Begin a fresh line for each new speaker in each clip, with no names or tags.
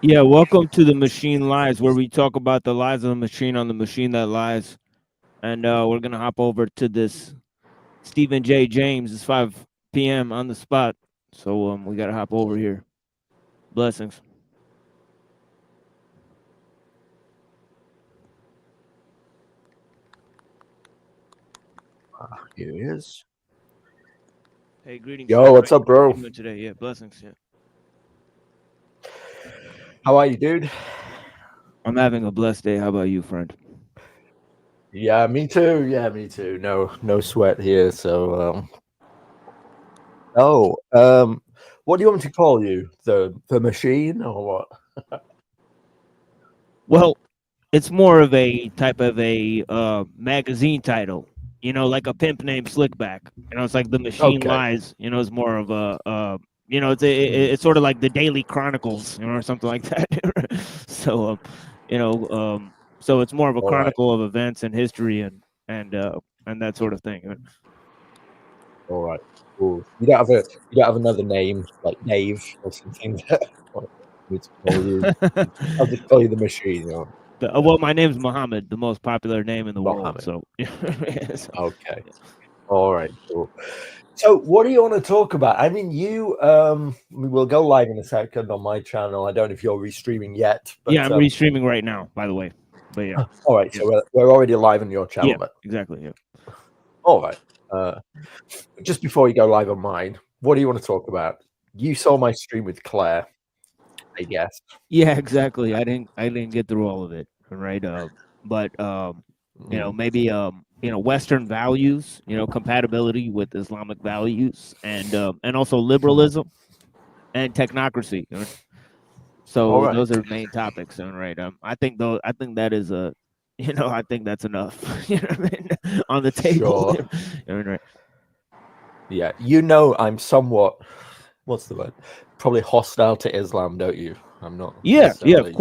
Yeah, welcome to the Machine Lies, where we talk about the lies of the machine on the machine that lies. And we're gonna hop over to this Stephen J. James. It's 5 p.m. on the spot, so we gotta hop over here. Blessings.
Here he is.
Hey, greetings,
Yo,
friend.
what's up,
How
bro?
you doing today? Yeah, blessings. Yeah,
How are you, dude?
I'm having a blessed day. How about you, friend?
Yeah, me too. Yeah, me too. No sweat here. Oh, what do you want me to call you? The machine or what?
Well, it's more of a type of a magazine title. Like a pimp named Slickback. It's like the Machine
Okay.
Lies. It's more of a
Hmm.
it's sort of like the Daily Chronicles, or something like that. so you know so it's more of a
All right.
chronicle of events and history and that sort of thing.
All right. Cool. You don't have another name like Dave or something that I want me to call you. I'll just call you the machine.
Well, my name's Muhammad, the most popular name in the world.
Mohammed.
So, so
Okay. All right. Cool. So, what do you want to talk about? I mean, we will go live in a second on my channel. I don't know if you're restreaming yet,
yeah,
but
I'm restreaming right now, by the way. But yeah,
all right.
yeah,
So we're already live on your
yeah,
channel, but
exactly. Yeah.
all right. Uh, just before you go live on mine, what do you want to talk about? You saw my stream with Claire, I guess.
Yeah, exactly. I didn't get through all of it, right? But
Mm.
maybe Western values, compatibility with Islamic values, and also
Mhm.
liberalism and technocracy.
All
So
right.
those are main topics, right? I think that is a, I think that's enough, what I mean, on the table.
Sure.
Right.
Yeah. I'm somewhat, what's the word? Probably hostile to Islam, don't you? I'm not
Yeah, yeah,
necessarily.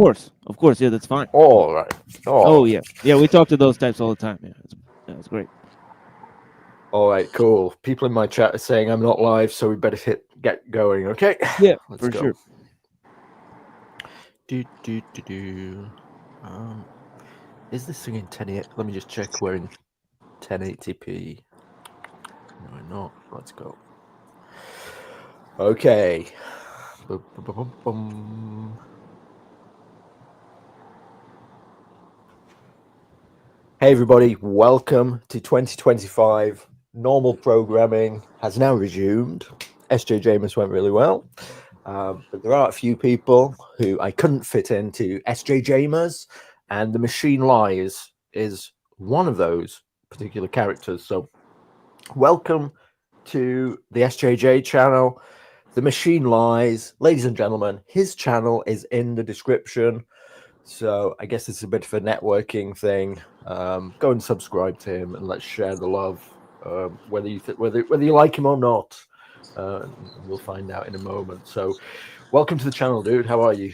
of course, yeah, that's fine. Yeah.
All right.
Oh
Oh,
yeah, yeah, we talk to those types all the time. It's great.
all right, cool. People in my chat are saying I'm not live, so we better get going. Okay,
Yeah,
let's
for
go.
sure.
Do do do do. Um, is this thing in 1080? Let me just check. We're in 1080p. No, we're not. Let's go. Okay. Bum. Hey everybody, welcome to 2025. Normal programming has now resumed. SJ James went really well. But there are a few people who I couldn't fit into SJ Jamers, and the Machine Lies is one of those particular characters. So, welcome to the SJJ channel. The Machine Lies, ladies and gentlemen, his channel is in the description. So, I guess it's a bit of a networking thing. Go and subscribe to him, and let's share the love, whether you like him or not. We'll find out in a moment. So, welcome to the channel, dude. How are you?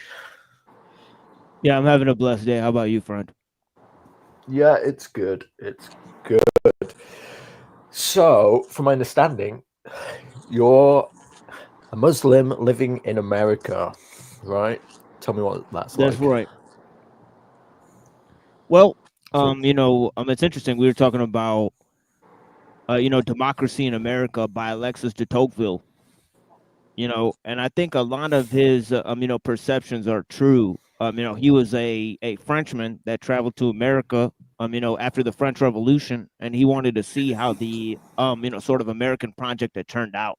Yeah, I'm having a blessed day. How about you, friend?
Yeah, it's good. It's good. So, from my understanding, you're a Muslim living in America, right? Tell me what that's
That's
like.
right. Well,
So,
it's interesting. We were talking about, Democracy in America by Alexis de Tocqueville. And I think a lot of his, perceptions are true. He was a Frenchman that traveled to America, after the French Revolution, and he wanted to see how the, sort of American project had turned out,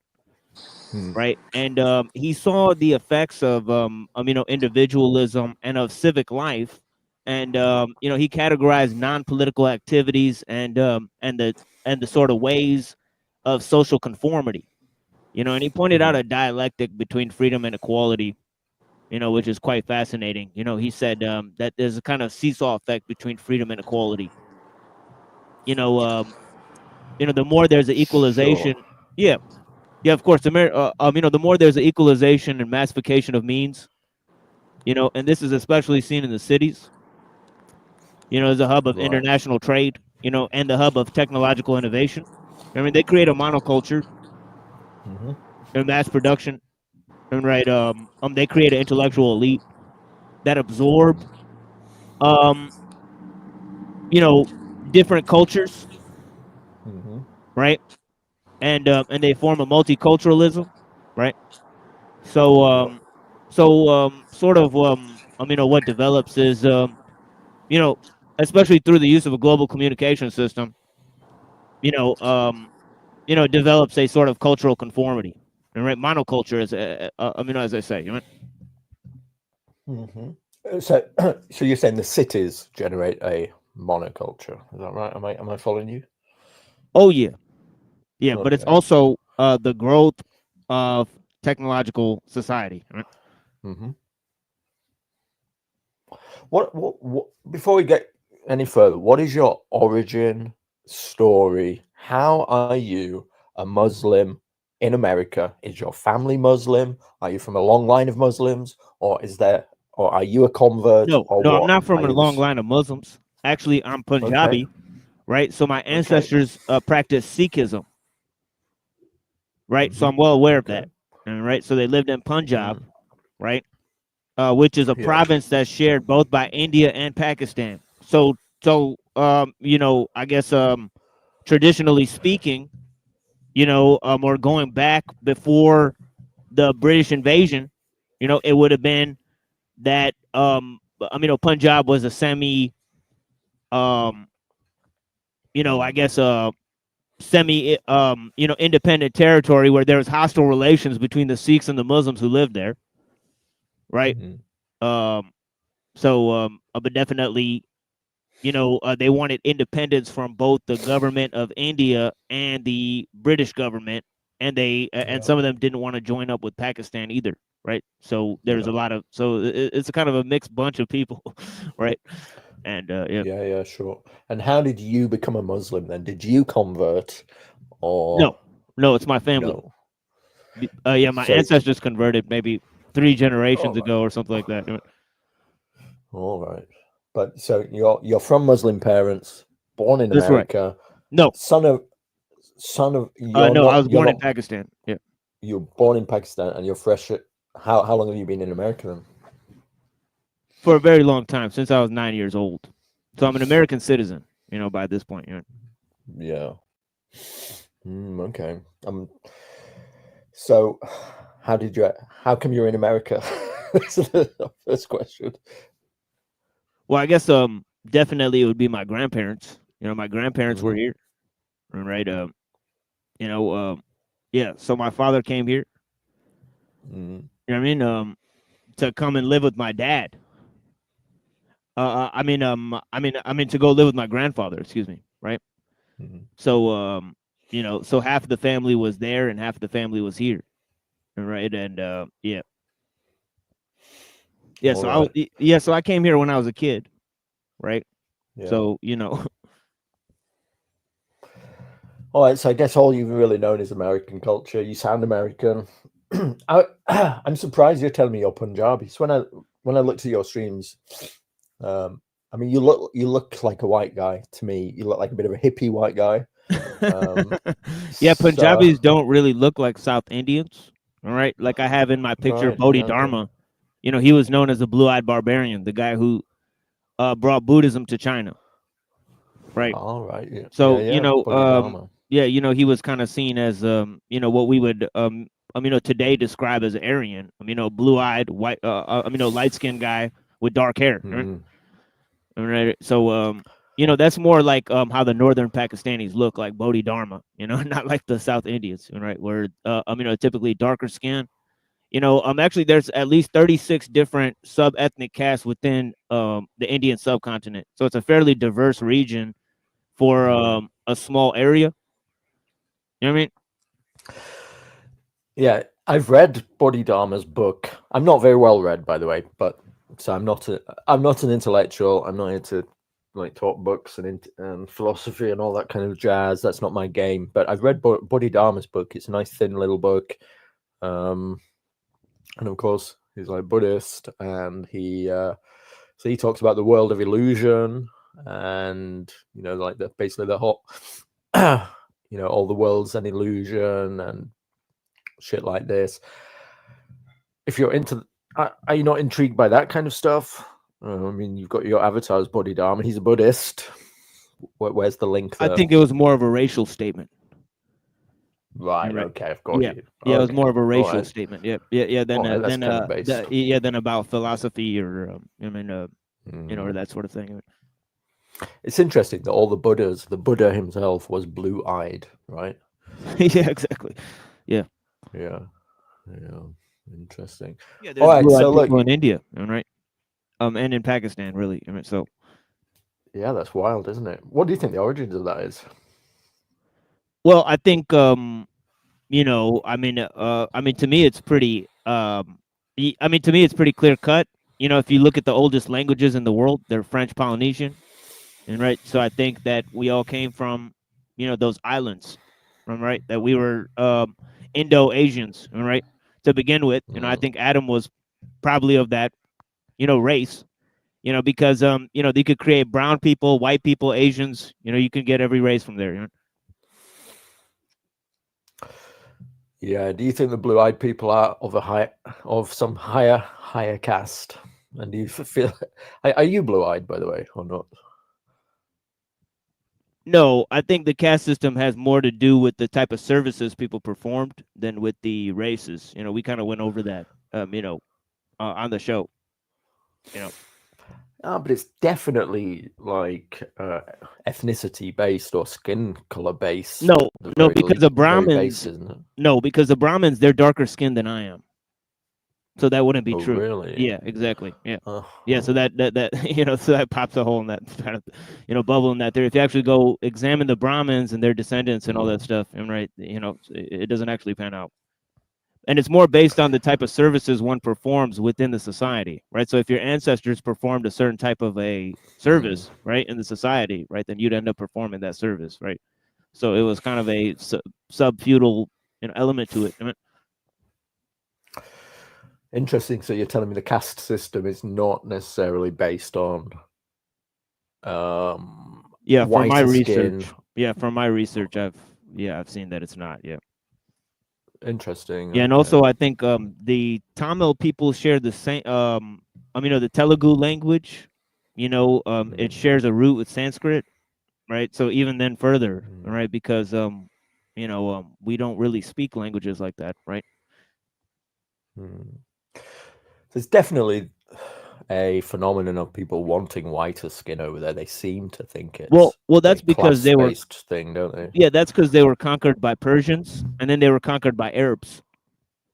hmm,
right? And he saw the effects of, individualism and of civic life, and he categorized non-political activities and the sort of ways of social conformity. And he pointed out
hmm,
a dialectic between freedom and equality, which is quite fascinating. He said that there's a kind of seesaw effect between freedom and equality. You know, um, the more there's an
sure.
equalization, yeah, yeah, of course. The more there's an equalization and massification of means, and this is especially seen in the cities. As a hub of
Right.
international trade, and the hub of technological innovation. I mean, they create a monoculture
Hmm.
and mass production, and right, they create an intellectual elite. that absorb, um, you know, different cultures,
Hmm.
right? And they form a multiculturalism, right? So
Yeah.
sort of what develops is you know, especially through the use of a global communication system, you know, develops a sort of cultural conformity. And right, monoculture is, as I say,
Hmm. So, so you're saying the cities generate a monoculture? Is that right? Am I following you?
oh yeah, yeah, but it's
Okay.
also the growth of technological society. Right?
Hmm. What? Before we get any further, what is your origin story? How are you a Muslim in America? Is your family Muslim? Are you from a long line of Muslims, or are you a convert,
No,
or
no, I'm
what?
not
Are
from a
you
long
this?
line of Muslims. Actually, I'm
Okay.
Punjabi, right? So my
Okay.
ancestors practiced Sikhism, right? So
Hmm.
I'm well aware of
Okay.
that, right? So they lived in Punjab,
Mm.
right? Which is a
Yeah.
province that's shared both by India and Pakistan. I guess traditionally speaking, or going back before the British invasion, it would have been that Punjab was a semi um, I guess semi independent territory where there was hostile relations between the Sikhs and the Muslims who lived there, right?
Hmm.
Um, but definitely, they wanted independence from both the government of India and the British government, and and
Yeah.
some of them didn't want to join up with Pakistan either, right? So there's a
Yeah.
lot of it's a kind of a mixed bunch of people, right? And yeah,
Yeah. Yeah. Sure. And how did you become a Muslim then? Did you convert,
no,
or
no, it's my family.
no?
Yeah, my
So,
ancestors converted maybe three
all
generations
right.
ago or something like that.
All right. But so you're from Muslim parents, born in
That's right.
America,
No,
son of son of
no, I was born in Pakistan. Yeah,
you're born in Pakistan and you're fresh. How long have you been in America then?
for a very long time since I was 9 years old. So I'm an American citizen. By this point.
Yeah. Okay. So how come you're in America? That's the first question.
Well, I guess definitely it would be my grandparents. My grandparents were
Hmm.
here, right? You know, yeah. So my father came here.
Hmm.
You know what I mean? To come and live with my dad. To go live with my grandfather. Excuse me. Right.
Hmm.
So so half of the family was there and half of the family was here. Right. And yeah, yeah.
All right.
So I came here when I was a kid. Right.
Yeah.
So
All right. So I guess all you've really known is American culture. You sound American. I'm surprised you're telling me you're Punjabi. So when I looked at your streams, um, I mean, you look like a white guy to me. You look like a bit of a hippie white guy. Um,
yeah,
so
Punjabis don't really look like South Indians. All right. Like I have in my picture
right,
Bodhi
okay,
Dharma. He was known as the blue-eyed barbarian, the guy who brought Buddhism to China. Right.
all right, yeah, yeah,
So,
yeah, Bodhidharma.
yeah, he was kind of seen as what we would today describe as Aryan. Blue-eyed, white light-skinned guy with dark hair. Right?
Mm,
Right. So that's more like how the northern Pakistanis look like Bodhi Dharma, not like the South Indians, right? Where typically darker skin. Actually there's at least 36 different sub-ethnic castes within the Indian subcontinent. So it's a fairly diverse region for
mm.
a small area. You know what I mean?
Yeah, I've read Bodhidharma's book. I'm not very well read, by the way, but so I'm not an intellectual. I'm not into like talk books and philosophy and all that kind of jazz. That's not my game. But I've read Bodhidharma's book. It's a nice thin little book. Um, and of course he's like Buddhist, and he talks about the world of illusion, and like basically the whole all the world's an illusion and shit like this. If you're into Are you not intrigued by that kind of stuff? I mean, you've got your avatar's Bodhidharma. He's a Buddhist. Where's the link
I
there?
think it was more of a racial statement.
Right.
Right.
Okay. I've got
Yeah.
you.
Yeah, it was
Okay.
more of a
All
racial
right.
statement. Yep. Yeah. Then
All right. That's kind of based.
than about philosophy or or that sort of thing.
It's interesting that all the Buddhas, the Buddha himself was blue-eyed, right?
Yeah, exactly.
Yeah. Interesting.
Yeah,
All
there's
right.
blue-eyed
So look,
people in India, right? And in Pakistan, really. So
yeah, that's wild, isn't it? What do you think the origins of that is?
well, I think to me it's pretty to me it's pretty clear cut. If you look at the oldest languages in the world, they're French Polynesian, and right. So I think that we all came from, those islands, right? That we were Indo-Asians, right? To begin with, I think Adam was probably of that, race, because they could create brown people, white people, Asians. You can get every race from there.
Yeah. Do you think the blue-eyed people are of some higher caste? And do you feel? Are you blue-eyed, by the way, or not?
No, I think the caste system has more to do with the type of services people performed than with the races. We kind of went over that, on the show.
But it's definitely like ethnicity based or skin color based.
No, because the
very
Brahmins.
base, isn't it?
No, because the Brahmins, they're darker skinned than I am, so that wouldn't be
Oh,
true.
really?
Yeah, exactly. Yeah. Yeah, so that so that pops a hole in that kind of bubble in that theory. If you actually go examine the Brahmins and their descendants and all that stuff, and right, it doesn't actually pan out. And it's more based on the type of services one performs within the society, right? So if your ancestors performed a certain type of a service, right, in the society, right, then you'd end up performing that service, right? So it was kind of a sub-feudal element to it.
Interesting. So you're telling me the caste system is not necessarily based on
from my
whiter
research.
skin.
Yeah, from my research, I've seen that it's not. Yeah.
Interesting.
Yeah, and also I think the Tamil people share the same. The Telugu language, it shares a root with Sanskrit, right? So even then further, right? Because we don't really speak languages like that, right?
There's definitely a phenomenon of people wanting whiter skin over there. They seem to think it's
well that's because they were
class-based thing, don't they?
Yeah, that's because they were conquered by Persians, and then they were conquered by Arabs,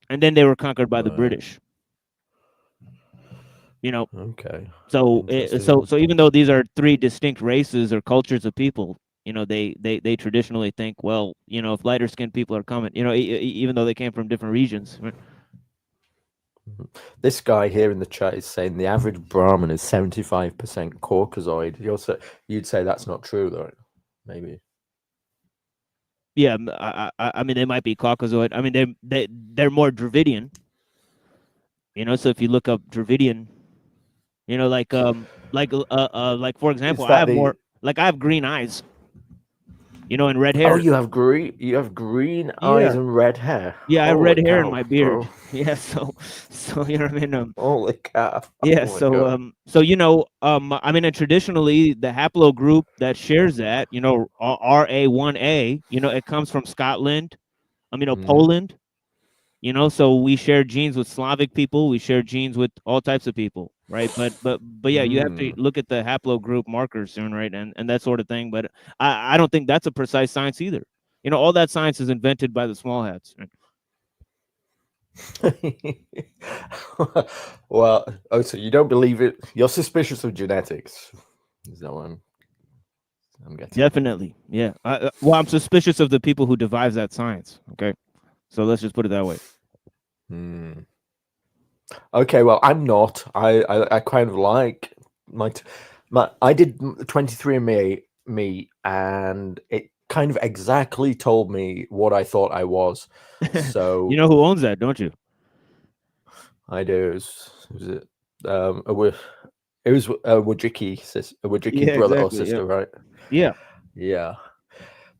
and then they were conquered by the British.
Okay.
So so even though these are three distinct races or cultures of people, they traditionally think, well, if lighter skinned people are coming, even though they came from different regions.
This guy here in the chat is saying the average Brahmin is 75% Caucasoid. You'd say that's not true, though, maybe.
Yeah, I mean they might be Caucasoid. I mean they're more Dravidian. So if you look up Dravidian, like for example, I have green eyes. And red hair.
Oh, you have green eyes and red hair.
Yeah, I have red hair in my beard. Bro. Yeah, so you know what I mean.
Holy cow!
Yeah, and traditionally the haplogroup that shares that, RA1A, it comes from Scotland. Poland. So we share genes with Slavic people. We share genes with all types of people, right? But yeah, you have to look at the haplogroup markers soon, right? And that sort of thing. But I don't think that's a precise science either. All that science is invented by the small hats.
Well, so you don't believe it? You're suspicious of genetics. Is that one? I'm getting.
Definitely, yeah. I'm suspicious of the people who devise that science. Okay. So let's just put it that way.
Okay, well, I'm not. I kind of like my I did 23andMe, and it kind of exactly told me what I thought I was. So
you know who owns that, don't you?
I do. Is it? It was a Wojcicki brother or sister, right?
Yeah.
Yeah.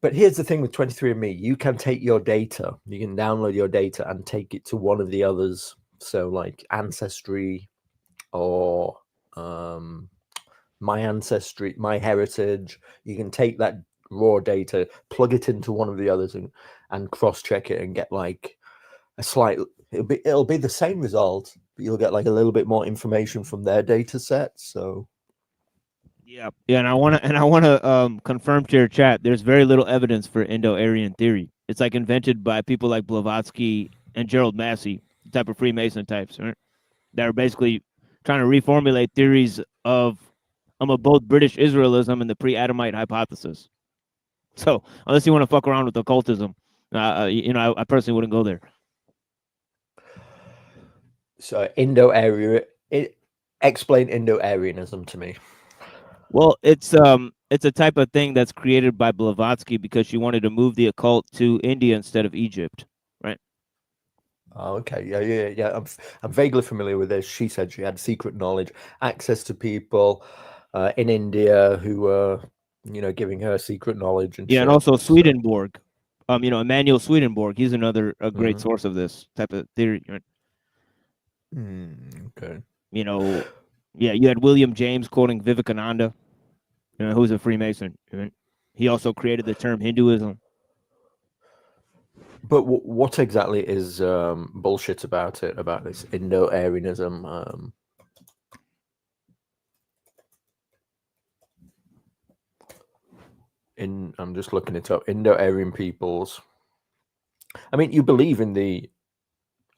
But here's the thing with 23andMe. You can take your data, you can download your data and take it to one of the others So like Ancestry or My Ancestry, My Heritage. You can take that raw data, plug it into one of the others, and cross check it and get like a slight. It'll be the same result, but you'll get like a little bit more information from their data set. So
Yeah, and I want to confirm to your chat. There's very little evidence for Indo-Aryan theory. It's like invented by people like Blavatsky and Gerald Massey, the type of Freemason types, right? That are basically trying to reformulate theories of both British Israelism and the pre-Adamite hypothesis. So unless you want to fuck around with occultism, I personally wouldn't go there.
So Indo-Aryan, explain Indo-Aryanism to me.
Well, it's a type of thing that's created by Blavatsky because she wanted to move the occult to India instead of Egypt, right?
Oh, okay, yeah. I'm vaguely familiar with this. She said she had secret knowledge, access to people in India who were, giving her secret knowledge and
Yeah,
shit.
and also Swedenborg. Emanuel Swedenborg. He's another great
Mhm.
source of this type of theory. Right?
Okay.
Yeah, you had William James quoting Vivekananda, who's a Freemason. Right? He also created the term Hinduism.
But what exactly is bullshit about it, about this Indo-Aryanism? I'm just looking it up. Indo-Aryan peoples. I mean, you believe in the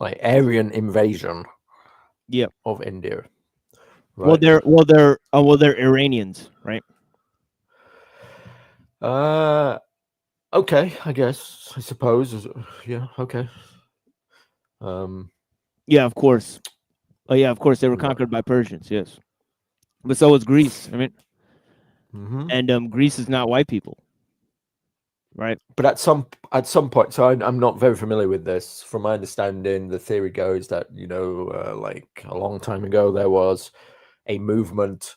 Aryan invasion of India, right?
Well, they're Iranians, right?
Okay, I guess, I suppose. Yeah, okay.
Yeah, of course. Oh, yeah, of course. They were conquered by Persians, yes. But so was Greece. I mean, and Greece is not white people, right?
But at some point, so I'm not very familiar with this. From my understanding, the theory goes that like a long time ago, there was a movement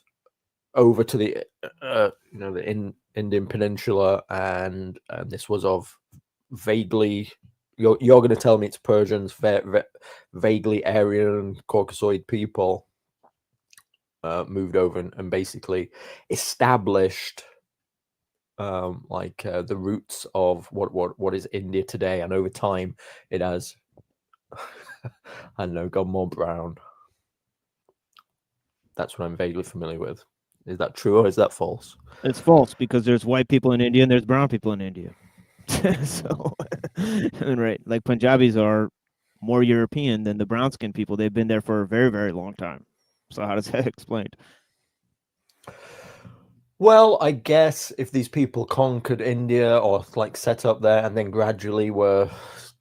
over to the the Indian Peninsula, and this was of vaguely. You're going to tell me it's Persians, vaguely Aryan, Caucasoid people moved over and basically established the roots of what is India today, and over time it has I don't know, gone more brown. That's what I'm vaguely familiar with. Is that true or is that false?
It's false because there's white people in India and there's brown people in India. So, right, like Punjabis are more European than the brown skinned people. They've been there for a very, very long time. So how does that explain?
Well, I guess if these people conquered India or set up there and then gradually were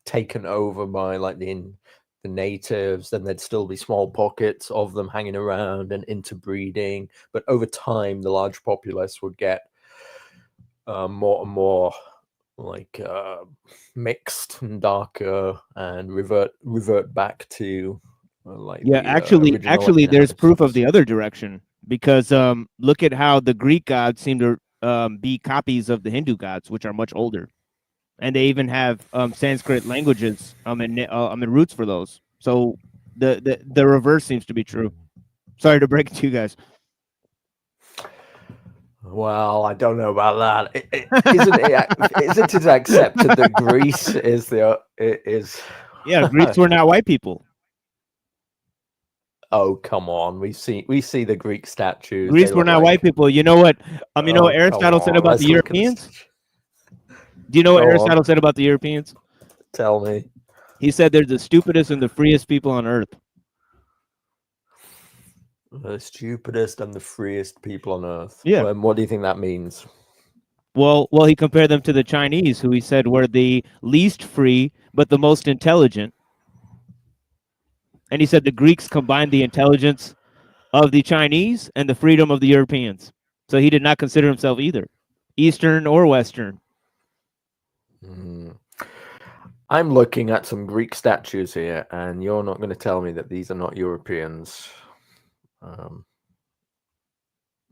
taken over by the natives, then there'd still be small pockets of them hanging around and interbreeding. But over time, the large populace would get more and more mixed and darker and revert back to
actually there's proof of the other direction because look at how the Greek gods seem to be copies of the Hindu gods, which are much older, and they even have Sanskrit languages and roots for those. So the reverse seems to be true. Sorry to break it to you guys.
Well, I don't know about that. Isn't it accepted that Greece is
Yeah, Greeks were not white people.
Oh, come on. We see the Greek statues.
Greeks were not white people. You know what? You know what Aristotle said about the Europeans? Do you know what Aristotle said about the Europeans?
Tell me.
He said they're the stupidest and the freest people on earth.
The stupidest and the freest people on earth.
Yeah.
And what do you think that means?
Well, he compared them to the Chinese, who he said were the least free but the most intelligent. And he said the Greeks combined the intelligence of the Chinese and the freedom of the Europeans. So he did not consider himself either Eastern or Western.
I'm looking at some Greek statues here, and you're not going to tell me that these are not Europeans. I'm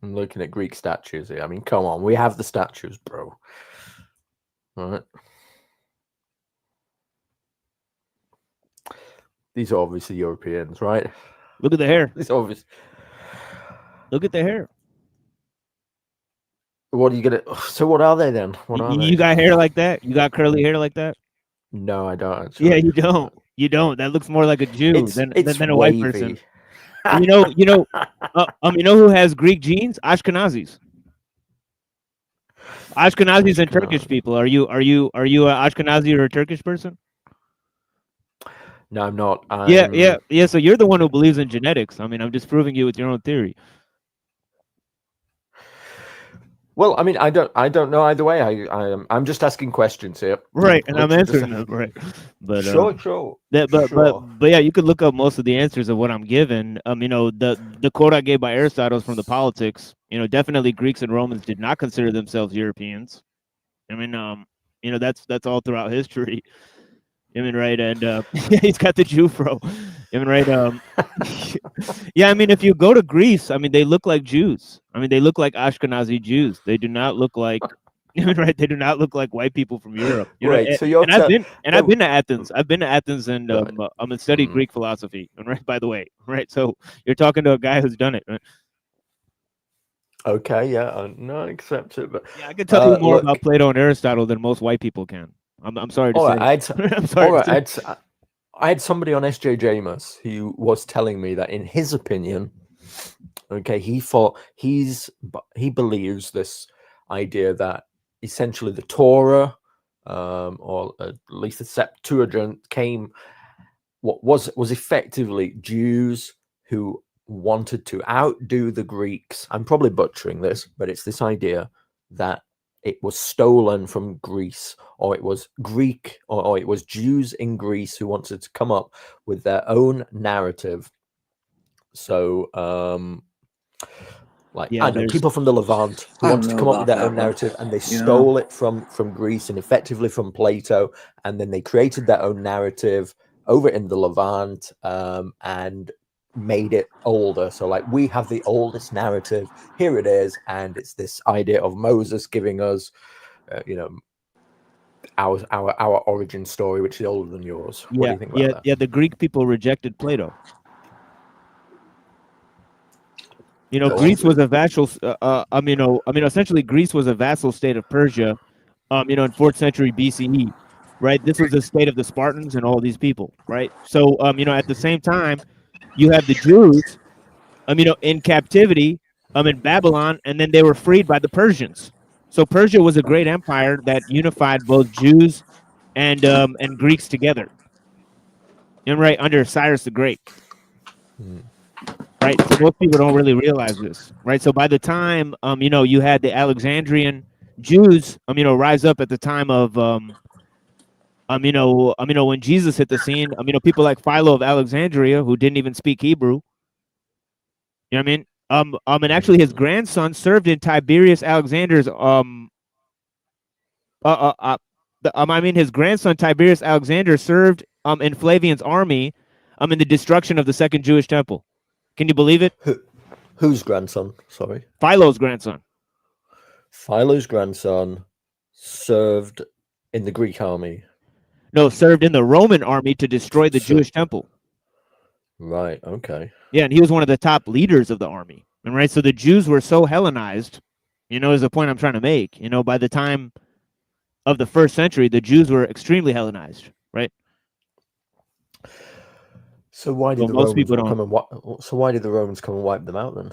looking at Greek statues here. I mean, come on. We have the statues, bro. All right. These are obviously Europeans, right?
Look at the hair.
These obvious.
Look at the hair.
What are you gonna? So what are they then? What are
You
they?
got hair like that? You got curly hair like that?
No, I don't. Actually.
Yeah, you don't. You don't. That looks more like a Jew
It's
than a white
wavy.
person. You know who has Greek genes? Ashkenazis. Ashkenazis and Turkish people. Are you an Ashkenazi or a Turkish person?
No, I'm not.
Yeah. So you're the one who believes in genetics. I mean, I'm just proving you with your own theory.
Well, I mean, I don't know either way. I'm just asking questions here.
Right, and I'm answering them. Right, but
sure.
But yeah, you could look up most of the answers of what I'm given. The quote I gave by Aristotle is from the Politics. Definitely Greeks and Romans did not consider themselves Europeans. I mean, that's all throughout history. I mean, right, and he's got the Jew fro. I mean, right, yeah. I mean, if you go to Greece, I mean, they look like Jews. I mean, they look like Ashkenazi Jews. They do not look like, right? They do not look like white people from Europe.
Right. So
I've been to Athens. I've been to Athens, and I'm studied Greek philosophy. Right, by the way, right. So you're talking to a guy who's done it. Right?
Okay. Yeah. No, I accept it. But
yeah, I can tell you more about Plato and Aristotle than most white people can. I'm sorry to say.
I'm sorry. I had somebody on SJ James who was telling me that in his opinion, okay, he believes this idea that essentially the Torah, or at least the Septuagint, came what was effectively Jews who wanted to outdo the Greeks. I'm probably butchering this, but it's this idea that it was stolen from Greece, or it was Greek, or it was Jews in Greece who wanted to come up with their own narrative. So, people from the Levant who wanted to come up with their own narrative, and they stole it from Greece and effectively from Plato, and then they created their own narrative over in the Levant, and made it older. So like, we have the oldest narrative, here it is, and it's this idea of Moses giving us our origin story, which is older than yours. What do you think about that?
The Greek people rejected Plato. Greece was a vassal. Essentially, Greece was a vassal state of Persia. In 4th century BCE, right? This was the state of the Spartans and all these people, right? So, at the same time, you have the Jews, in captivity, in Babylon, and then they were freed by the Persians. So Persia was a great empire that unified both Jews and Greeks together. Right, under Cyrus the Great. Right, so most people don't really realize this. Right, so by the time you had the Alexandrian Jews, rise up at the time of when Jesus hit the scene, people like Philo of Alexandria, who didn't even speak Hebrew. You know what I mean? And actually his grandson served in Tiberius Alexander's his grandson Tiberius Alexander served in Flavian's army in the destruction of the second Jewish temple. Can you believe it?
Whose grandson? Sorry.
Philo's grandson.
Philo's grandson served in the Greek army.
No, served in the Roman army to destroy the Jewish temple.
Right, okay.
Yeah, and he was one of the top leaders of the army. And right, so the Jews were so Hellenized, is the point I'm trying to make. By the time of the 1st century, the Jews were extremely Hellenized, right?
So why did the Romans come and wipe them out then?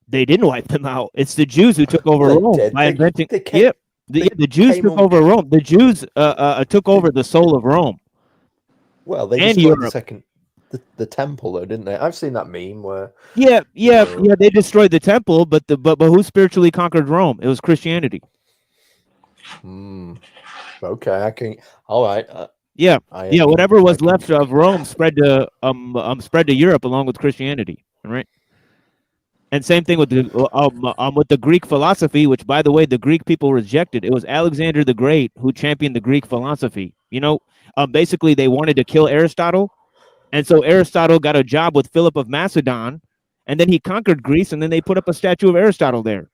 They didn't wipe them out. It's the Jews who took over Rome by inventing. The Jews took over Rome. The Jews took over the soul of Rome.
Well, they destroyed the temple, though, didn't they? I've seen that meme where.
Yeah. They destroyed the temple, but who spiritually conquered Rome? It was Christianity.
Okay, all right.
Whatever was left of Rome spread to Europe along with Christianity, right? And same thing with the Greek philosophy, which, by the way, the Greek people rejected. It was Alexander the Great who championed the Greek philosophy. Basically, they wanted to kill Aristotle, and so Aristotle got a job with Philip of Macedon, and then he conquered Greece, and then they put up a statue of Aristotle there.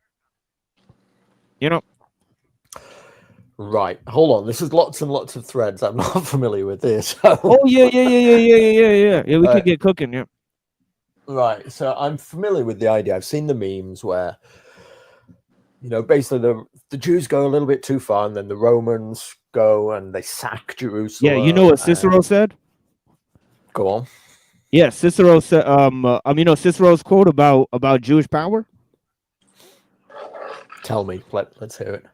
Right. Hold on. This is lots and lots of threads. I'm not familiar with this.
Oh yeah. We could get cooking. Yeah.
Right. So I'm familiar with the idea. I've seen the memes where, basically the Jews go a little bit too far, and then the Romans go and they sack Jerusalem.
Yeah, you know what Cicero said?
Go on.
Yeah, Cicero said. Cicero's quote about Jewish power.
Tell me. Let's hear it.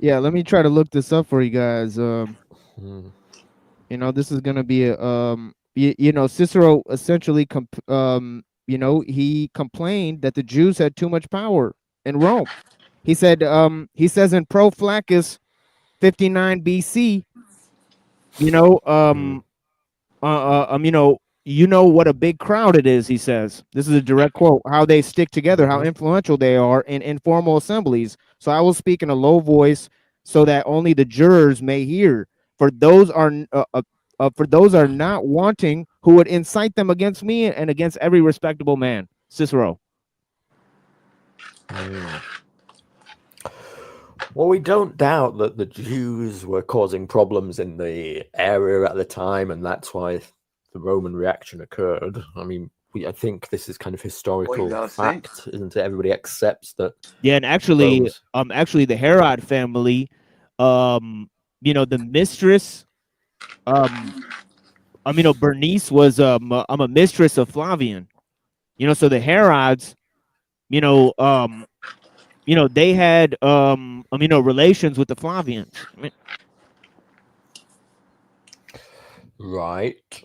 Yeah, let me try to look this up for you guys. This is gonna be a Cicero essentially he complained that the Jews had too much power in Rome. He said he says in Pro Flaccus 59 BC, what a big crowd it is, he says. This is a direct quote. How they stick together, how influential they are in informal assemblies. So I will speak in a low voice so that only the jurors may hear. For those are not wanting who would incite them against me and against every respectable man. Cicero.
Well, we don't doubt that the Jews were causing problems in the area at the time, and that's why the Roman reaction occurred. I mean, I think this is kind of historical fact, isn't it? Everybody accepts that.
Yeah, and actually, the Herod family, the mistress, Bernice was a mistress of Flavian. So the Herods, they had relations with the Flavians.
Right.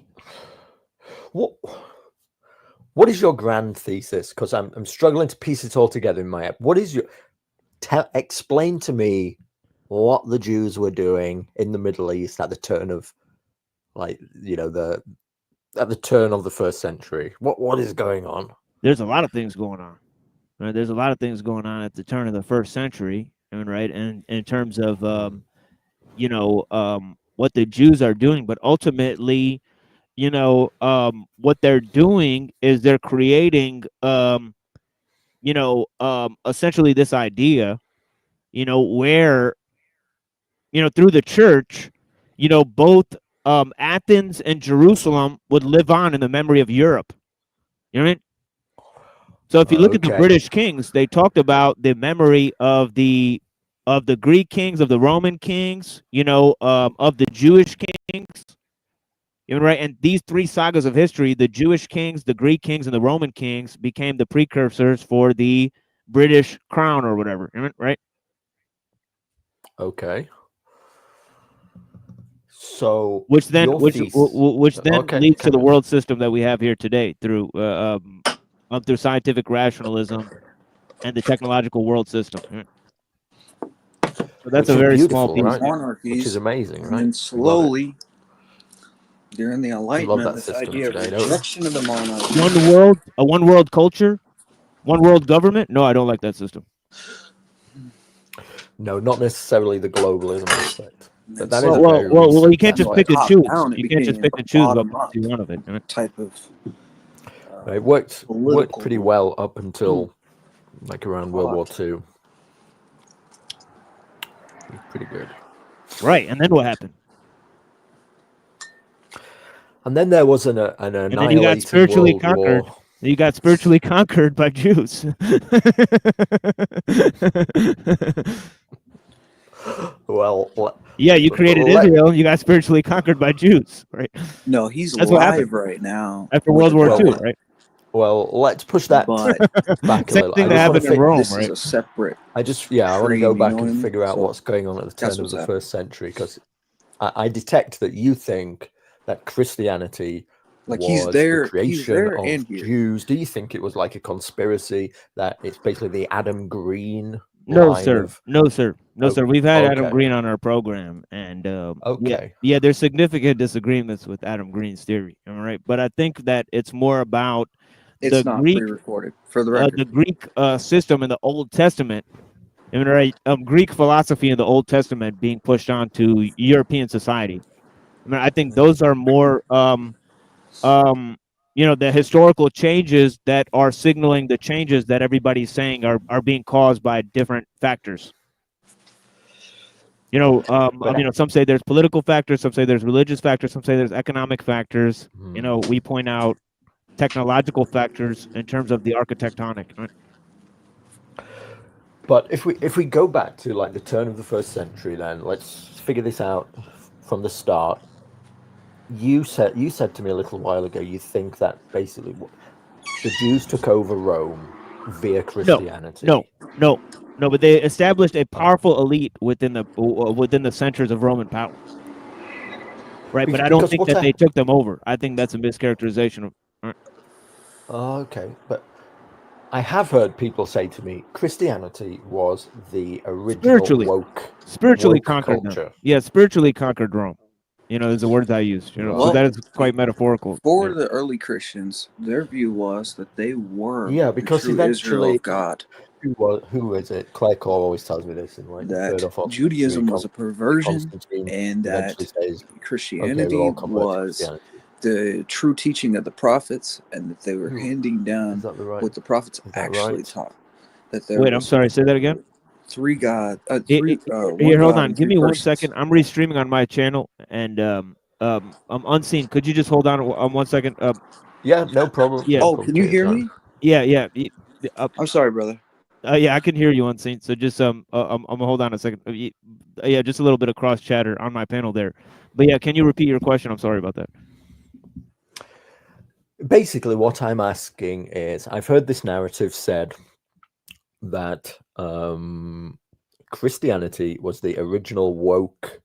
What is your grand thesis? Because I'm struggling to piece it all together in my head. What is your explain to me what the Jews were doing in the Middle East at the turn of at the turn of the first century? What is going on?
There's a lot of things going on. Right? There's a lot of things going on at the turn of the first century, right? And in terms of what the Jews are doing, but ultimately, what they're doing is they're creating essentially this idea, where through the church, both Athens and Jerusalem would live on in the memory of Europe. You know what I mean? So if you look at the British kings, they talked about the memory of the Greek kings, of the Roman kings, of the Jewish kings. Right? And these three sagas of history, the Jewish kings, the Greek kings, and the Roman kings, became the precursors for the British crown or whatever, right?
Okay. So
which then leads to the world system that we have here today through scientific rationalism and the technological world system. So that's a very small piece.
Right? Which is amazing, right?
And slowly, during the Enlightenment, this idea of rejection of the monarchy.
One world culture, one world government. No, I don't like that system.
No, not necessarily the globalism aspect. But that
well, you can't just pick and choose. You can't just pick and choose one of it.
Type of.
It worked pretty well up until like around World War II. Pretty good.
Right, and then what happened?
And then there was an annihilating
and then you got spiritually conquered.
War.
You got spiritually conquered by Jews.
Well,
yeah, you created Israel. You got spiritually conquered by Jews, right?
No, that's alive right now
after World War II, right?
Well, let's push that back a little.
Same thing that happened in Rome, right?
Is a separate.
I want to go back and figure out what's going on at the turn of the first century, because I detect that you think that Christianity was the creation of Jews. Do you think it was like a conspiracy, that it's basically the Adam Green?
No, sir. We've had Adam Green on our program, and there's significant disagreements with Adam Green's theory. All right, but I think that it's more about
the Greek, pre-recorded for the record.
The Greek system in the Old Testament, Greek philosophy in the Old Testament being pushed onto European society. I think those are more, the historical changes that are signaling the changes that everybody's saying are being caused by different factors. Some say there's political factors, some say there's religious factors, some say there's economic factors. We point out technological factors in terms of the architectonic. Right?
But if we go back to like the turn of the first century, then let's figure this out from the start. You said to me a little while ago you think that basically the Jews took over Rome via Christianity.
No. But they established a powerful elite within the centers of Roman power. Right, but I don't think that they took them over. I think that's a mischaracterization.
Okay, but I have heard people say to me Christianity was the original
spiritually conquered culture. Them. Yeah, spiritually conquered Rome. There's the words I use. So that is quite metaphorical.
For the early Christians, their view was that they were
because
the true Israel of God.
Who is it? Claire Cole always tells me this, and like
that Judaism was a perversion, and that Christianity was the true teaching of the prophets, and that they were handing down what the prophets actually taught.
Wait, I'm sorry. Say that again.
Three God.
Here, hold on. Give me 1 second. I'm restreaming on my channel, and I'm unseen. Could you just hold on 1 second?
Yeah, no problem.
Yeah. Oh, can you hear me?
Yeah.
I'm sorry, brother.
Yeah, I can hear you unseen. So just I'm hold on a second. Yeah, just a little bit of cross chatter on my panel there. But yeah, can you repeat your question? I'm sorry about that.
Basically, what I'm asking is, I've heard this narrative said that Christianity was the original woke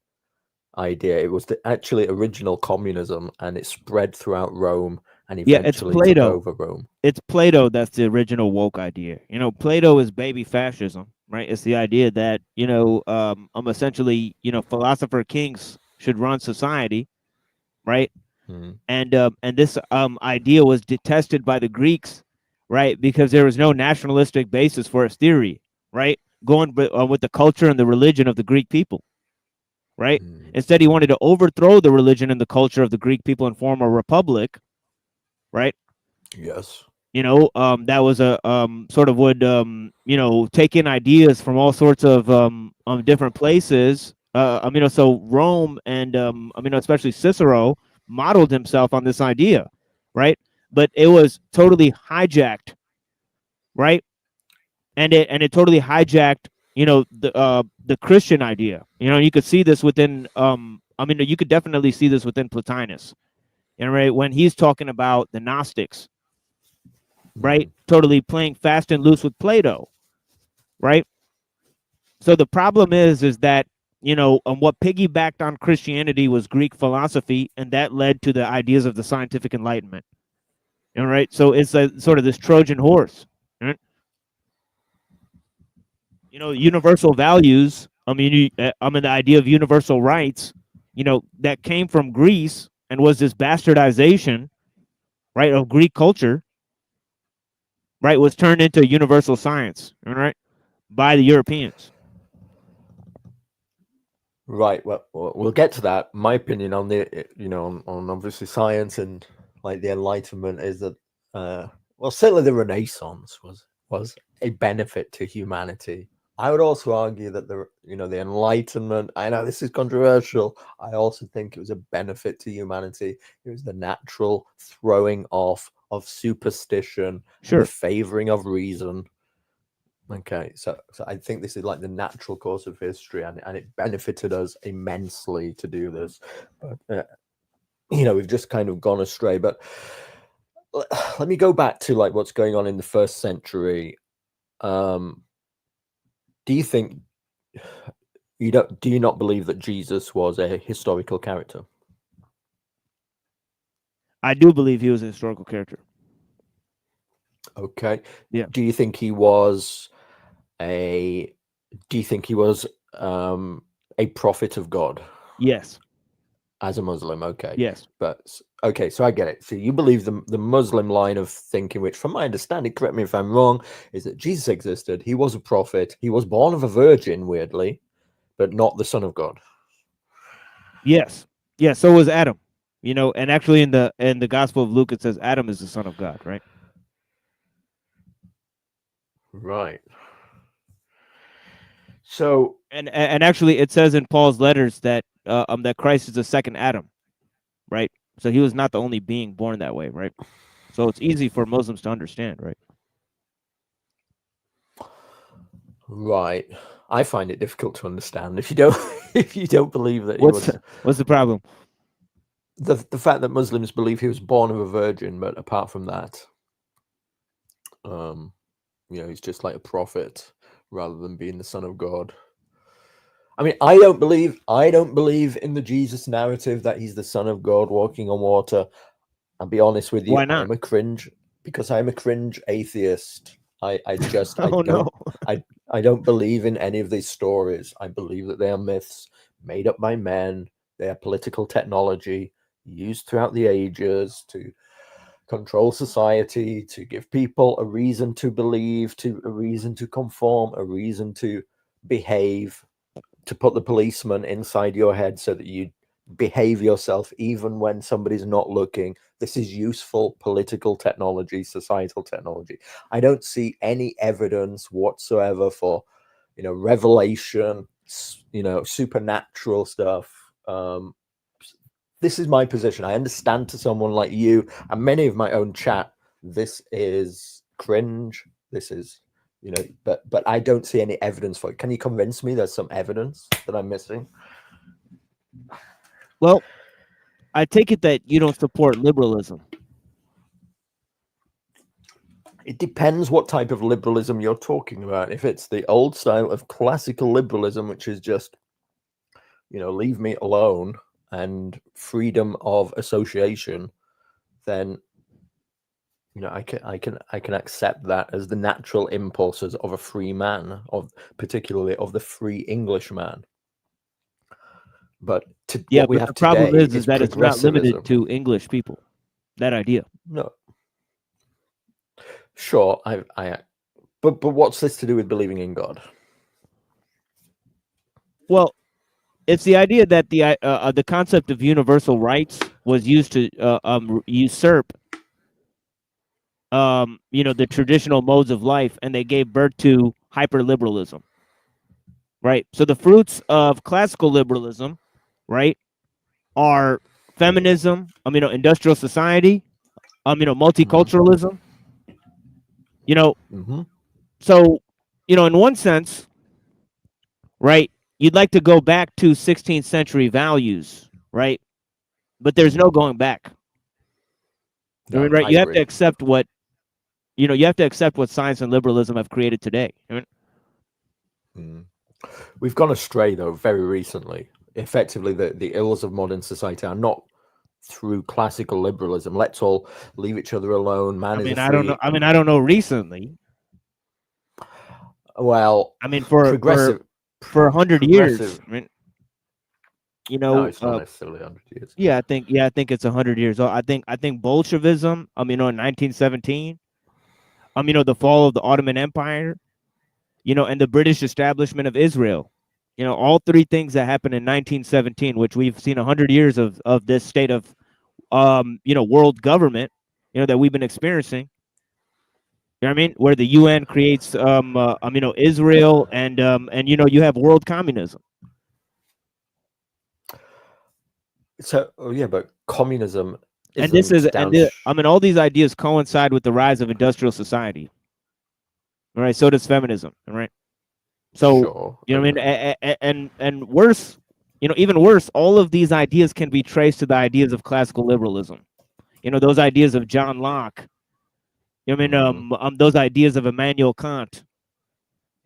idea. It was the actually original communism, and it spread throughout Rome and eventually took over Rome.
It's Plato that's the original woke idea. Plato is baby fascism, right? It's the idea that essentially philosopher kings should run society, right? And this idea was detested by the Greeks, right? Because there was no nationalistic basis for its theory, right? Going with the culture and the religion of the Greek people, right? Instead, he wanted to overthrow the religion and the culture of the Greek people and form a republic, right?
Yes.
That was a sort of would take in ideas from all sorts of different places. So Rome and especially Cicero modeled himself on this idea, right? But it was totally hijacked, right? And it totally hijacked, the Christian idea. You could see this within you could definitely see this within Plotinus, right? When he's talking about the Gnostics, right? Totally playing fast and loose with Plato, right? So the problem is that what piggybacked on Christianity was Greek philosophy, and that led to the ideas of the scientific Enlightenment. All right, so it's sort of this Trojan horse. Right? Universal values. The idea of universal rights. That came from Greece and was this bastardization, right, of Greek culture. Right, was turned into universal science. All right, by the Europeans.
Right. Well, we'll get to that. My opinion on the, on obviously science and like the Enlightenment is that, certainly the Renaissance was a benefit to humanity. I would also argue that the Enlightenment, I know this is controversial, I also think it was a benefit to humanity. It was the natural throwing off of superstition, the favoring of reason. Okay, so I think this is like the natural course of history, and it benefited us immensely to do this. But we've just kind of gone astray. But let me go back to like what's going on in the first century. Do you think do you not believe that Jesus was a historical character?
I do believe he was a historical character.
Okay.
Yeah.
Do you think he was a prophet of God?
Yes.
As a Muslim, okay.
Yes.
But okay, so I get it. So you believe the Muslim line of thinking, which from my understanding, correct me if I'm wrong, is that Jesus existed, he was a prophet, he was born of a virgin, weirdly, but not the Son of God.
Yes. Yeah, so was Adam. And actually in the Gospel of Luke it says Adam is the son of God, right?
Right. So
and actually, it says in Paul's letters that that Christ is the second Adam, right? So he was not the only being born that way, right? So it's easy for Muslims to understand, right?
Right. I find it difficult to understand if you don't believe that.
What's the problem?
The fact that Muslims believe he was born of a virgin, but apart from that, he's just like a prophet rather than being the son of God. I mean, I don't believe in the Jesus narrative that he's the son of God walking on water. I'll be honest with you.
Why not?
Because I'm a cringe atheist. I
No.
don't believe in any of these stories. I believe that they are myths made up by men. They are political technology used throughout the ages to control society, to give people a reason to believe, a reason to conform, a reason to behave, to put the policeman inside your head so that you behave yourself even when somebody's not looking. This is useful political technology, societal technology. I don't see any evidence whatsoever for, revelation, supernatural stuff. This is my position. I understand to someone like you and many of my own chat, this is cringe. This is, but I don't see any evidence for it. Can you convince me there's some evidence that I'm missing?
Well, I take it that you don't support liberalism.
It depends what type of liberalism you're talking about. If it's the old style of classical liberalism, which is just, leave me alone and freedom of association, then, I can accept that as the natural impulses of a free man, particularly of the free Englishman. But
the problem is that it's not limited to English people. That idea.
No. Sure, but what's this to do with believing in God?
Well, it's the idea that the concept of universal rights was used to usurp, the traditional modes of life, and they gave birth to hyperliberalism. Right. So the fruits of classical liberalism, right, are feminism, industrial society, multiculturalism, So, in one sense, right, you'd like to go back to 16th century values, right? But there's no going back.
No,
right? You have to accept what, science and liberalism have created today.
We've gone astray, though, very recently. Effectively, the ills of modern society are not through classical liberalism. Let's all leave each other alone. Man is a free...
I don't know recently.
Well,
for 100 years.
No, it's not necessarily 100 years.
Yeah, I think it's 100 years old. I think Bolshevism, in 1917, the fall of the Ottoman Empire, and the British establishment of Israel, all three things that happened in 1917, which we've seen 100 years of this state of, world government, that we've been experiencing. You know what I mean? Where the UN creates, Israel, and you have world communism.
So, but communism.
And all these ideas coincide with the rise of industrial society. All right, so does feminism. All right, so sure. And worse, even worse, all of these ideas can be traced to the ideas of classical liberalism. Those ideas of John Locke. Those ideas of Immanuel Kant.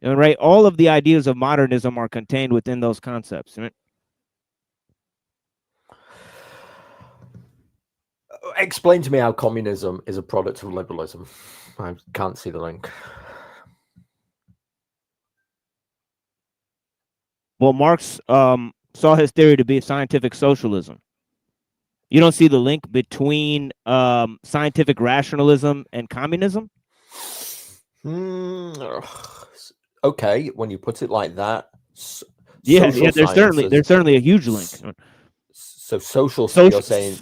Right, all of the ideas of modernism are contained within those concepts. Right?
Explain to me how communism is a product of liberalism. I can't see the link.
Well, Marx saw his theory to be scientific socialism. You don't see the link between scientific rationalism and communism?
Okay, when you put it like that.
There's certainly a huge link.
So you're saying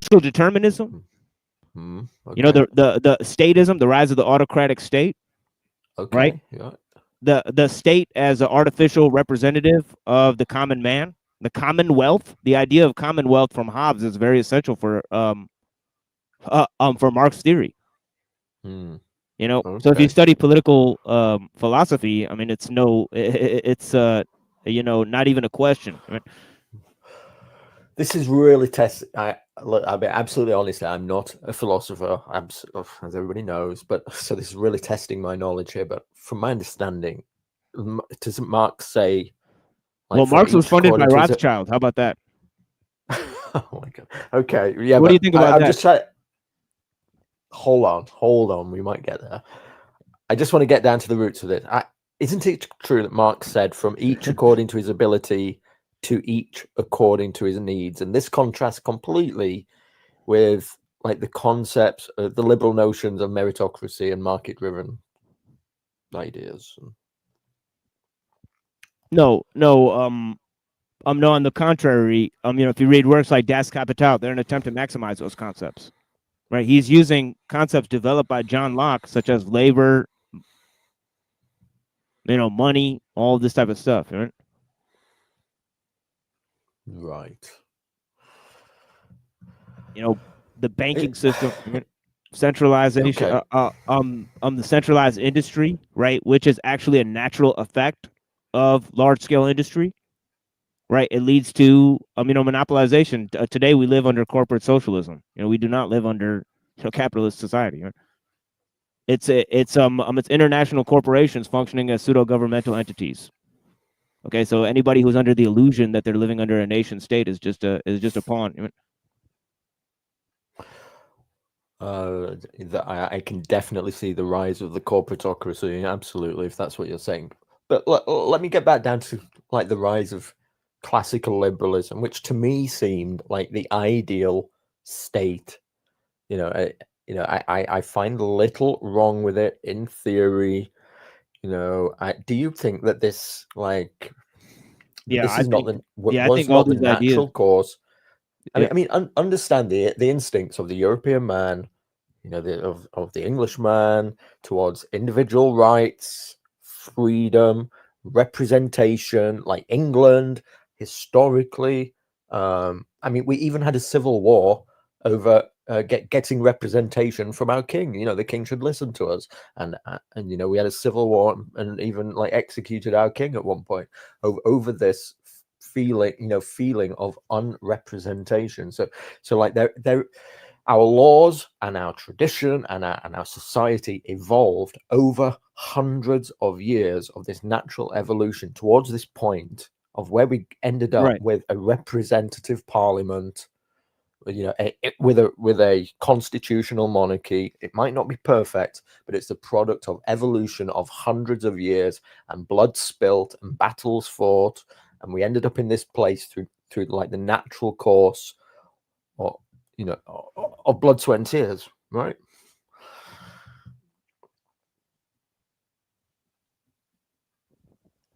social determinism. Okay. The statism, the rise of the autocratic state.
Okay.
Right.
Yeah.
the state as an artificial representative of the common man, the commonwealth. The idea of commonwealth from Hobbes is very essential for Marx's theory. You know, so if you study political philosophy, I mean, it's you know, not even a question. Right?
This is really I'll be absolutely honest. I'm not a philosopher, as everybody knows, but so this is really testing my knowledge here. But from my understanding, doesn't Marx say?
Like, well, Marx was funded by Rothschild. How about that?
Oh my god. Okay. Yeah.
What do you think about that?
I'm just trying. Hold on. We might get there. I just want to get down to the roots of it. Isn't it true that Marx said, "From each according to his ability, to each according to his needs"? And this contrasts completely with like the concepts of the liberal notions of meritocracy and market-driven ideas.
No. On the contrary, you know, if you read works like Das Kapital, they're an attempt to maximize those concepts. Right, he's using concepts developed by John Locke, such as labor, you know, money, all this type of stuff. Right.
Right.
You know, the banking system, centralization, the centralized industry, right, which is actually a natural effect of large-scale industry. Right, it leads to monopolization. Today we live under corporate socialism. You know, we do not live under capitalist society. Right? It's international corporations functioning as pseudo governmental entities. Okay, so anybody who's under the illusion that they're living under a nation state is just a pawn.
I can definitely see the rise of the corporatocracy. Absolutely, if that's what you're saying. But let me get back down to like the rise of classical liberalism, which to me seemed like the ideal state. I find little wrong with it in theory. You know, do you think that this like was not the natural course? I mean, understand the instincts of the European man, you know, of the Englishman towards individual rights, freedom, representation, like England historically. I mean, we even had a civil war over getting representation from our king. You know, the king should listen to us, and you know, we had a civil war and even like executed our king at one point over this feeling of unrepresentation. So like our laws and our tradition and our society evolved over hundreds of years of this natural evolution towards this point of where we ended up with a representative parliament, you know, with a constitutional monarchy. It might not be perfect, but it's the product of evolution of hundreds of years and blood spilt and battles fought, and we ended up in this place through like the natural course, or you know, of blood, sweat, and tears, right?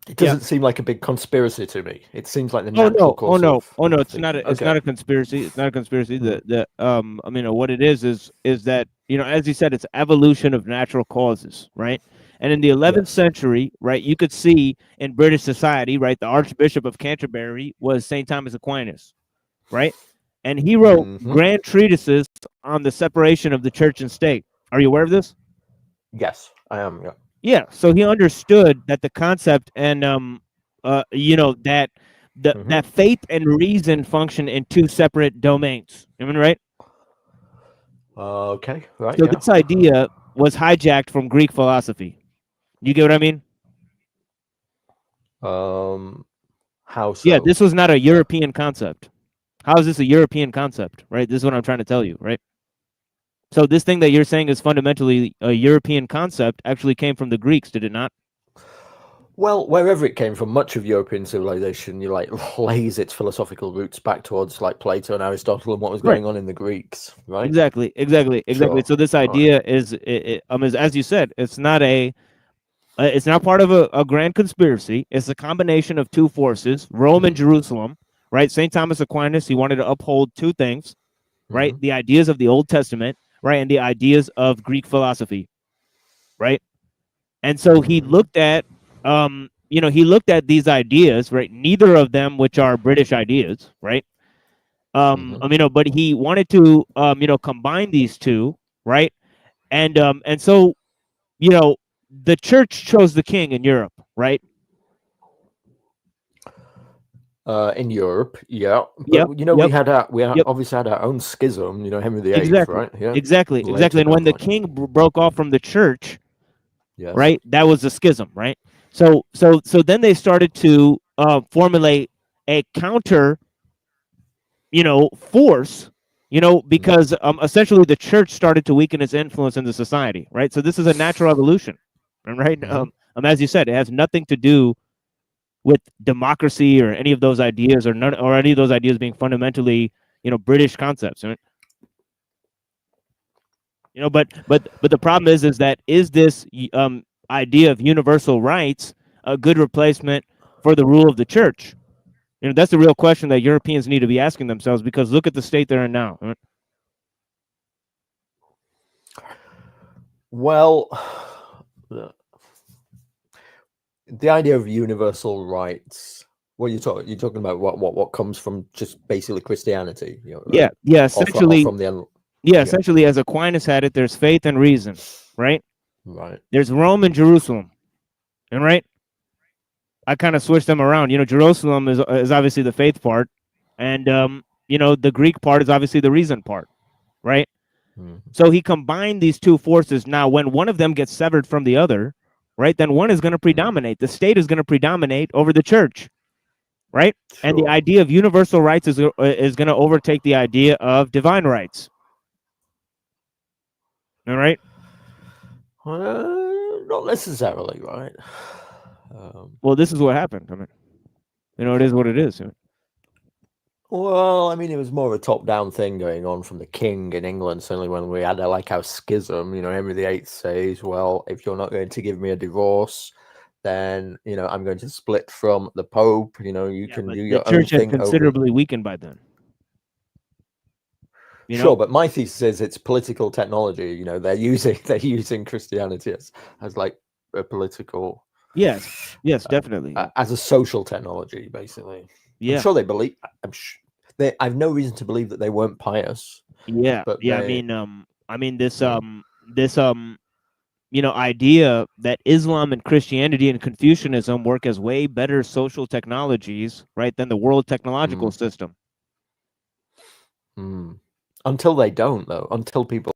It doesn't seem like a big conspiracy to me. It seems like the natural course.
Oh no, it's not a conspiracy. It's not a conspiracy. What it is that, you know, as you said, it's evolution of natural causes, right? And in the 11th century, right, you could see in British society, right, the Archbishop of Canterbury was St. Thomas Aquinas, right? And he wrote grand treatises on the separation of the church and state. Are you aware of this?
Yes, I am. Yeah.
Yeah, so he understood that the concept and you know, that that faith and reason function in two separate domains. I mean, right?
Okay, right.
So this idea was hijacked from Greek philosophy. You get what I mean?
How so?
Yeah, this was not a European concept. How is this a European concept, right? This is what I'm trying to tell you, right? So this thing that you're saying is fundamentally a European concept actually came from the Greeks, did it not?
Well, wherever it came from, much of European civilization, you like lays its philosophical roots back towards like Plato and Aristotle and what was going on in the Greeks, right?
Exactly. Sure. So this idea is as you said, it's not part of a grand conspiracy. It's a combination of two forces, Rome and Jerusalem, right? St. Thomas Aquinas, he wanted to uphold two things, right? The ideas of the Old Testament, right? And the ideas of Greek philosophy, right? And so he looked at he looked at these ideas, right? Neither of them, which are British ideas, right? But he wanted to, combine these two, right? And so, the church chose the king in Europe, right?
In Europe, yeah, but
Yep,
we obviously had our own schism, Henry VIII,
exactly,
right? Yeah,
exactly. And when the king broke off from the church,
yes,
right, that was a schism, right? So then they started to formulate a counter, force, because essentially the church started to weaken its influence in the society, right? So this is a natural evolution, right? As you said, it has nothing to do with democracy or any of those ideas, or any of those ideas being fundamentally, British concepts, right? But the problem is that this idea of universal rights a good replacement for the rule of the church? That's the real question that Europeans need to be asking themselves, because look at the state they're in now. Right?
Well, the idea of universal rights. What you're talking about? What comes from just basically Christianity?
Yeah. Essentially, essentially, as Aquinas had it, there's faith and reason, right?
Right.
There's Rome and Jerusalem, and right. I kind of switched them around. Jerusalem is obviously the faith part, and the Greek part is obviously the reason part, right? So he combined these two forces. Now, when one of them gets severed from the other, right, then one is going to predominate. The state is going to predominate over the church, right? Sure. And the idea of universal rights is going to overtake the idea of divine rights. All right?
Not necessarily, right?
Well, this is what happened. It is what it is.
Well, it was more of a top-down thing going on from the king in England. Certainly, when we had our schism, Henry VIII says, "Well, if you're not going to give me a divorce, then I'm going to split from the Pope. You can do your own thing."
The church had considerably weakened by then.
Sure, but my thesis is it's political technology. They're using Christianity as like a political.
Yes, definitely.
As a social technology, basically.
Yeah,
I'm sure they believe. I have no reason to believe that they weren't pious.
Yeah, but this idea that Islam and Christianity and Confucianism work as way better social technologies, right, than the world technological system.
Until they don't, though. Until people,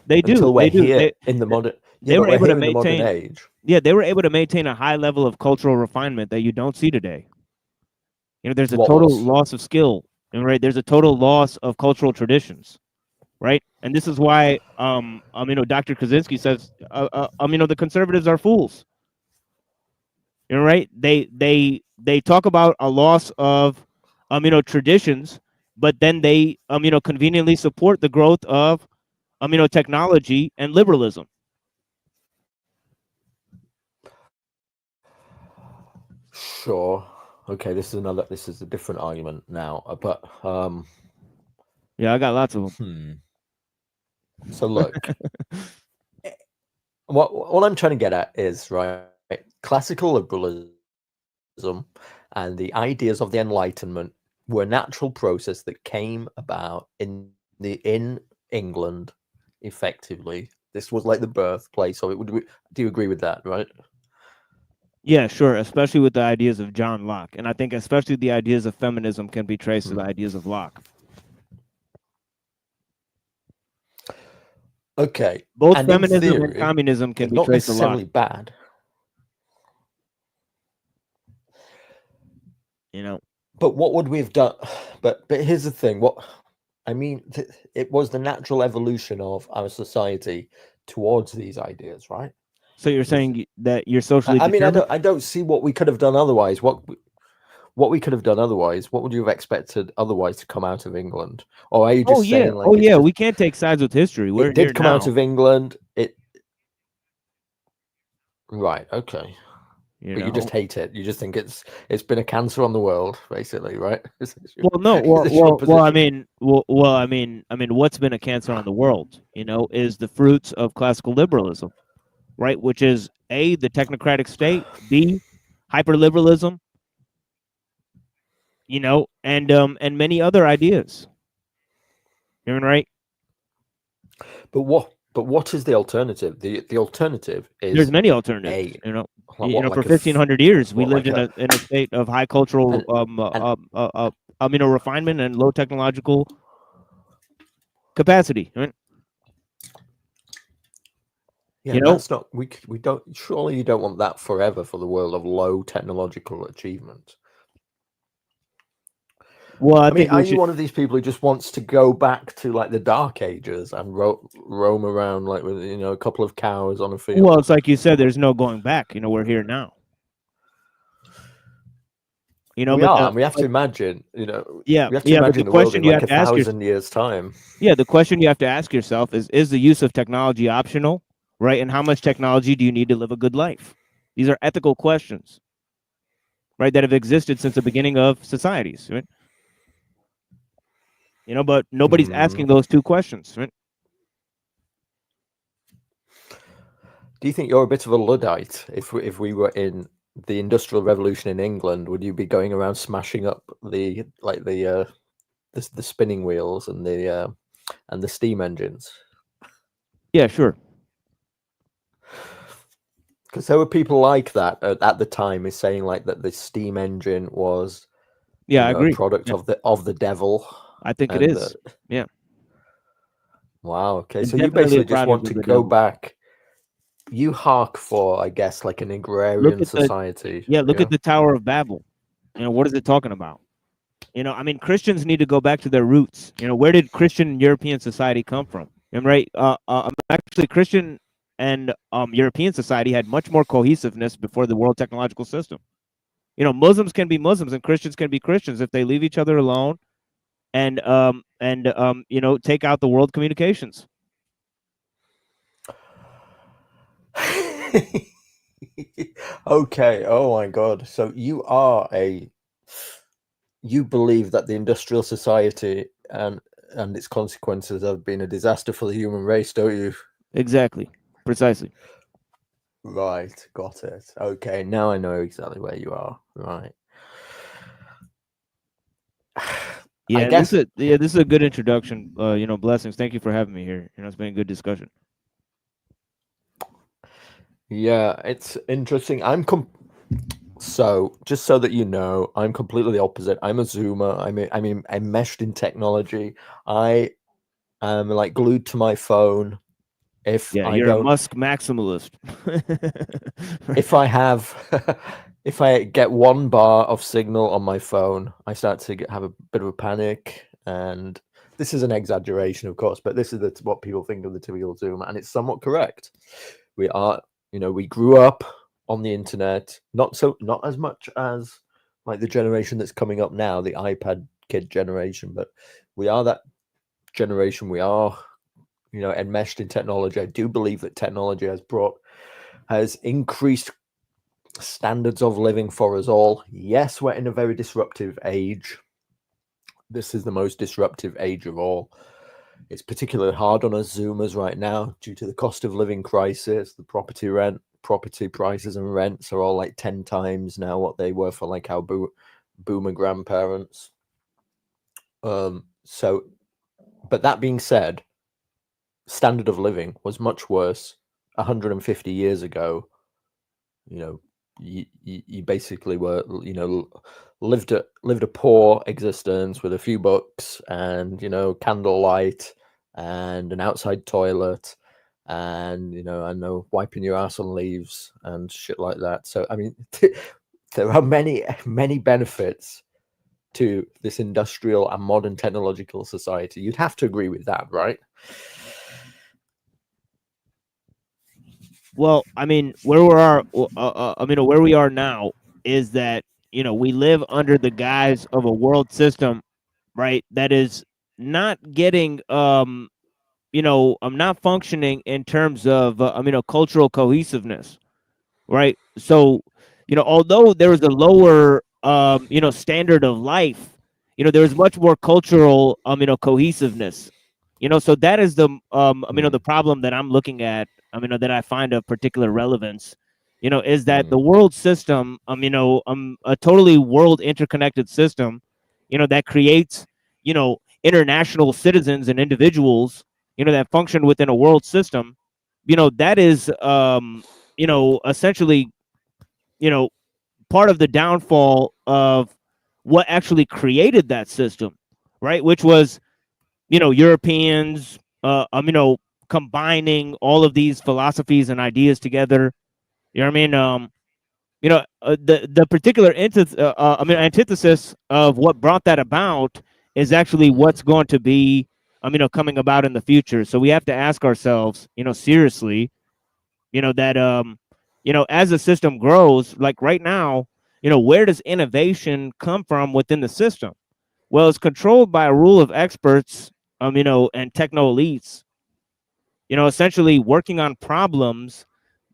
they do.
Until
we're
here in the modern.
They were able to maintain
the modern age.
Yeah, they were able to maintain a high level of cultural refinement that you don't see today. There's a total loss of skill, right? There's a total loss of cultural traditions, right? And this is why, Dr. Kaczynski says, the conservatives are fools. Right? They talk about a loss of, traditions, but then they, conveniently support the growth of, technology and liberalism.
Sure. Okay, this is a different argument now, but
yeah, I got lots of them.
So look, what I'm trying to get at is, right, classical liberalism and the ideas of the Enlightenment were a natural process that came about in England. Effectively, this was like the birthplace of it. Do you agree with that, right?
Yeah, sure, especially with the ideas of John Locke. And I think especially the ideas of feminism can be traced to the ideas of Locke.
Okay.
Both feminism and communism can be traced to Locke.
Not necessarily bad. But what would we have done? But here's the thing. It was the natural evolution of our society towards these ideas, right?
So you're saying that you're socially determined?
I don't see what we could have done otherwise. What we could have done otherwise? What would you have expected otherwise to come out of England? Or are you just saying like?
We can't take sides with history.
It did come out of England. Right. Okay. But you just hate it. You just think it's been a cancer on the world, basically, right?
Well, no. What's been a cancer on the world? Is the fruits of classical liberalism. right? Which is A, the technocratic state, B, hyperliberalism, you know, and many other ideas. You know, right?
But what is the alternative? The alternative is
there's many alternatives. You know,
like
for 1,500 years we lived
like
in a state of high cultural refinement and low technological capacity. Right?
Yeah, that's not we don't surely you don't want that forever for the world of low technological achievement.
Well, I
mean, are you one of these people who just wants to go back to like the Dark Ages and roam around like with a couple of cows on a field?
Well, it's like you said, there's no going back. You know, we're here now. You know,
we are. And we have to imagine. We have to imagine
the question
world in like 1,000 years' time.
Yeah, the question you have to ask yourself is the use of technology optional, right? And how much technology do you need to live a good life? These are ethical questions, right? That have existed since the beginning of societies, right? You know, but nobody's asking those two questions, right?
Do you think you're a bit of a Luddite? If we were in the Industrial Revolution in England, would you be going around smashing up the spinning wheels and the steam engines?
Yeah, sure.
Because there were people like that at the time, is saying like that the steam engine was
I agree.
A product of the devil.
I think it is. Yeah.
Wow. Okay. So you basically just want to go back. You hark for, I guess, like an agrarian society.
Look at the Tower of Babel. You know, what is it talking about? You know, I mean, Christians need to go back to their roots. You know, where did Christian European society come from? And right, actually, Christian and European society had much more cohesiveness before the world technological system. You know, Muslims can be Muslims and Christians can be Christians if they leave each other alone and take out the world communications.
Okay. Oh my God. So you believe that the industrial society and its consequences have been a disaster for the human race, don't you?
Exactly. Precisely.
Right. Got it. Okay. Now I know exactly where you are. Right.
Yeah, this is a good introduction. Blessings. Thank you for having me here. It's been a good discussion.
Yeah, it's interesting. So just so that you know, I'm completely the opposite. I'm a Zoomer. I'm enmeshed in technology. I am like glued to my phone.
You're a Musk maximalist.
If I get 1 bar of signal on my phone, I start to have a bit of a panic. And this is an exaggeration, of course, but this is what people think of the typical Zoomer, and it's somewhat correct. We grew up on the internet, not as much as like the generation that's coming up now, the iPad kid generation, but we are that generation. We are, enmeshed in technology. I do believe that technology has increased standards of living for us all. Yes, we're in a very disruptive age. This is the most disruptive age of all. It's particularly hard on us Zoomers right now due to the cost of living crisis. The property prices and rents are all like 10 times now what they were for like our boomer grandparents. But that being said, standard of living was much worse 150 years ago. You basically were, lived a poor existence with a few books and, candlelight and an outside toilet and, I know wiping your ass on leaves and shit like that. So, I mean, there are many, many benefits to this industrial and modern technological society. You'd have to agree with that, right?
Well, I mean, where we are now is that, we live under the guise of a world system, right? That is not getting, I'm not functioning in terms of, cultural cohesiveness, right? So, although there is a lower, standard of life, there's much more cultural, cohesiveness. So that is the the problem that I'm looking at, that I find of particular relevance, is that the world system, a totally world interconnected system, that creates, international citizens and individuals, that function within a world system, that is, essentially, part of the downfall of what actually created that system, right? Which was, Europeans, combining all of these philosophies and ideas together. You know what I mean? The particular antithesis of what brought that about is actually what's going to be, coming about in the future. So we have to ask ourselves, seriously, that, as the system grows, like right now, where does innovation come from within the system? Well, it's controlled by a rule of experts, and techno elites, essentially working on problems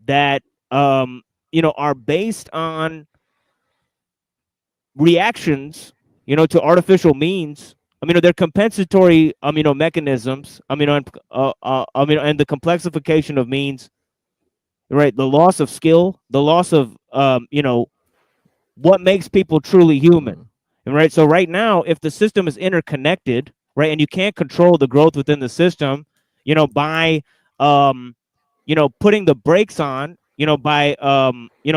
that, are based on reactions, to artificial means. They're compensatory, mechanisms, and the complexification of means, right? The loss of skill, the loss of, what makes people truly human, right? So right now, if the system is interconnected, right, and you can't control the growth within the system, by, putting the brakes on, by,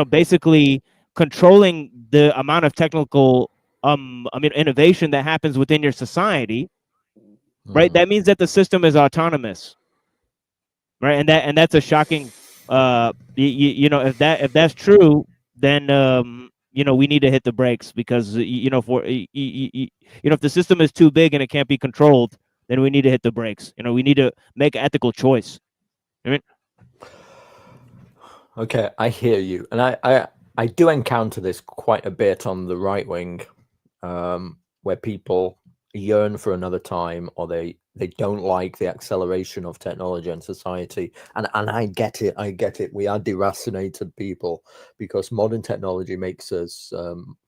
basically controlling the amount of technical, innovation that happens within your society, right? That means that the system is autonomous, right? And that's a shocking, if that's true, then, we need to hit the brakes, because, if the system is too big and it can't be controlled, then we need to hit the brakes. We need to make an ethical choice.
Okay, I hear you, and I do encounter this quite a bit on the right wing, where people yearn for another time, or they don't like the acceleration of technology and society, and I get it. We are deracinated people, because modern technology makes us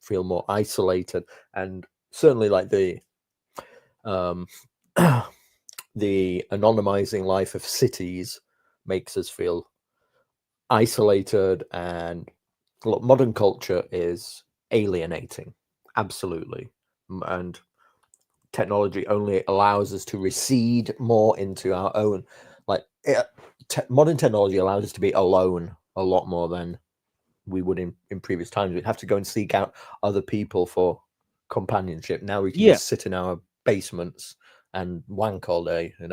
feel more isolated, and certainly like the the anonymizing life of cities makes us feel isolated. And look, modern culture is alienating, absolutely, and technology only allows us to recede more into our own, like modern technology allows us to be alone a lot more than we would in previous times. We'd have to go and seek out other people for companionship. Now we can just sit in our basements and wank all day.
You're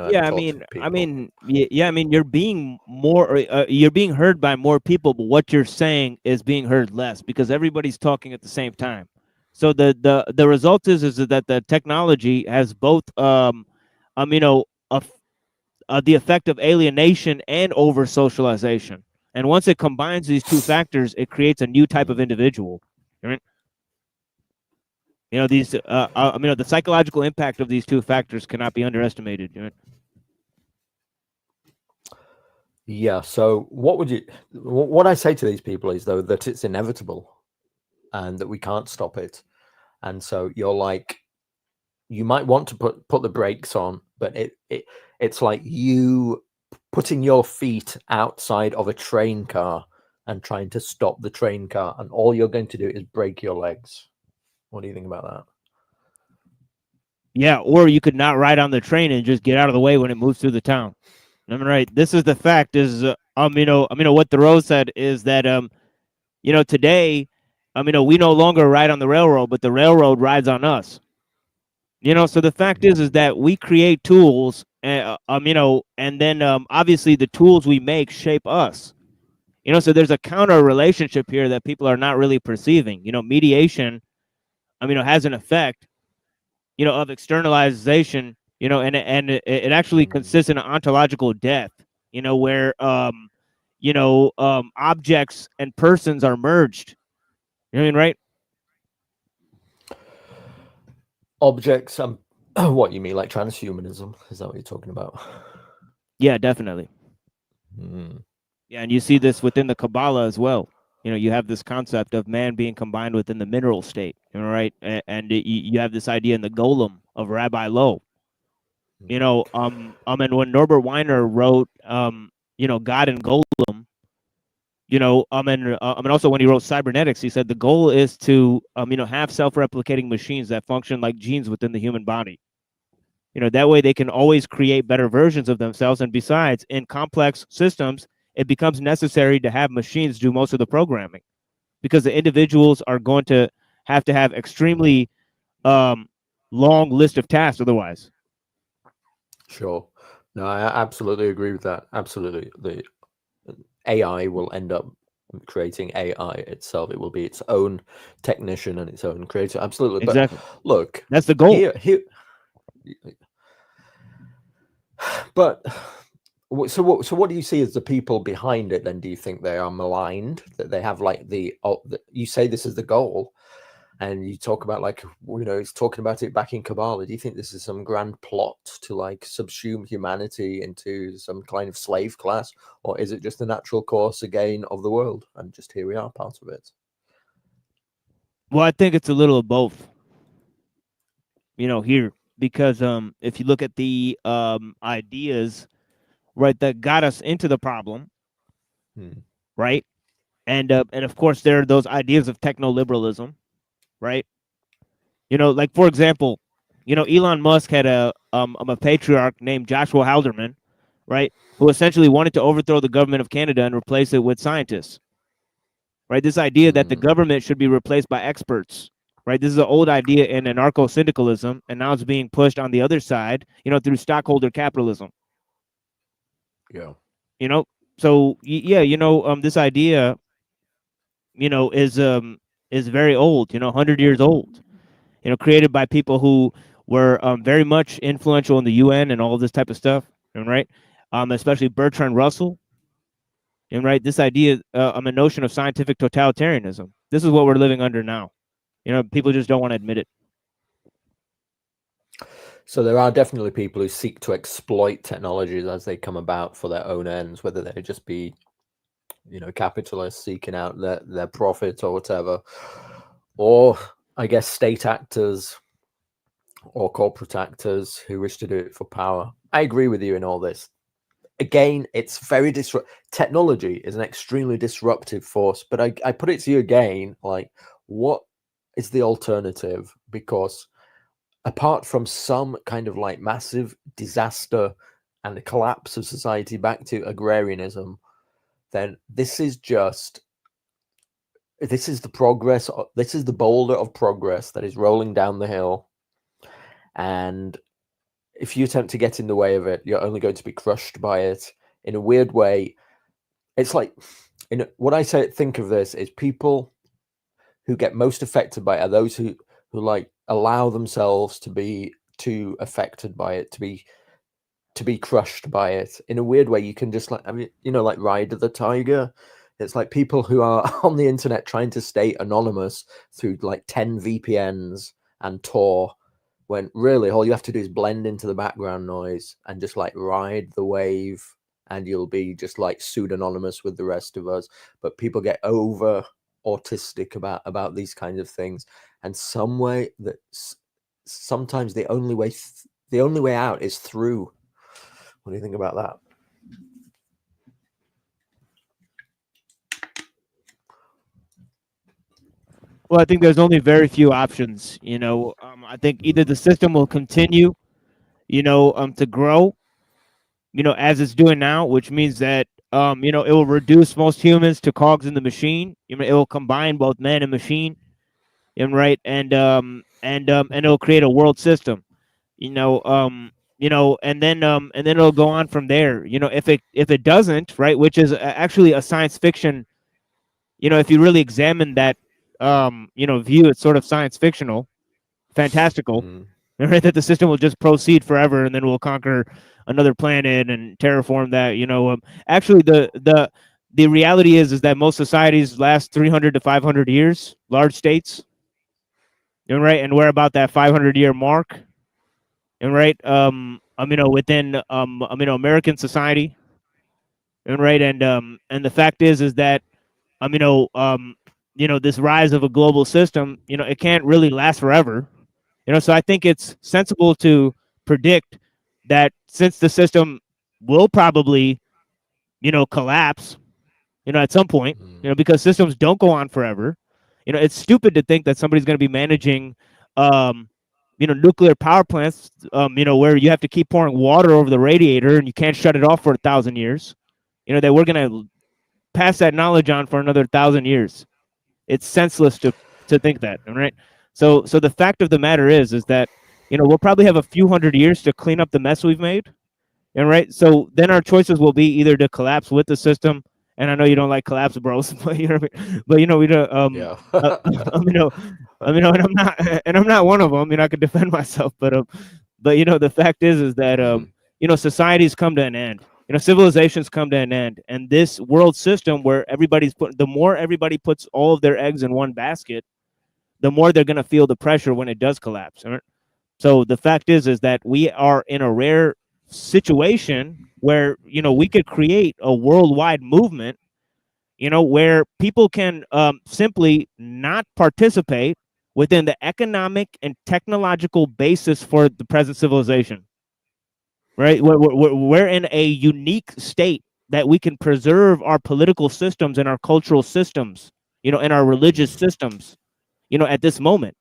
being more, you're being heard by more people, but what you're saying is being heard less, because everybody's talking at the same time. So the result is that the technology has both, the effect of alienation and over socialization. And once it combines these two factors, it creates a new type of individual. Right? These, the psychological impact of these two factors cannot be underestimated. Right?
Yeah. So what I say to these people is, though, that it's inevitable and that we can't stop it. And so you're like, you might want to put the brakes on, but it's like you putting your feet outside of a train car and trying to stop the train car, and all you're going to do is break your legs. What do you think about that?
Yeah, or you could not ride on the train and just get out of the way when it moves through the town. Right. This is the fact. Is what Thoreau said is that today, we no longer ride on the railroad, but the railroad rides on us. So the fact is that we create tools, and then obviously the tools we make shape us. So there's a counter relationship here that people are not really perceiving. Mediation, has an effect, of externalization, and it actually consists in an ontological death, where objects and persons are merged. Right?
Objects, what you mean, like transhumanism? Is that what you're talking about?
Yeah, definitely. Yeah, and you see this within the Kabbalah as well. You have this concept of man being combined within the mineral state, right? And you have this idea in the Golem of Rabbi Lowe. You know, and when Norbert Weiner wrote, you know, God and Golem, you know, and also when he wrote Cybernetics, he said the goal is to, you know, have self-replicating machines that function like genes within the human body. You know, that way they can always create better versions of themselves. And besides, in complex systems, it becomes necessary to have machines do most of the programming, because the individuals are going to have extremely long list of tasks otherwise.
Sure. No, I absolutely agree with that. Absolutely. The AI will end up creating AI itself. It will be its own technician and its own creator. Absolutely.
Exactly.
But look,
that's the goal.
But so what do you see as the people behind it then? Do you think they are maligned, that they have like you say this is the goal, and you talk about, like, you know, he's talking about it back in Kabbalah. Do you think this is some grand plot to like subsume humanity into some kind of slave class, or is it just the natural course again of the world, and just here we are, part of it?
Well, I think it's a little of both, you know, here, because if you look at the ideas, right, that got us into the problem, right, and of course there are those ideas of techno-liberalism, right? You know, like, for example, you know, Elon Musk had a patriarch named Joshua Halderman, right, who essentially wanted to overthrow the government of Canada and replace it with scientists, right? This idea that the government should be replaced by experts, right? This is an old idea in anarcho-syndicalism, and now it's being pushed on the other side, you know, through stockholder capitalism.
Yeah.
You know, so yeah, you know, this idea, you know, is very old, you know, 100 years old, you know, created by people who were very much influential in the UN and all of this type of stuff, right? Especially Bertrand Russell, and right, this idea, a notion of scientific totalitarianism. This is what we're living under now. You know, people just don't want to admit it.
So there are definitely people who seek to exploit technologies as they come about for their own ends, whether they just be, you know, capitalists seeking out their profit or whatever, or I guess state actors or corporate actors who wish to do it for power. I agree with you in all this. Again, it's very technology is an extremely disruptive force, but I put it to you again, like, what is the alternative? Because apart from some kind of like massive disaster and the collapse of society back to agrarianism, then this is the progress. This is the boulder of progress that is rolling down the hill. And if you attempt to get in the way of it, you're only going to be crushed by it in a weird way. It's like, what I think of this is people who get most affected by it are those who like allow themselves to be too affected by it, to be crushed by it in a weird way. You can just, like, I mean, you know, like Ride of the Tiger. It's like people who are on the internet trying to stay anonymous through like 10 VPNs and Tor, when really all you have to do is blend into the background noise and just like ride the wave, and you'll be just like pseudonymous with the rest of us. But people get over autistic about these kinds of things, and some way that sometimes the only way out is through. What do you think about that?
Well, I think there's only very few options. You know, I think either the system will continue, you know, to grow, you know, as it's doing now, which means that, you know, it will reduce most humans to cogs in the machine. You know, it will combine both man and machine, and right, and it'll create a world system. You know, and then it'll go on from there. You know, if it doesn't, right, which is actually a science fiction. You know, if you really examine that, you know, view, it's sort of science fictional, fantastical, right? That the system will just proceed forever, and then we'll conquer another planet and terraform that. You know, actually, the reality is that most societies last 300 to 500 years, large states, right, and we're about that 500-year mark, and right, you know, within you know, American society, and right, and the fact is that you know, this rise of a global system, you know, it can't really last forever. You know, so I think it's sensible to predict that since the system will probably, collapse, at some point, because systems don't go on forever. It's stupid to think that somebody's going to be managing, nuclear power plants, where you have to keep pouring water over the radiator and you can't shut it off for 1,000 years. That we're going to pass that knowledge on for another 1,000 years. It's senseless to think that, right? So the fact of the matter is that, we'll probably have a few hundred years to clean up the mess we've made. And right, so then our choices will be either to collapse with the system. And I know you don't like collapse, bros, but we don't.
Yeah.
And I'm not one of them. I could defend myself, but the fact is that societies come to an end. Civilizations come to an end, and this world system where the more everybody puts all of their eggs in one basket, the more they're going to feel the pressure when it does collapse. Right? So the fact is that we are in a rare situation where we could create a worldwide movement, where people can simply not participate within the economic and technological basis for the present civilization. Right, we're in a unique state that we can preserve our political systems and our cultural systems, and our religious systems, at this moment.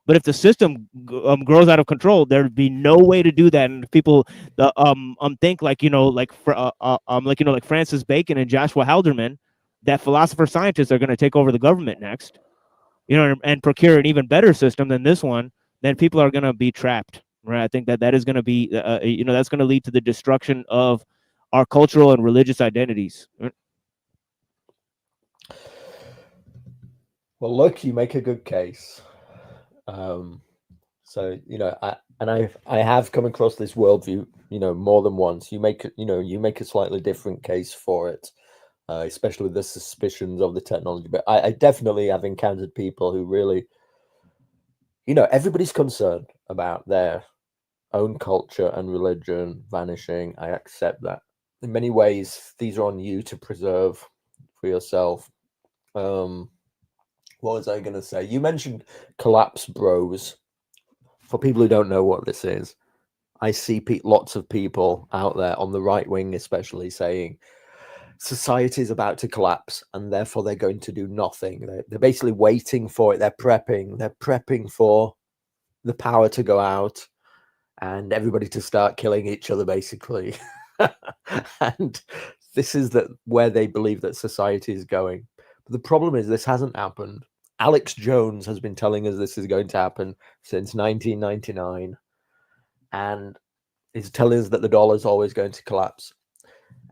But if the system grows out of control, there'd be no way to do that. And people think like Francis Bacon and Joshua Haldeman, that philosopher scientists are going to take over the government next, and procure an even better system than this one. Then people are going to be trapped. Right, I think that is going to be, that's going to lead to the destruction of our cultural and religious identities.
Well, look, you make a good case. So I have come across this worldview, more than once. You make a slightly different case for it, especially with the suspicions of the technology. But I definitely have encountered people who really, everybody's concerned about their own culture and religion vanishing. I accept that. In many ways, these are on you to preserve for yourself. What was I going to say? You mentioned collapse bros. For people who don't know what this is, I see lots of people out there on the right wing, especially, saying society is about to collapse and therefore they're going to do nothing. They're basically waiting for it. They're prepping for the power to go out and everybody to start killing each other, basically. And this is where they believe that society is going. But the problem is this hasn't happened. Alex Jones has been telling us this is going to happen since 1999. And he's telling us that the dollar is always going to collapse.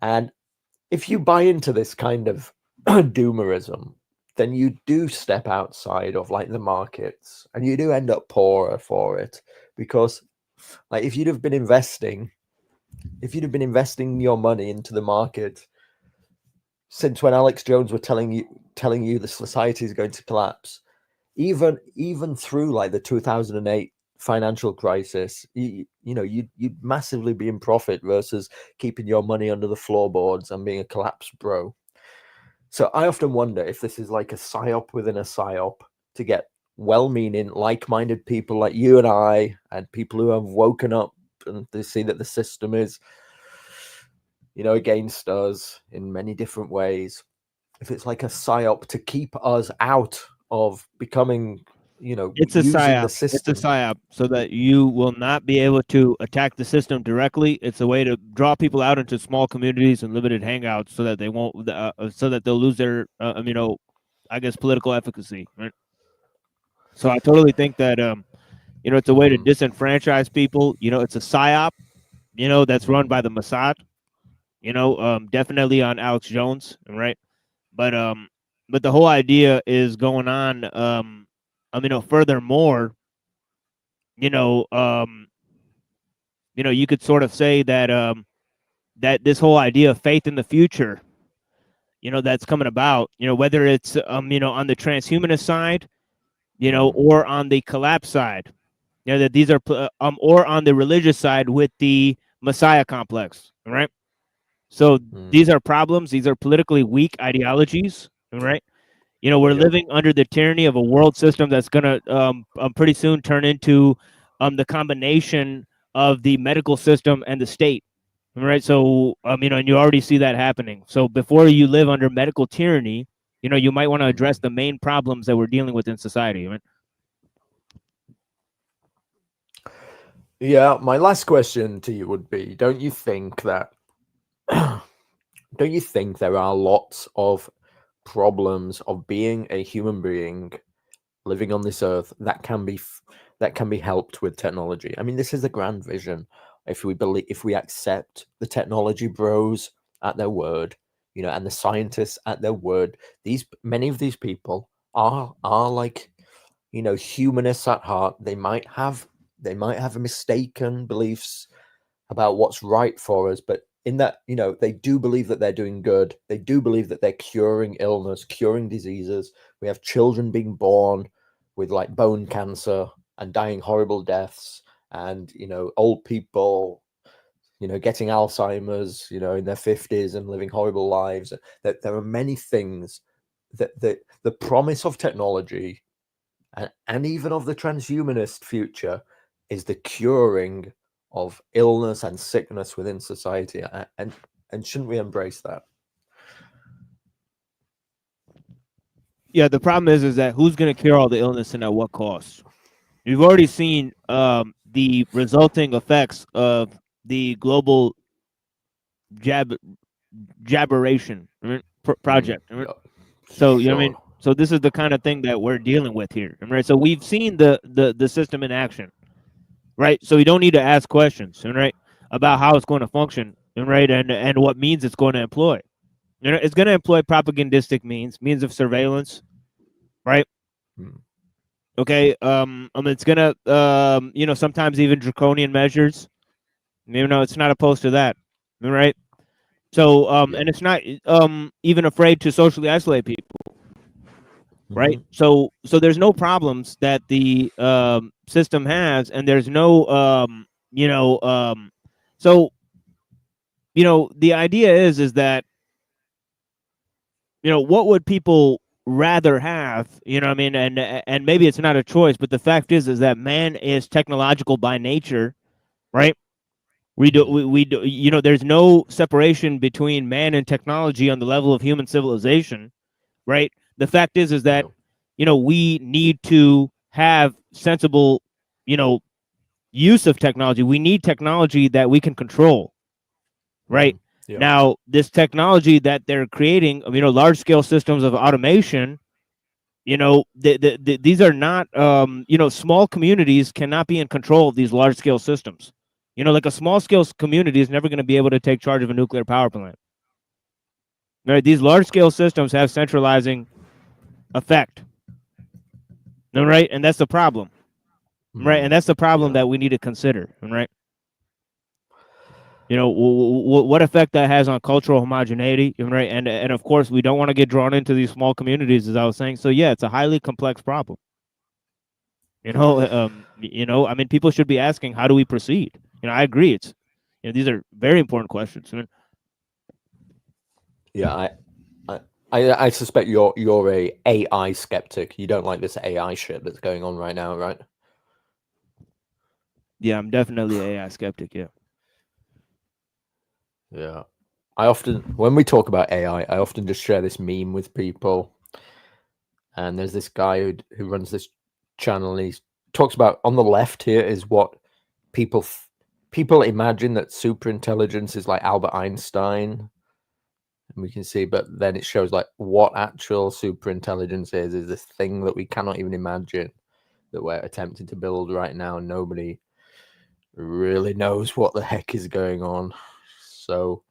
And if you buy into this kind of doomerism, then you do step outside of like the markets and you do end up poorer for it. Because like if you'd have been investing your money into the market since when Alex Jones were telling you the society is going to collapse, even through like the 2008 financial crisis, you'd massively be in profit versus keeping your money under the floorboards and being a collapse bro. So I often wonder if this is like a psyop within a psyop to get well-meaning, like-minded people like you and I, and people who have woken up and they see that the system is, against us in many different ways. If it's like a psyop to keep us out of becoming,
it's a psyop. It's a psyop so that you will not be able to attack the system directly. It's a way to draw people out into small communities and limited hangouts so that they won't, so that they'll lose their, I guess, political efficacy. Right. So I totally think that, it's a way to disenfranchise people. It's a psyop, that's run by the Mossad. Definitely on Alex Jones, right? But the whole idea is going on. Furthermore, you could sort of say that that this whole idea of faith in the future, that's coming about, whether it's on the transhumanist side, or on the collapse side, that these are or on the religious side with the Messiah complex, right? So these are problems. These are politically weak ideologies, right? We're living under the tyranny of a world system that's going to pretty soon turn into the combination of the medical system and the state. Right. So, you know, and you already see that happening. So before you live under medical tyranny, you know, you might want to address the main problems that we're dealing with in society. Right?
Yeah. My last question to you would be, don't you think there are lots of problems of being a human being living on this earth that can be helped with technology? I mean, this is the grand vision. If we accept the technology bros at their word, you know, and the scientists at their word, many of these people are like, you know, humanists at heart. They might have mistaken beliefs about what's right for us, but in that, you know, they do believe that they're doing good. They do believe that they're curing illness, curing diseases. We have children being born with like bone cancer and dying horrible deaths, and, you know, old people, you know, getting Alzheimer's, you know, in their 50s and living horrible lives. That there are many things that the promise of technology and even of the transhumanist future is the curing of illness and sickness within society, and shouldn't we embrace that?
Yeah, the problem is that who's going to cure all the illness and at what cost? You've already seen the resulting effects of the global jabberation project. Right? So, you know what I mean? So this is the kind of thing that we're dealing with here, right? So we've seen the system in action, right? So you don't need to ask questions, right, about how it's going to function, right, and what means it's going to employ. You know, it's going to employ propagandistic means of surveillance, right? Okay, it's gonna, you know, sometimes even draconian measures. You know, it's not opposed to that, right? So, and it's not even afraid to socially isolate people, right? So there's no problems that the system has, and there's no, you know, so, you know, the idea is that, you know, what would people rather have, you know what I mean? And maybe it's not a choice, but the fact is that man is technological by nature, right? We do, you know, there's no separation between man and technology on the level of human civilization, right? The fact is that, you know, we need to have sensible, you know, use of technology. We need technology that we can control, right? Yeah. Now, this technology that they're creating, you know, large scale systems of automation, you know, these are not, you know, small communities cannot be in control of these large scale systems. You know, like a small scale community is never going to be able to take charge of a nuclear power plant. Right? These large scale systems have centralizing effect. Right? And that's the problem. Right? And that's the problem that we need to consider. Right? You know, what effect that has on cultural homogeneity, right? And of course, we don't want to get drawn into these small communities, as I was saying. So yeah, it's a highly complex problem. You know, I mean, people should be asking, how do we proceed? You know, I agree. It's, you know, these are very important questions. I mean,
yeah, I suspect you're a AI skeptic. You don't like this AI shit that's going on right now, right?
Yeah, I'm definitely an AI skeptic. Yeah.
Yeah. When we talk about AI, I often just share this meme with people. And there's this guy who runs this channel, and he talks about, on the left here is what people imagine that super intelligence is like Albert Einstein. And we can see, but then it shows like what actual super intelligence is this thing that we cannot even imagine that we're attempting to build right now. Nobody really knows what the heck is going on. So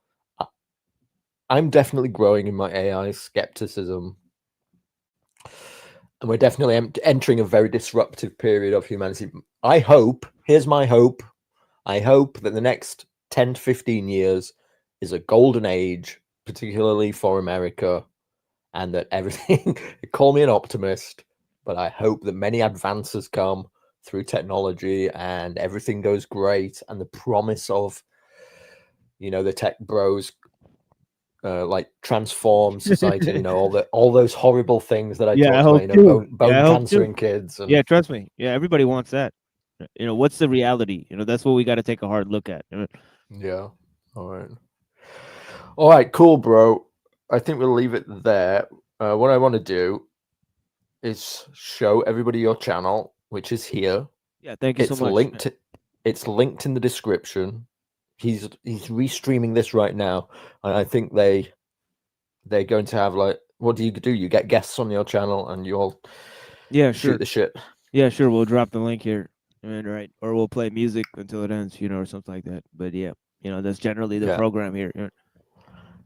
I'm definitely growing in my AI skepticism. And we're definitely entering a very disruptive period of humanity. Here's my hope. I hope that the next 10 to 15 years is a golden age, particularly for America, and that everything, call me an optimist, but I hope that many advances come through technology and everything goes great, and the promise of, you know, the tech bros like transform society, you know, all those horrible things that I talked about, you know, bone cancer in kids.
Yeah, trust me. Yeah, everybody wants that. You know, what's the reality? You know, that's what we got to take a hard look at.
Yeah. All right. All right. Cool, bro. I think we'll leave it there. What I want to do is show everybody your channel, which is here.
Yeah. Thank you so much.
It's linked in the description. He's restreaming this right now, and I think they're going to have like, what do? You get guests on your channel, and you'll shoot the shit.
Yeah, sure. We'll drop the link here, right, or we'll play music until it ends, you know, or something like that. But yeah, you know, that's generally the program here. You know?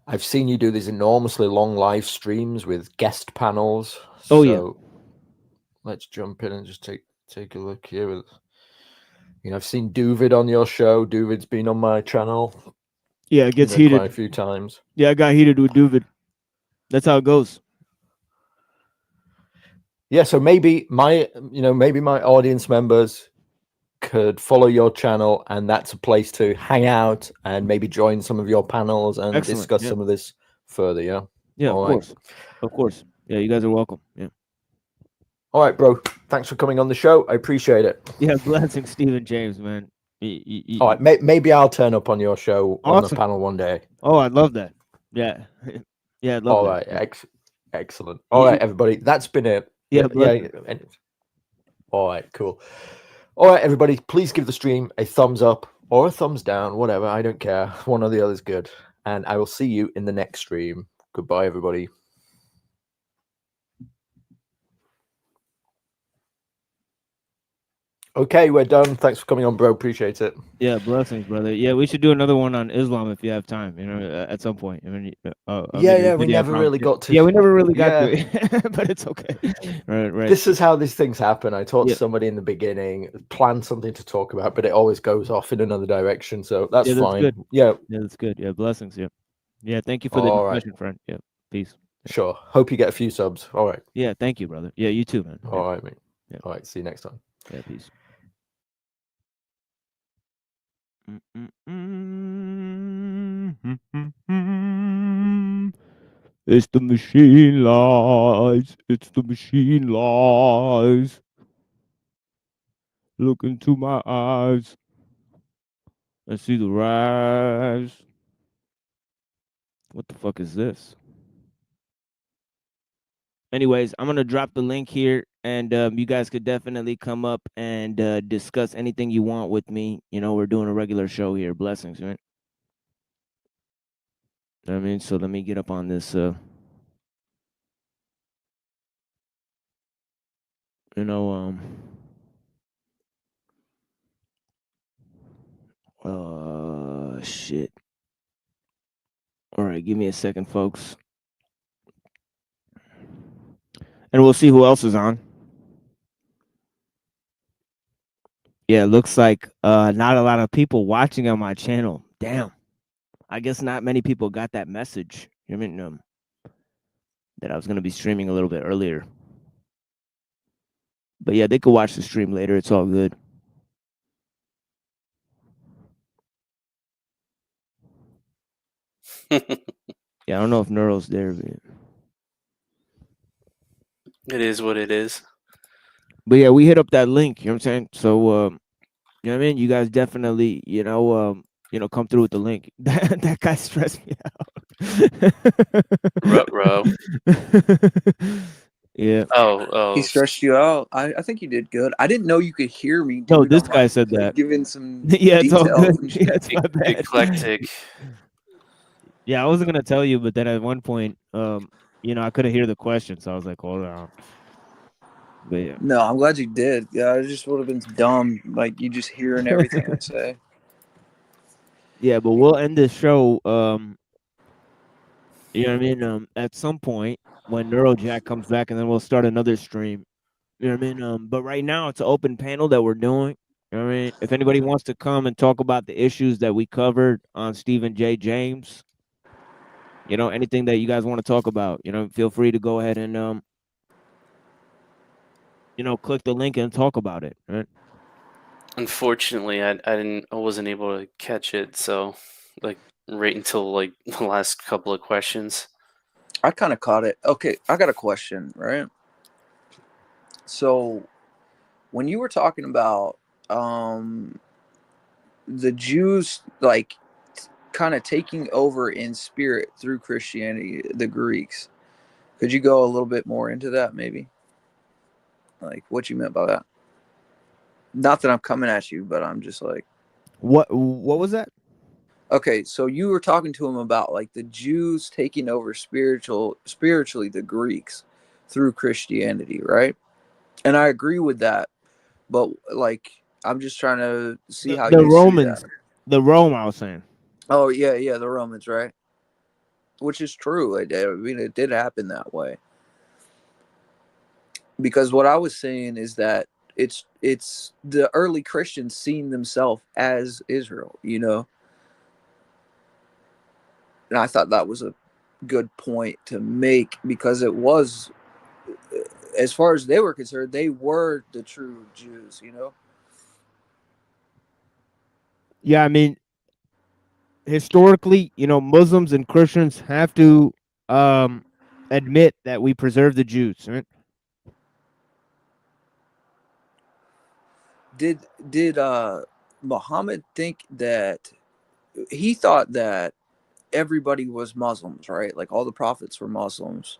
I've seen you do these enormously long live streams with guest panels.
Oh yeah.
Let's jump in and just take a look here. You know, I've seen Duvid on your show. Duvid's been on my channel.
Yeah, it gets heated
quite a few times.
Yeah, I got heated with Duvid. That's how it goes.
Yeah, so maybe my audience members could follow your channel, and that's a place to hang out and maybe join some of your panels and discuss some of this further. Yeah.
Yeah, of course. Yeah, you guys are welcome. Yeah.
All right, bro. Thanks for coming on the show. I appreciate it.
Yeah, blessings, Stephen James, man.
All right, maybe I'll turn up on your show on the panel one day.
Oh, I'd love that. Yeah, yeah, I'd love
All
that.
Right, excellent. All right, everybody, that's been it.
Yeah.
All right, cool. All right, everybody, please give the stream a thumbs up or a thumbs down, whatever. I don't care. One or the other is good. And I will see you in the next stream. Goodbye, everybody. Okay, we're done. Thanks for coming on, bro. Appreciate it.
Yeah, blessings, brother. Yeah, we should do another one on Islam if you have time. You know, at some point. I mean,
we never really got to.
Yeah, we never really got to it, but it's okay. Right.
This is how these things happen. I taught somebody in the beginning, plan something to talk about, but it always goes off in another direction. So that's fine.
Good.
Yeah,
that's good. Yeah, blessings. Yeah, yeah. Thank you for the discussion, friend. Yeah, peace.
Sure. Hope you get a few subs. All right.
Yeah, thank you, brother. Yeah, you too, man.
All right, mate. Yeah. All right. See you next time.
Yeah, peace. It's the machine lies. It's the machine lies. Look into my eyes. I see the rise. What the fuck is this? Anyways, I'm gonna drop the link here, and you guys could definitely come up and discuss anything you want with me. You know, we're doing a regular show here. Blessings, right? I mean, so let me get up on this. You know, shit. All right, give me a second, folks. And we'll see who else is on. Yeah, it looks like not a lot of people watching on my channel. Damn. I guess not many people got that message. You know what I mean? That I was going to be streaming a little bit earlier. But yeah, they could watch the stream later. It's all good. Yeah, I don't know if Neuro's there, but
it is what it is.
But yeah, we hit up that link, you know what I'm saying? So you know what I mean? You guys definitely, come through with the link. That guy stressed me out.
Ruh-roh.
Yeah.
Oh.
He stressed you out. I think you did good. I didn't know you could hear me.
No, this guy said that.
Giving some
it's all good. Yeah, it's my bad.
Eclectic.
Yeah, I wasn't gonna tell you, but then at one point, I couldn't hear the question, so I was like, hold on. But yeah.
No, I'm glad you did. Yeah, it just would have been dumb, like you just hearing everything I say.
Yeah, but we'll end this show. You know what I mean? At some point when Neurojack comes back, and then we'll start another stream. You know what I mean? But right now it's an open panel that we're doing. You know what I mean? If anybody wants to come and talk about the issues that we covered on Stephen J. James, anything that you guys want to talk about, feel free to go ahead and click the link and talk about it. Right?
Unfortunately, I wasn't able to catch it. So, right until the last couple of questions.
I kind of caught it. Okay, I got a question, right? So, when you were talking about the Jews like kind of taking over in spirit through Christianity, the Greeks. Could you go a little bit more into that, maybe? Like what you meant by that? Not that I'm coming at you, but I'm just like,
what was that?
Okay, so you were talking to him about like the Jews taking over spiritually the Greeks through Christianity, right? And I agree with that, but like I'm just trying to see how
The
you
Romans,
see that.
the Rome, I was saying.
Oh yeah, the Romans, right? Which is true. I mean, it did happen that way. Because what I was saying is that it's the early Christians seeing themselves as Israel, you know. And I thought that was a good point to make because it was, as far as they were concerned, they were the true Jews, you know?
Yeah, I mean, historically, Muslims and Christians have to admit that we preserve the Jews, right?
Did Muhammad think that he thought that everybody was Muslims, right? Like all the prophets were Muslims.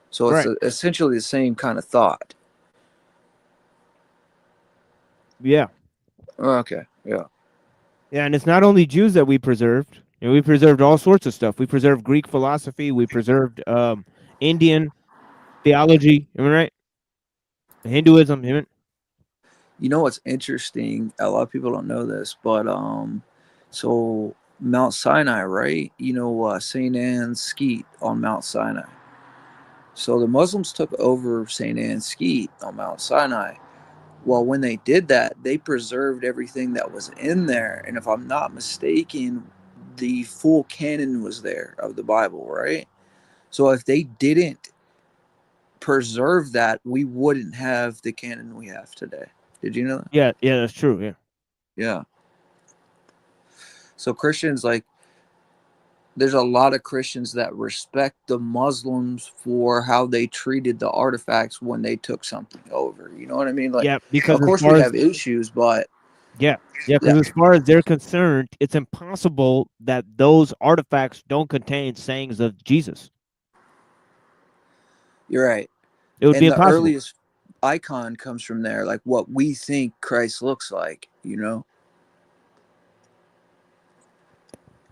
So it's
Right.
essentially the same kind of thought.
Yeah.
Okay. Yeah.
Yeah, and it's not only Jews that we preserved. We preserved all sorts of stuff. We preserved Greek philosophy. We preserved Indian theology. Am I right? Hinduism. Am I right?
You know what's interesting? A lot of people don't know this, but so Mount Sinai, right? You know, Saint Anne's Skeet on Mount Sinai. So the Muslims took over Saint Anne's Skeet on Mount Sinai. Well, when they did that, they preserved everything that was in there, and if I'm not mistaken, the full canon was there of the Bible, right? So if they didn't preserve that, we wouldn't have the canon we have today. Did you know that?
Yeah, that's true. Yeah.
Yeah. So Christians, like, there's a lot of Christians that respect the Muslims for how they treated the artifacts when they took something over. You know what I mean? Like,
Yeah, because
of course we have issues, but
because as far as they're concerned, it's impossible that those artifacts don't contain sayings of Jesus.
You're right.
It would be
the
impossible.
Earliest icon comes from there, like what we think Christ looks like, you know?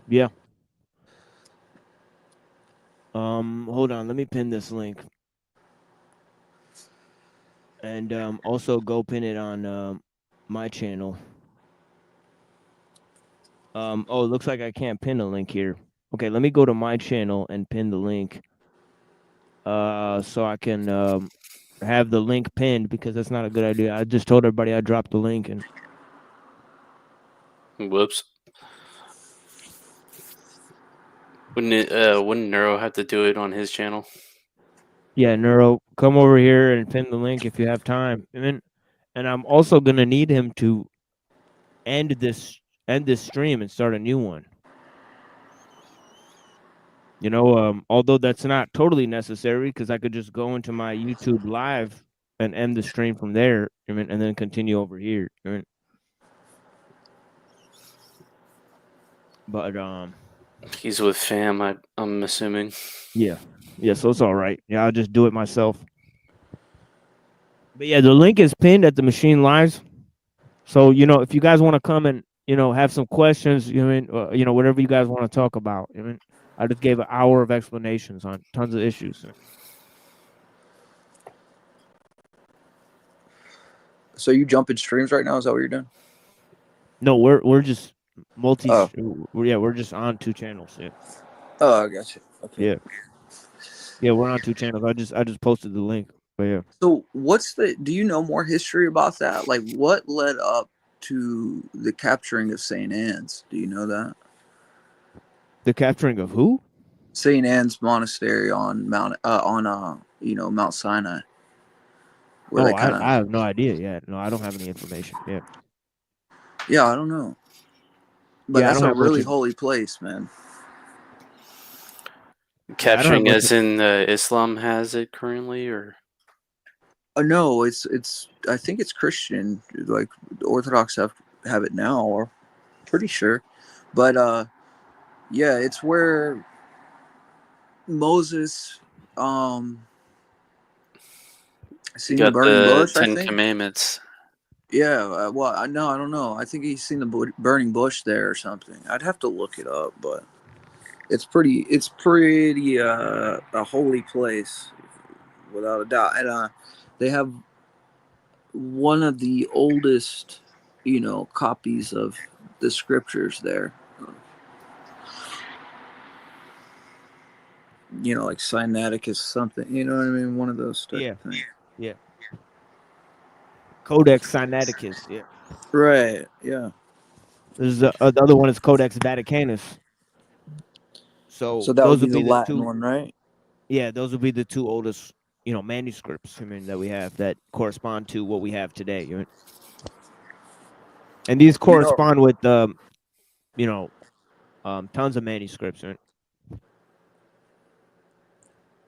Yeah. Hold on, let me pin this link. And also go pin it on my channel. Oh, it looks like I can't pin a link here. Okay, let me go to my channel and pin the link. So I can have the link pinned because that's not a good idea. I just told everybody I dropped the link and
whoops. Wouldn't Neuro have to do it on his channel?
Yeah, Neuro, come over here and pin the link if you have time. And I'm also gonna need him to end this stream and start a new one. Although that's not totally necessary because I could just go into my YouTube live and end the stream from there, and then continue over here. But
he's with fam. I'm assuming.
Yeah, so it's all right. Yeah, I'll just do it myself. But yeah, the link is pinned at the Machine Lives. So if you guys want to come and have some questions, whatever you guys want to talk about. I just gave an hour of explanations on tons of issues.
So you jumping streams right now? Is that what you're doing?
No, we're just multi. Oh. We're just on 2 channels. Yeah.
Oh, I got you. Okay.
Yeah, we're on 2 channels. I just posted the link. But yeah.
So do you know more history about that? Like what led up to the capturing of St. Anne's? Do you know that?
The capturing of who?
St. Anne's Monastery on Mount Sinai.
I have no idea yet. No, I don't have any information. Yeah.
Yeah, I don't know. But that's a really holy place, man.
Capturing as in Islam has it currently, or?
No, it's I think it's Christian. Like the Orthodox have it now, or pretty sure. But yeah, it's where Moses seen the
got
burning
the
bush, I
Ten
think.
Commandments.
Yeah, well, I don't know. I think he's seen the burning bush there or something. I'd have to look it up, but it's pretty a holy place without a doubt. And they have one of the oldest, copies of the scriptures there. Like Sinaiticus something. You know what I mean? One of those type of things.
Yeah. Codex Sinaiticus. Yeah.
Right. Yeah.
There's the other one is Codex Vaticanus. So
that
those
would be the
the
Latin
two.
one, right?
Yeah, those would be the two oldest, manuscripts. I mean, that we have that correspond to what we have today. Right? And these correspond with, tons of manuscripts. Right?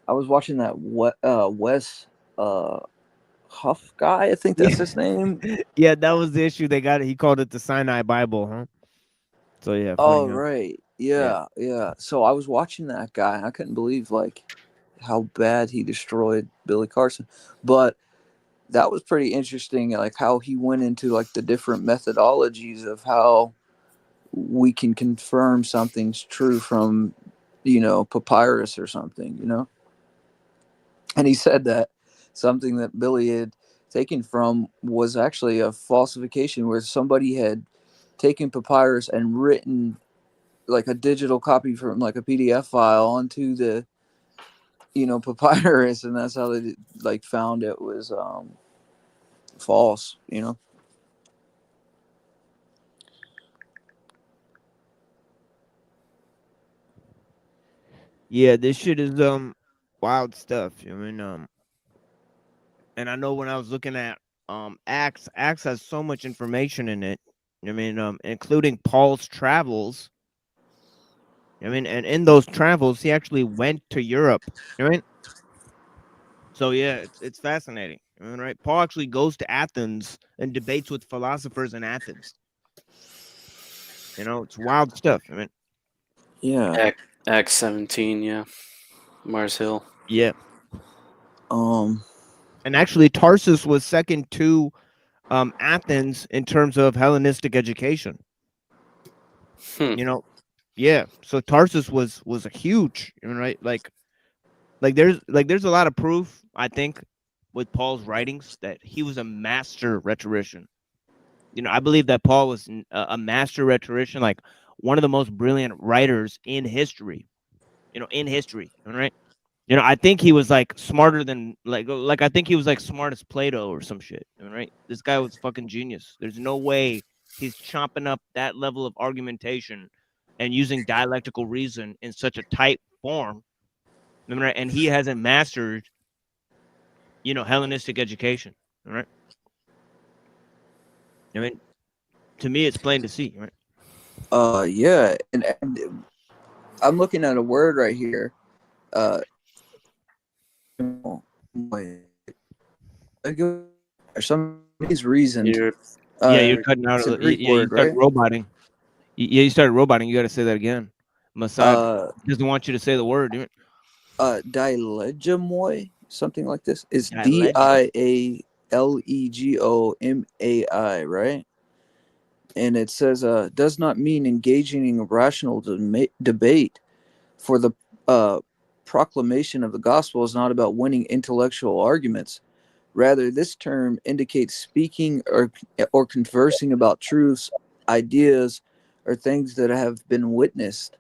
I was watching that Wes Huff guy. I think that's his name.
Yeah, that was the issue. He called it the Sinai Bible, huh? So yeah.
Oh, right. Yeah. So I was watching that guy, and I couldn't believe how bad he destroyed Billy Carson. But that was pretty interesting, like how he went into like the different methodologies of how we can confirm something's true from, papyrus or something, And he said that something that Billy had taken from was actually a falsification where somebody had taken papyrus and written like a digital copy from like a PDF file onto the, papyrus, and that's how they found it was false,
Yeah, this shit is wild stuff. I mean, and I know when I was looking at Acts has so much information in it. I mean, including Paul's travels. I mean, and in those travels, he actually went to Europe. I mean, so yeah, it's fascinating. I mean, right? Paul actually goes to Athens and debates with philosophers in Athens. It's wild stuff. I mean,
yeah.
Acts 17, yeah. Mars Hill.
Yeah.
And
actually, Tarsus was second to Athens in terms of Hellenistic education. Yeah. So Tarsus was a huge, right? Like there's a lot of proof, I think, with Paul's writings that he was a master rhetorician. I believe that Paul was a master rhetorician, like one of the most brilliant writers in history. Right? I think he was like smarter than like I think he was like smart as Plato or some shit. Right? This guy was fucking genius. There's no way he's chomping up that level of argumentation and using dialectical reason in such a tight form. Right? And he hasn't mastered, Hellenistic education. Right? I mean, to me, it's plain to see. Right?
Yeah, and I'm looking at a word right here. For some reason,
you're cutting out. You
started
roboting. You started roboting. You got to say that again. Mossad doesn't want you to say the word.
Dialegemoi, something like this. It's Dialegomai, right? And it says, does not mean engaging in a rational debate, for the proclamation of the gospel is not about winning intellectual arguments. Rather, this term indicates speaking or conversing about truths, ideas, or things that have been witnessed.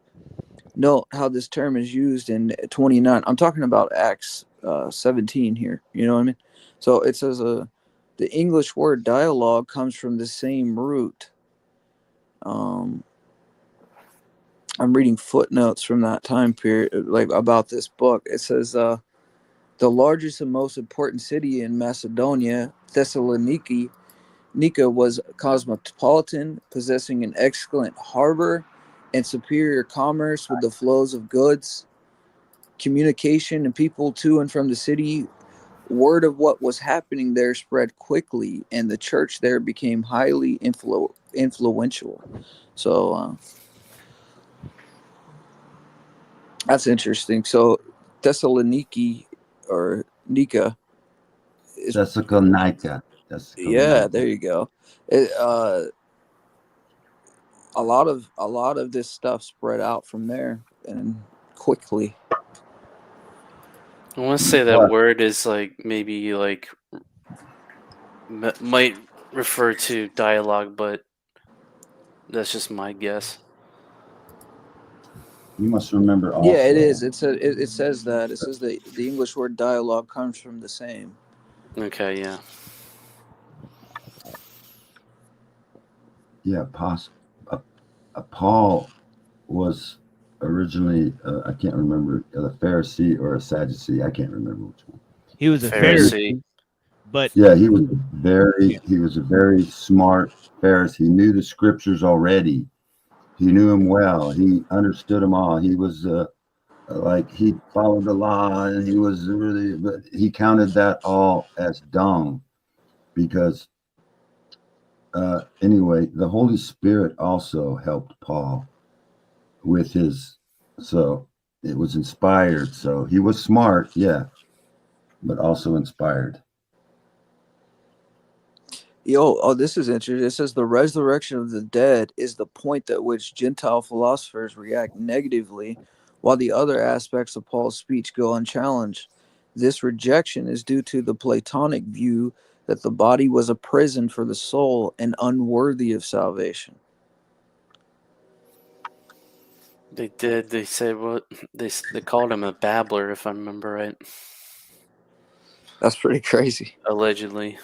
Note how this term is used in 29. I'm talking about Acts 17 here. You know what I mean? So it says the English word dialogue comes from the same root. I'm reading footnotes from that time period, like about this book. It says the largest and most important city in Macedonia, Thessaloniki, was cosmopolitan, possessing an excellent harbor and superior commerce with the flows of goods, communication, and people to and from the city word of what was happening there spread quickly, and the church there became highly influential. So that's interesting. So Thessaloniki or Nika is
Thessalonica.
Yeah, there you go. It, a lot of this stuff spread out from there and quickly.
I want to say that word is like maybe like might refer to dialogue, but that's just my guess.
You must remember also.
Yeah, it is. It says that. It says that the English word dialogue comes from the same.
Okay, yeah.
Yeah, Paul was originally, I can't remember, a Pharisee or a Sadducee. I can't remember which one.
He was a Pharisee. But
yeah, he was a very smart Pharisee. He knew the scriptures already. He knew them well. He understood them all. He was like he followed the law, and he was really, but he counted that all as dung, because anyway, the Holy Spirit also helped Paul with his, so it was inspired. So he was smart, yeah, but also inspired.
This is interesting. It says the resurrection of the dead is the point at which Gentile philosophers react negatively, while the other aspects of Paul's speech go unchallenged. This rejection is due to the Platonic view that the body was a prison for the soul and unworthy of salvation.
They did. They said what they called him a babbler, if I remember right.
That's pretty crazy.
Allegedly.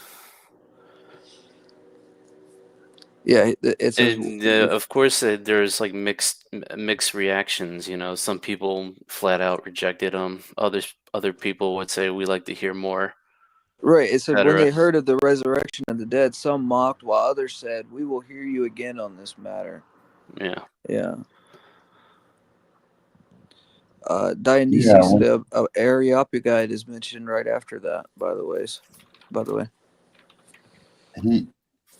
Yeah, it's
of course there's like mixed reactions. You know, some people flat out rejected him. Other people would say we like to hear more.
Right. It said when they heard of the resurrection of the dead, some mocked, while others said, "We will hear you again on this matter."
Yeah.
Yeah. Dionysius the Areopagite is mentioned right after that. By the way,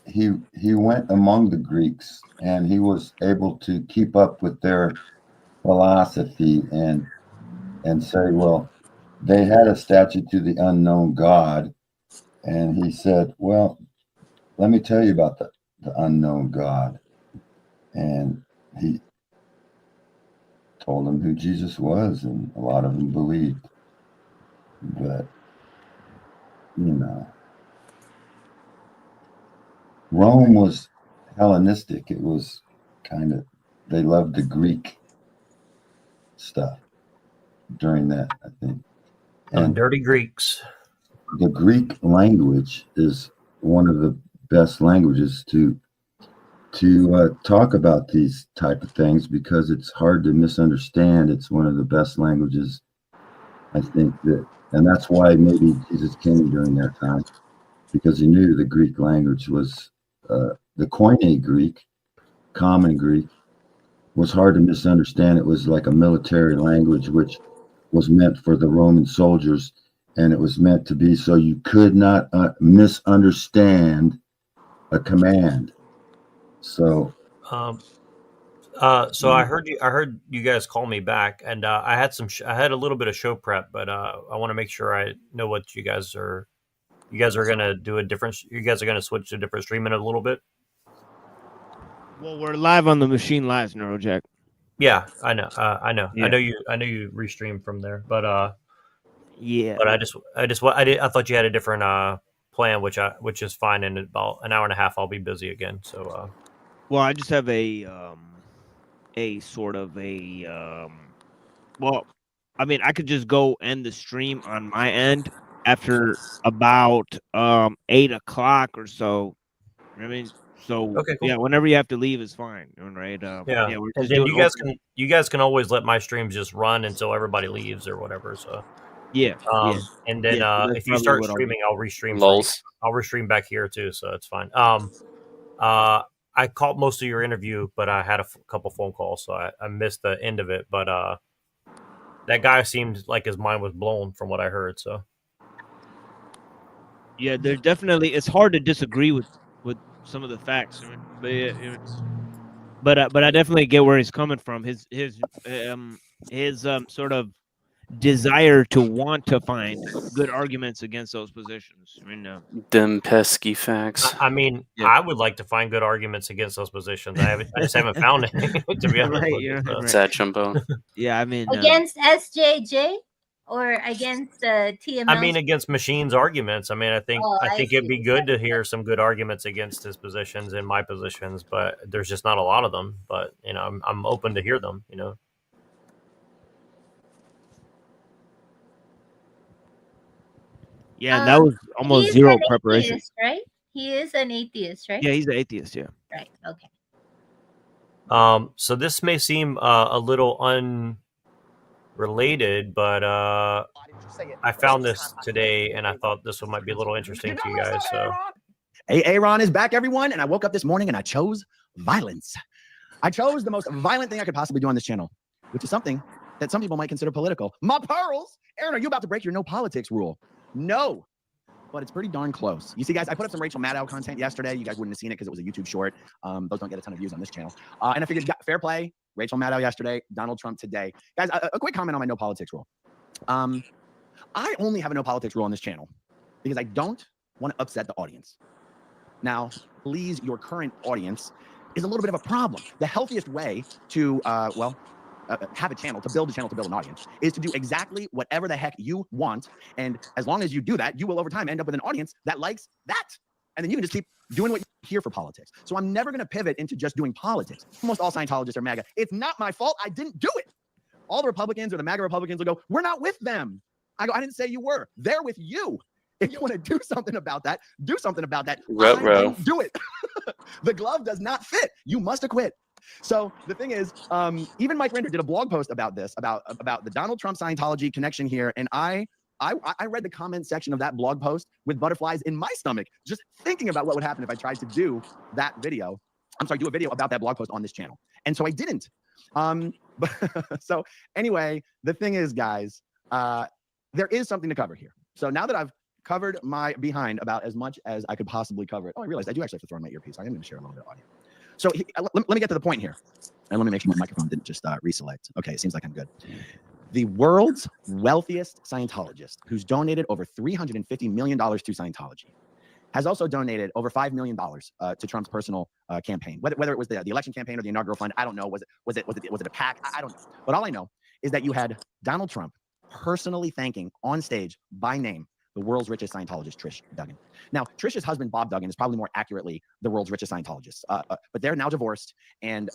he went among the Greeks, and he was able to keep up with their philosophy and say, well, they had a statue to the unknown God, and he said, well, let me tell you about the unknown God. And he told them who Jesus was, and a lot of them believed. But, you know, Rome was Hellenistic. It was kind of, they loved the Greek stuff during that, I think.
And dirty Greeks.
The Greek language is one of the best languages to talk about these type of things, because it's hard to misunderstand. It's one of the best languages, I think, and that's why maybe Jesus came during that time, because he knew the Greek language was the Koine Greek, common Greek, was hard to misunderstand. It was like a military language, which was meant for the Roman soldiers, and it was meant to be so you could not misunderstand a command. So,
I heard you guys call me back, and I had a little bit of show prep, but I want to make sure I know what you guys are gonna do you guys are gonna switch to a different stream in a little bit.
Well, we're live on the Machine Lives, Neurojack.
Yeah, I know. Yeah. I know you restream from there, but
yeah.
But I thought you had a different plan, which is fine. In about an hour and a half, I'll be busy again. So,
well, I just have a sort of well, I mean, I could just go end the stream on my end after about 8 o'clock or so. I mean, so okay, cool. Yeah, whenever you have to leave is fine, right?
Yeah,
we're
just and then you guys can always let my streams just run until everybody leaves or whatever. So
yeah,
and then if you start streaming, I'll restream. I'll restream back here too, so it's fine. I caught most of your interview, but I had a couple phone calls, so I missed the end of it. But that guy seemed like his mind was blown from what I heard. So
Yeah, there's definitely. It's hard to disagree with some of the facts, but I definitely get where he's coming from. His sort of desire to want to find good arguments against those positions. I mean,
them pesky facts.
I mean, yeah. I would like to find good arguments against those positions. I just haven't found any, to be honest.
Right.
Sad trombone.
Yeah, I mean,
against SJJ or against TML.
I mean, against Machine's arguments. I mean, I think it'd be good to hear some good arguments against his positions and my positions, but there's just not a lot of them. But I'm open to hear them.
Yeah, that was almost zero preparation.
Atheist, right? He is an atheist, right?
Yeah, he's an atheist. Yeah.
Right. Okay.
So this may seem a little unrelated, but I found this today, and I thought this one might be a little interesting to you guys. So,
Aaron is back, everyone, and I woke up this morning and I chose violence. I chose the most violent thing I could possibly do on this channel, which is something that some people might consider political. My pearls, Aaron, are you about to break your no politics rule? No, but it's pretty darn close. You see, guys, I put up some Rachel Maddow content yesterday. You guys wouldn't have seen it because it was a YouTube short. Those don't get a ton of views on this channel. And I figured fair play, Rachel Maddow yesterday, Donald Trump today. Guys, a quick comment on my no politics rule. I only have a no politics rule on this channel because I don't want to upset the audience. Now, please, your current audience is a little bit of a problem. The healthiest way to, have a channel, to build an audience, is to do exactly whatever the heck you want. And as long as you do that, you will over time end up with an audience that likes that. And then you can just keep doing what you hear for politics. So I'm never going to pivot into just doing politics. Almost all Scientologists are MAGA. It's not my fault. I didn't do it. All the Republicans or the MAGA Republicans will go, we're not with them. I go, I didn't say you were. They're with you. If you want to do something about that, do something about that. Do it. The glove does not fit. You must acquit. So the thing is, even Mike Rinder did a blog post about this, about the Donald Trump Scientology connection here. And I read the comment section of that blog post with butterflies in my stomach, just thinking about what would happen if I tried to do that video. Do a video about that blog post on this channel. And so I didn't. So anyway, the thing is, guys, there is something to cover here. So now that I've covered my behind about as much as I could possibly cover it. Oh, I realized I do actually have to throw in my earpiece. I am going to share a little bit of audio. So let me get to the point here. And let me make sure my microphone didn't just reselect. Okay, it seems like I'm good. The world's wealthiest Scientologist, who's donated over $350 million to Scientology, has also donated over $5 million to Trump's personal campaign. Whether it was the election campaign or the inaugural fund, I don't know. Was it a PAC? I don't know. But all I know is that you had Donald Trump personally thanking on stage by name the world's richest Scientologist, Trish Duggan. Now, Trish's husband, Bob Duggan, is probably more accurately the world's richest Scientologist, but they're now divorced. And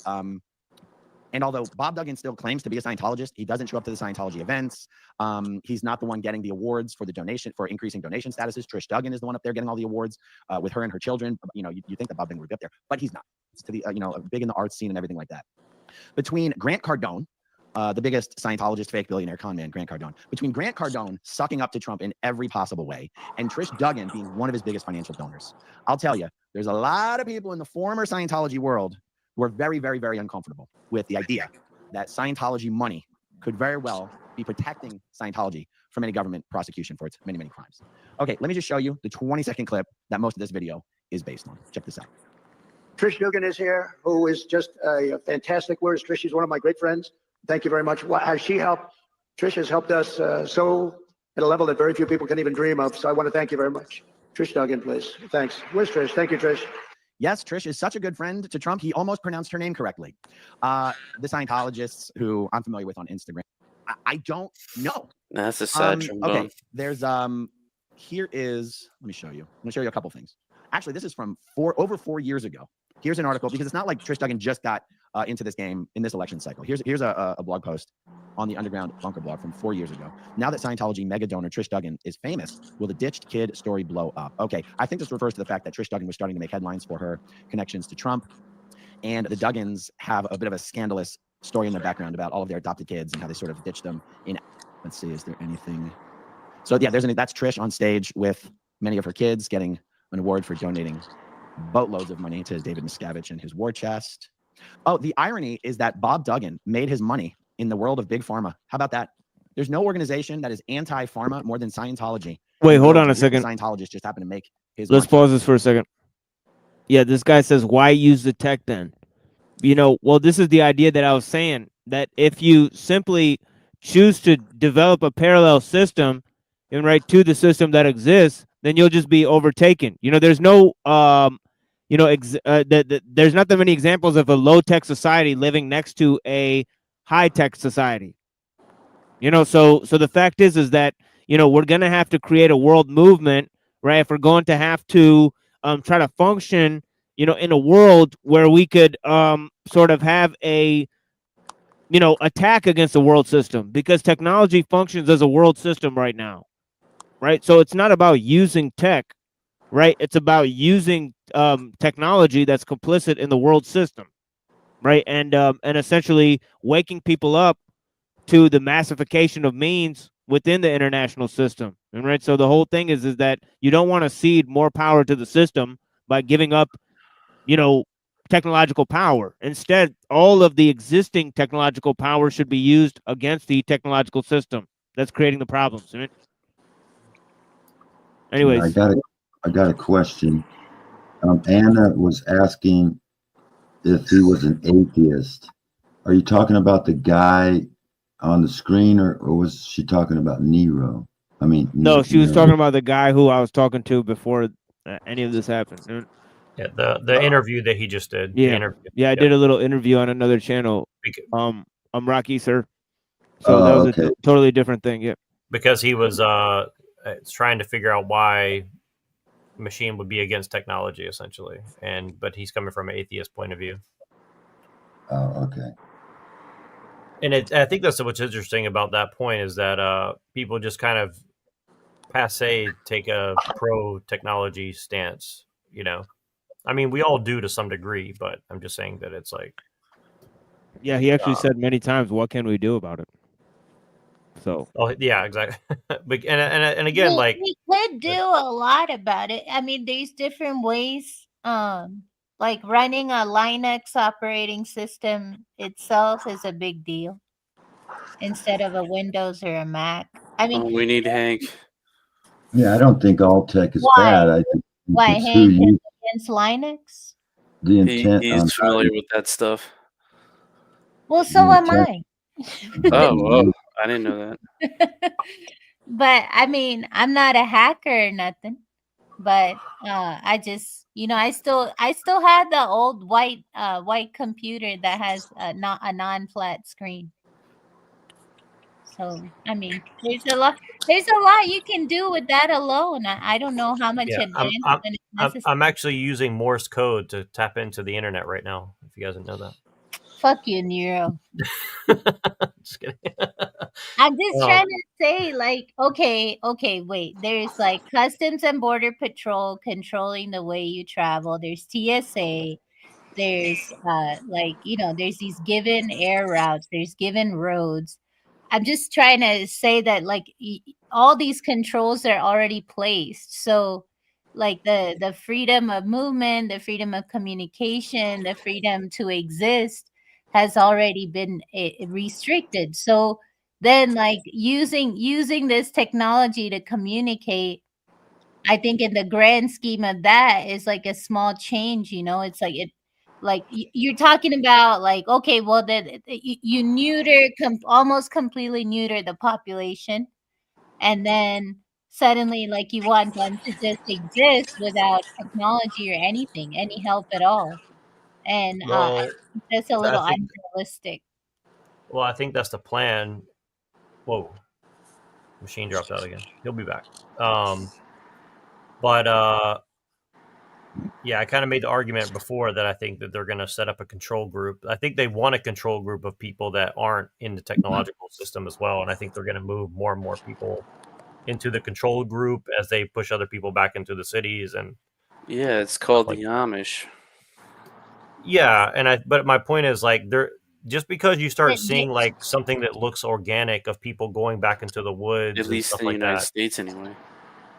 although Bob Duggan still claims to be a Scientologist, he doesn't show up to the Scientology events. He's not the one getting the awards for increasing donation statuses. Trish Duggan is the one up there getting all the awards with her and her children. You think that Bob Duggan would be up there, but he's not. It's to the big in the arts scene and everything like that. Between Grant Cardone, the biggest Scientologist, fake billionaire con man, Grant Cardone. Between Grant Cardone sucking up to Trump in every possible way and Trish Duggan being one of his biggest financial donors, I'll tell you, there's a lot of people in the former Scientology world who are very, very, very uncomfortable with the idea that Scientology money could very well be protecting Scientology from any government prosecution for its many, many crimes. Okay, let me just show you the 20-second clip that most of this video is based on. Check this out.
Trish Duggan is here, who is just a fantastic word. Trish, she's one of my great friends. Thank you very much. Has she helped? Trish has helped us so at a level that very few people can even dream of. So I want to thank you very much. Trish Duggan, please. Thanks. Where's Trish? Thank you, Trish.
Yes, Trish is such a good friend to Trump. He almost pronounced her name correctly. The Scientologists who I'm familiar with on Instagram, I don't know.
That's a sad trombone.
Okay, there's here is, let me show you. I'm gonna show you a couple things. Actually, this is from over 4 years ago. Here's an article, because it's not like Trish Duggan just got into this game in this election cycle. Here's a blog post on the Underground Bunker blog from 4 years ago. Now that Scientology mega donor Trish Duggan is famous, will the ditched kid story blow up? Okay, I think this refers to the fact that Trish Duggan was starting to make headlines for her connections to Trump, and the Duggans have a bit of a scandalous story in their background about all of their adopted kids and how they sort of ditched them in. Let's see, is there anything? So yeah, that's Trish on stage with many of her kids getting an award for donating boatloads of money to David Miscavige and his war chest. Oh, the irony is that Bob Duggan made his money in the world of big pharma. How about that? There's no organization that is anti-pharma more than Scientology.
Wait, hold on a second.
Scientologist just happened to make his.
Let's pause this for a second. Yeah, this guy says, why use the tech then? Well, this is the idea that I was saying, that if you simply choose to develop a parallel system and right to the system that exists, then you'll just be overtaken. There's no there's not that many examples of a low-tech society living next to a high-tech society. So the fact is that we're gonna have to create a world movement, right? If we're going to have to try to function, in a world where we could sort of have a attack against the world system, because technology functions as a world system right now, right? So it's not about using tech, right? It's about using technology that's complicit in the world system, right? And essentially waking people up to the massification of means within the international system. And right, so the whole thing is that you don't want to cede more power to the system by giving up, technological power. Instead, all of the existing technological power should be used against the technological system that's creating the problems. Right? Anyways,
I got a question. Anna was asking if he was an atheist. Are you talking about the guy on the screen, or was she talking about Nero?
No, she was talking about the guy who I was talking to before any of this happened.
Yeah, the interview that he just did.
Yeah, I did a little interview on another channel. I'm Rocky, sir. So that was a totally different thing. Yeah,
because he was trying to figure out why machine would be against technology, essentially, but he's coming from an atheist point of view.
Oh, okay.
And I think that's what's interesting about that point is that people just kind of passe take a pro-technology stance, we all do to some degree, but I'm just saying that it's like...
Yeah, he actually said many times, what can we do about it? So...
Oh, yeah, exactly. and again,
we could do a lot about it. There's different ways... like running a Linux operating system itself is a big deal instead of a Windows or a Mac.
We need Hank.
Yeah, I don't think all tech is bad. I think
why Hank is against Linux?
The intent.
He's familiar with that stuff.
Well, so am I.
Oh, I didn't know that.
But I'm not a hacker or nothing. But I just, I still had the old white computer that has a non-flat screen. So there's a lot you can do with that alone. I don't know how much advancement is necessary.
I'm actually using Morse code to tap into the internet right now. If you guys didn't know that.
Fuck you, Nero.
Just kidding.
I'm just trying to say, okay, wait. There's Customs and Border Patrol controlling the way you travel. There's TSA. There's there's these given air routes. There's given roads. I'm just trying to say that all these controls are already placed. So the freedom of movement, the freedom of communication, the freedom to exist has already been restricted. So then using this technology to communicate, I think in the grand scheme of that is a small change, it's you're talking about okay, well that you almost completely neuter the population, and then suddenly you want them to just exist without technology or any help at all. And that's a little unrealistic.
Well, I think that's the plan. Whoa, machine dropped out again. He'll be back. Yeah, I kind of made the argument before that I think that they're going to set up a control group. I think they want a control group of people that aren't in the technological system as well. And I think they're going to move more and more people into the control group as they push other people back into the cities. And
yeah, it's called the Amish.
Yeah, but my point is just because you start seeing something that looks organic of people going back into the woods,
at least in the United States anyway.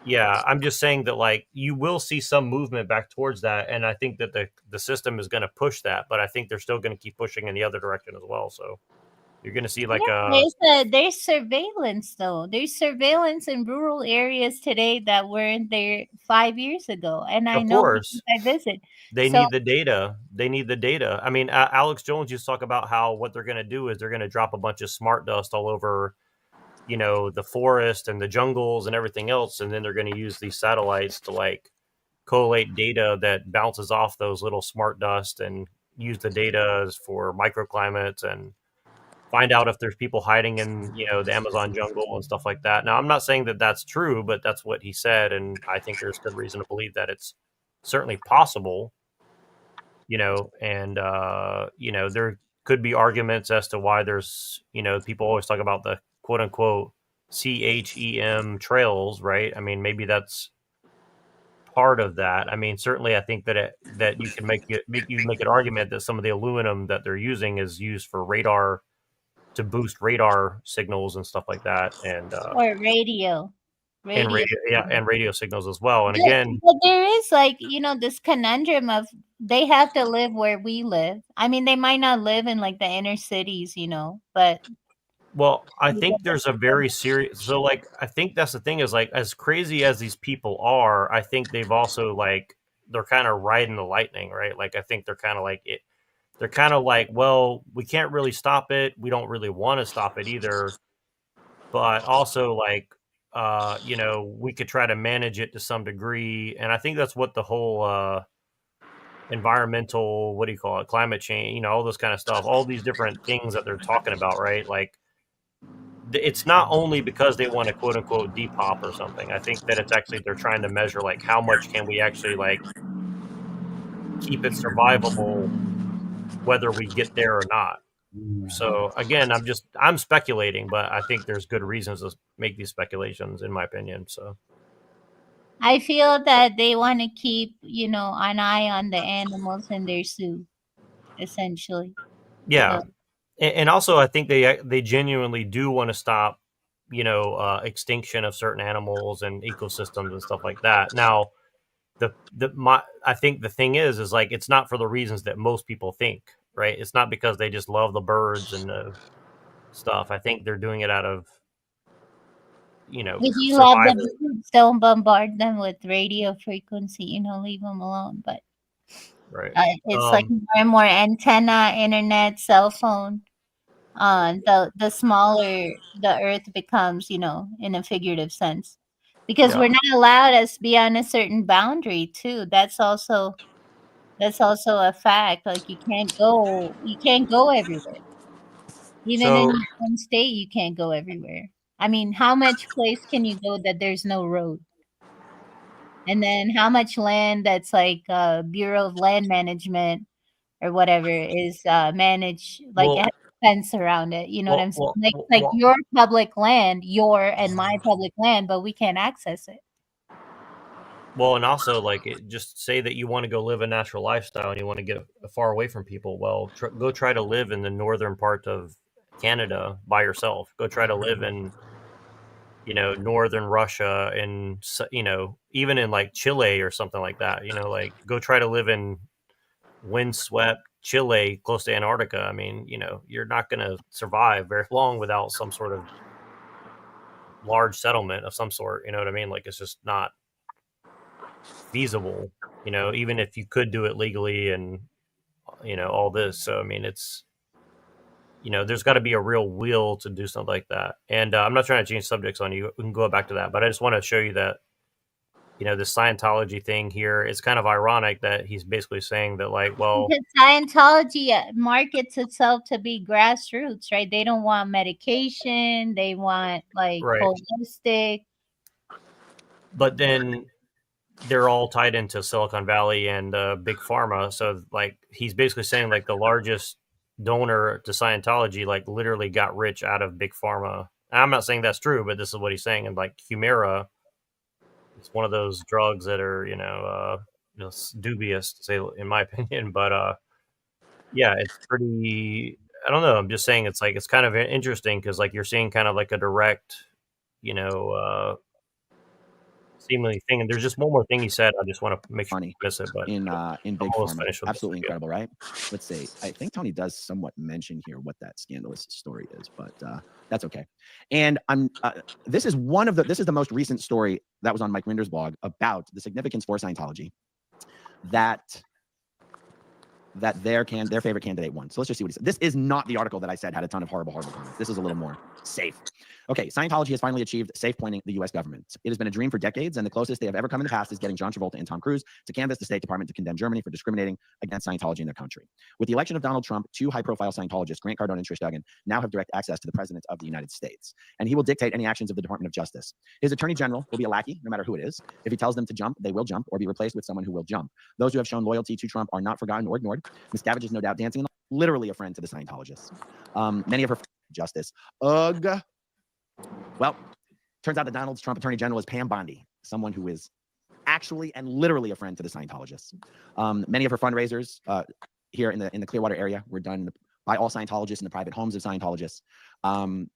Yeah, I'm just saying that you will see some movement back towards that, and I think that the system is going to push that, but I think they're still going to keep pushing in the other direction as well. So You're going to see like
there's surveillance though. There's surveillance in rural areas today that weren't there 5 years ago, and I know because I visit.
They need the data. They need the data. I mean, Alex Jones used to talk about how what they're going to do is they're going to drop a bunch of smart dust all over, you know, the forest and the jungles and everything else, and then they're going to use these satellites to like collate data that bounces off those little smart dust and use the data for microclimates and find out if there's people hiding in, you know, the Amazon jungle and stuff like that. Now, I'm not saying that that's true, but that's what he said, and I think there's good reason to believe that it's certainly possible, you know, and you know, there could be arguments as to why there's, you know, people always talk about the quote unquote CHEM trails, right? I mean, maybe that's part of that. I mean, certainly I think that that you can make an argument that some of the aluminum that they're using is used for radar, to boost radar signals and stuff like that, and
or radio.
And radio signals as well. And
but there is like, you know, this conundrum of they have to live where we live. I mean, they might not live in like the inner cities, you know, but
well, I think there's a very serious, so like I think that's the thing is like as crazy as these people are, I think they've also like they're kind of riding the lightning, right? Like I think they're kind of like it. They're kind of like, well, we can't really stop it. We don't really want to stop it either. But also, like, you know, we could try to manage it to some degree. And I think that's what the whole environmental, what do you call it, climate change, you know, all this kind of stuff, all these different things that they're talking about, right? Like, it's not only because they want to quote unquote depop or something. I think that it's actually they're trying to measure, like, how much can we actually, like, keep it survivable whether we get there or not. So again, I'm speculating, but I think there's good reasons to make these speculations, in my opinion. So
I feel that they want to keep, you know, an eye on the animals in their zoo, essentially.
Yeah, so. And also I think they genuinely do want to stop, you know, extinction of certain animals and ecosystems and stuff like that. Now, I think the thing is like it's not for the reasons that most people think, right? It's not because they just love the birds and the stuff. I think they're doing it out of, you know,
if you love them, don't bombard them with radio frequency, you know, leave them alone. But
right,
it's like more and more antenna, internet, cell phone. The smaller the earth becomes, you know, in a figurative sense. Because we're not allowed to be on a certain boundary too. That's also a fact. Like you can't go everywhere. Even in your own state, you can't go everywhere. I mean, how much place can you go that there's no road? And then how much land that's like Bureau of Land Management or whatever is managed, like it has a fence around it. You know what I'm saying? Like your public land, and my public land, but we can't access it.
Well, and also like just say that you want to go live a natural lifestyle and you want to get far away from people. Well, go try to live in the northern part of Canada by yourself. Go try to live in, you know, northern Russia and, you know, even in like Chile or something like that. You know, like go try to live in windswept Chile close to Antarctica. I mean, you know, you're not going to survive very long without some sort of large settlement of some sort. You know what I mean? Like it's just not feasible, you know, even if you could do it legally and, you know, all this. So, I mean, it's, you know, there's got to be a real will to do something like that. And I'm not trying to change subjects on you. We can go back to that, but I just want to show you that, you know, the Scientology thing here is kind of ironic that he's basically saying that, like, well,
because Scientology markets itself to be grassroots, right? They don't want medication. They want like holistic.
But then they're all tied into Silicon Valley and big pharma. So like, he's basically saying like the largest donor to Scientology, like literally got rich out of big pharma. And I'm not saying that's true, but this is what he's saying. And like Humira, it's one of those drugs that are, you know, just dubious to say, in my opinion, but yeah, it's pretty, I don't know. I'm just saying it's like, it's kind of interesting because like you're seeing kind of like a direct, you know, seemingly thing. And there's just one more thing he said. I just want to make sure
funny
I miss it. But
in big pharma, absolutely
video.
incredible, right? Let's see. I think Tony does somewhat mention here what that scandalous story is, but that's okay. And this is the most recent story that was on Mike Rinder's blog about the significance for Scientology that their favorite candidate won. So let's just see what he said. This is not the article that I said had a ton of horrible comments. This is a little more safe. Okay, Scientology has finally achieved safe pointing the U.S. government. It has been a dream for decades, and the closest they have ever come in the past is getting John Travolta and Tom Cruise to canvass the State Department to condemn Germany for discriminating against Scientology in their country. With the election of Donald Trump, 2 high-profile Scientologists, Grant Cardone and Trish Duggan, now have direct access to the President of the United States, and he will dictate any actions of the Department of Justice. His Attorney General will be a lackey, no matter who it is. If he tells them to jump, they will jump, or be replaced with someone who will jump. Those who have shown loyalty to Trump are not forgotten or ignored. Miscavige is no doubt dancing, literally a friend to the Scientologists. Many of her justice. Ugh. Well, turns out that Donald Trump Attorney General is Pam Bondi, someone who is actually and literally a friend to the Scientologists. Many of her fundraisers here in the Clearwater area were done by all Scientologists in the private homes of Scientologists.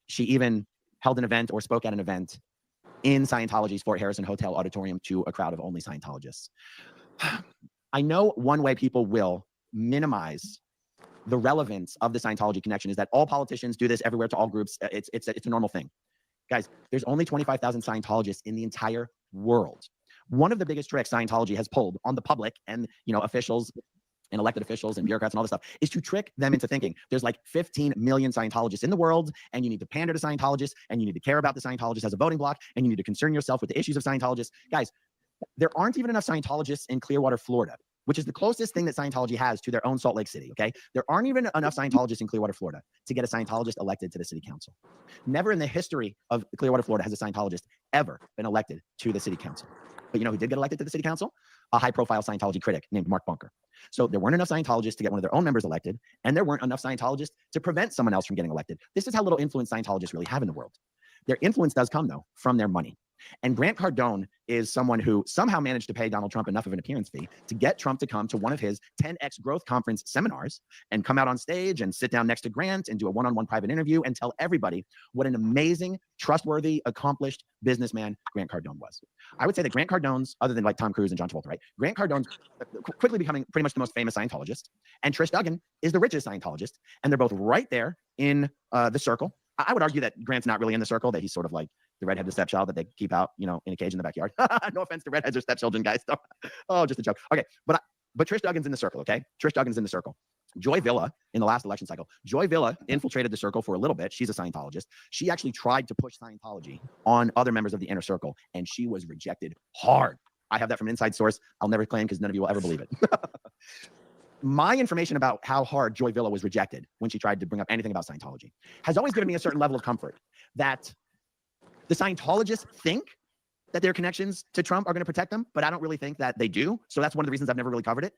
She even held an event or spoke at an event in Scientology's Fort Harrison Hotel auditorium to a crowd of only Scientologists. I know one way people will minimize the relevance of the Scientology connection is that all politicians do this everywhere to all groups. It's a normal thing. Guys, there's only 25,000 Scientologists in the entire world. One of the biggest tricks Scientology has pulled on the public and officials and elected officials and bureaucrats and all this stuff is to trick them into thinking there's like 15 million Scientologists in the world, and you need to pander to Scientologists, and you need to care about the Scientologists as a voting bloc, and you need to concern yourself with the issues of Scientologists. Guys, there aren't even enough Scientologists in Clearwater, Florida, which is the closest thing that Scientology has to their own Salt Lake City, okay? There aren't even enough Scientologists in Clearwater, Florida to get a Scientologist elected to the city council. Never in the history of Clearwater, Florida has a Scientologist ever been elected to the city council. But you know who did get elected to the city council? A high-profile Scientology critic named Mark Bunker. So there weren't enough Scientologists to get one of their own members elected, and there weren't enough Scientologists to prevent someone else from getting elected. This is how little influence Scientologists really have in the world. Their influence does come, though, from their money. And Grant Cardone is someone who somehow managed to pay Donald Trump enough of an appearance fee to get Trump to come to one of his 10X Growth Conference seminars and come out on stage and sit down next to Grant and do a one-on-one private interview and tell everybody what an amazing, trustworthy, accomplished businessman Grant Cardone was. I would say that Grant Cardone's, other than like Tom Cruise and John Travolta, right? Grant Cardone's quickly becoming pretty much the most famous Scientologist, and Trish Duggan is the richest Scientologist, and they're both right there in the circle. I would argue that Grant's not really in the circle, that he's sort of like the redheaded stepchild that they keep out, in a cage in the backyard. No offense to redheads or stepchildren, guys. Oh, just a joke. Okay, but Trish Duggan's in the circle, okay? Trish Duggan's in the circle. Joy Villa, in the last election cycle, Joy Villa infiltrated the circle for a little bit. She's a Scientologist. She actually tried to push Scientology on other members of the inner circle, and she was rejected hard. I have that from an inside source. I'll never claim because none of you will ever believe it. My information about how hard Joy Villa was rejected when she tried to bring up anything about Scientology has always given me a certain level of comfort that the Scientologists think that their connections to Trump are going to protect them, but I don't really think that they do. So that's one of the reasons I've never really covered it.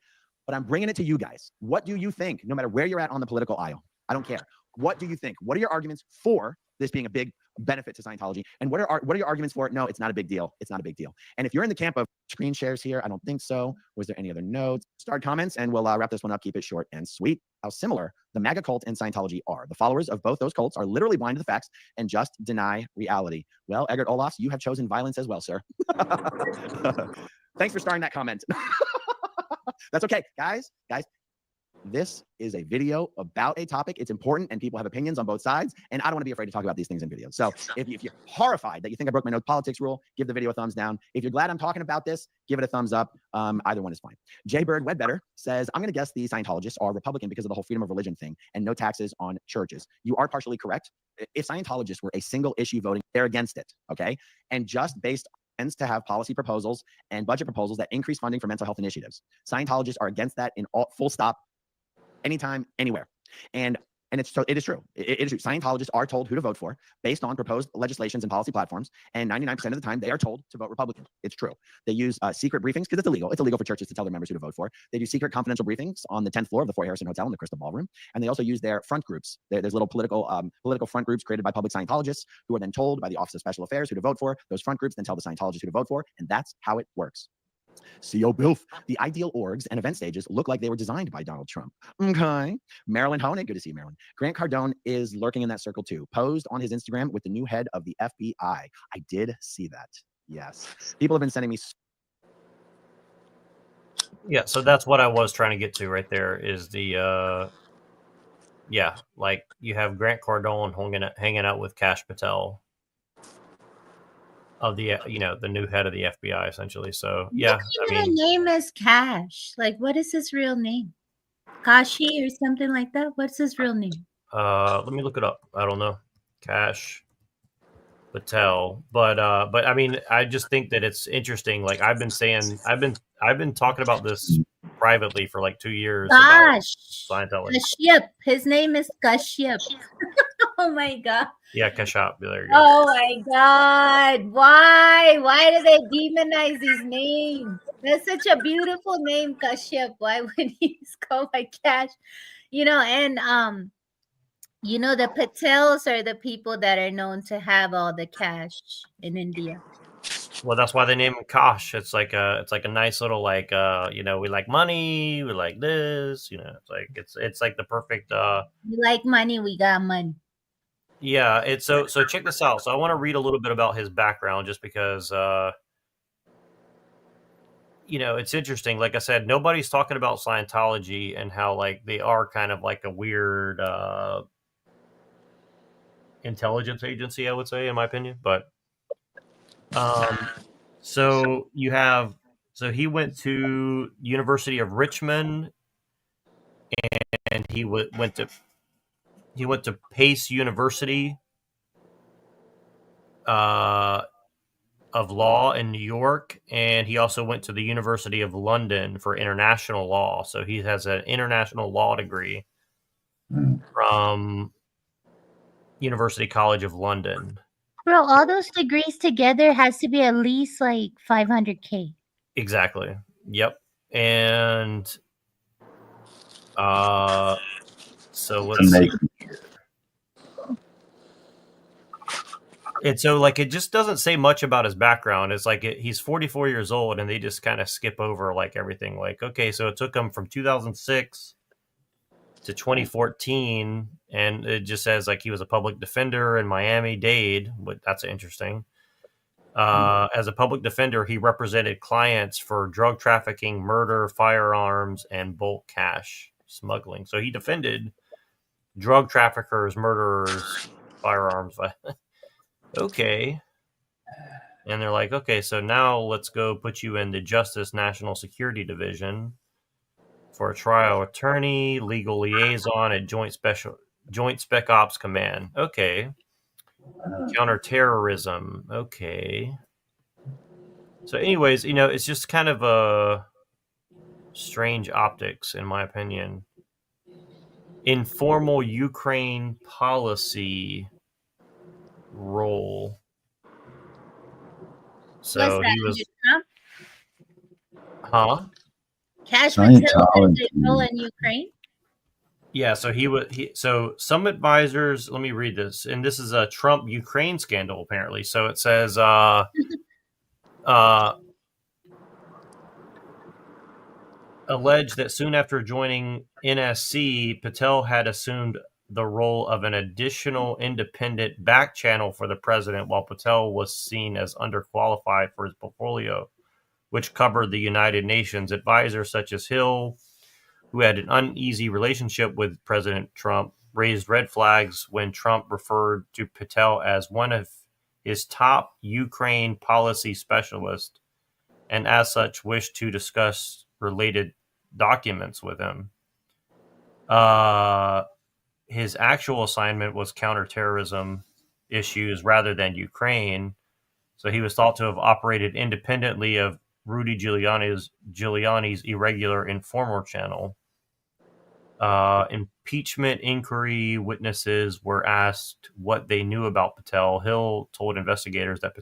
But I'm bringing it to you guys. What do you think, no matter where you're at on the political aisle? I don't care. What do you think? What are your arguments for this being a big benefit to Scientology? And what are your arguments for it? No, it's not a big deal. It's not a big deal. And if you're in the camp of screen shares here, I don't think so. Was there any other notes? Start comments, and we'll wrap this one up. Keep it short and sweet. How similar the MAGA cult and Scientology are. The followers of both those cults are literally blind to the facts and just deny reality. Well, Eggert Olafs, you have chosen violence as well, sir. Thanks for starting that comment. That's okay, guys. This is a video about a topic. It's important, and people have opinions on both sides, and I don't want to be afraid to talk about these things in videos. So if you're horrified that you think I broke my no politics rule, give the video a thumbs down. If you're glad I'm talking about this, give it a thumbs up. Either one is fine. Jay Bird Wedbetter says, I'm going to guess the Scientologists are Republican because of the whole freedom of religion thing and no taxes on churches. You are partially correct. If Scientologists were a single issue voting, they're against it, okay? And just based tends to have policy proposals and budget proposals that increase funding for mental health initiatives. Scientologists are against that in all, full stop, anytime, anywhere. And it is true. It is true. Scientologists are told who to vote for based on proposed legislations and policy platforms. And 99% of the time, they are told to vote Republican. It's true. They use secret briefings because it's illegal. It's illegal for churches to tell their members who to vote for. They do secret confidential briefings on the 10th floor of the Fort Harrison Hotel in the Crystal Ballroom. And they also use their front groups. There's little political front groups created by public Scientologists who are then told by the Office of Special Affairs who to vote for. Those front groups then tell the Scientologists who to vote for. And that's how it works. CO Bilf. The ideal orgs and event stages look like they were designed by Donald Trump. Okay. Marilyn Honig, good to see you, Marilyn. Grant Cardone is lurking in that circle too. Posed on his Instagram with the new head of the FBI. I did see that. Yes. People have been sending me.
Yeah, so that's what I was trying to get to right there is the yeah, like you have Grant Cardone hanging out with Kash Patel of the the new head of the FBI essentially. So yeah,
what kind of name is Kash? Like, what is his real name? Kashi or something like that? What's his real name?
Let me look it up. I don't know. Kash Patel, but I mean, I just think that it's interesting. Like I've been talking about this privately for like 2 years.
Gosh,
Scientology.
Kashyap. His name is Kashyap. Oh my god.
Yeah, Kashyap. There you go.
Oh my god. Why do they demonize these names? That's such a beautiful name, Kashyap. Why would he go by Kash? And the Patels are the people that are known to have all the cash in India.
Well, that's why they name him Kash. It's like a nice little like we like money, we like this, it's like the perfect
we like money, we got money.
Yeah, it's so check this out. So I want to read a little bit about his background just because it's interesting. Like I said, nobody's talking about Scientology and how like they are kind of like a weird intelligence agency, I would say, in my opinion. But so he went to University of Richmond, and he went to Pace University of Law in New York, and he also went to the University of London for international law. So he has an international law degree from University College of London.
Bro, all those degrees together has to be at least like $500K.
Exactly. Yep. And so let's see. And so like it just doesn't say much about his background. It's like he's 44 years old, and they just kind of skip over like everything. Like, okay, so it took him from 2006 to 2014, and it just says like he was a public defender in Miami-Dade. But that's interesting. As a public defender, he represented clients for drug trafficking, murder, firearms, and bulk cash smuggling. So he defended drug traffickers, murderers, firearms. Okay. And they're like, okay, so now let's go put you in the Justice National Security Division for a trial attorney, legal liaison at Joint Spec Ops Command. Okay. Counterterrorism. Okay. So anyways, it's just kind of a strange optics, in my opinion. Informal Ukraine policy role. So he was, huh?
Kash Patel role in Ukraine.
Yeah, so so some advisors. Let me read this, and this is a Trump Ukraine scandal apparently. So it says, alleged that soon after joining NSC, Patel had assumed the role of an additional independent back channel for the president, while Patel was seen as underqualified for his portfolio, which covered the United Nations. Advisors such as Hill, who had an uneasy relationship with President Trump, raised red flags when Trump referred to Patel as one of his top Ukraine policy specialists, and as such wished to discuss related documents with him. His actual assignment was counterterrorism issues rather than Ukraine. So he was thought to have operated independently of Rudy Giuliani's irregular informer channel. Impeachment inquiry witnesses were asked what they knew about Patel. Hill told investigators that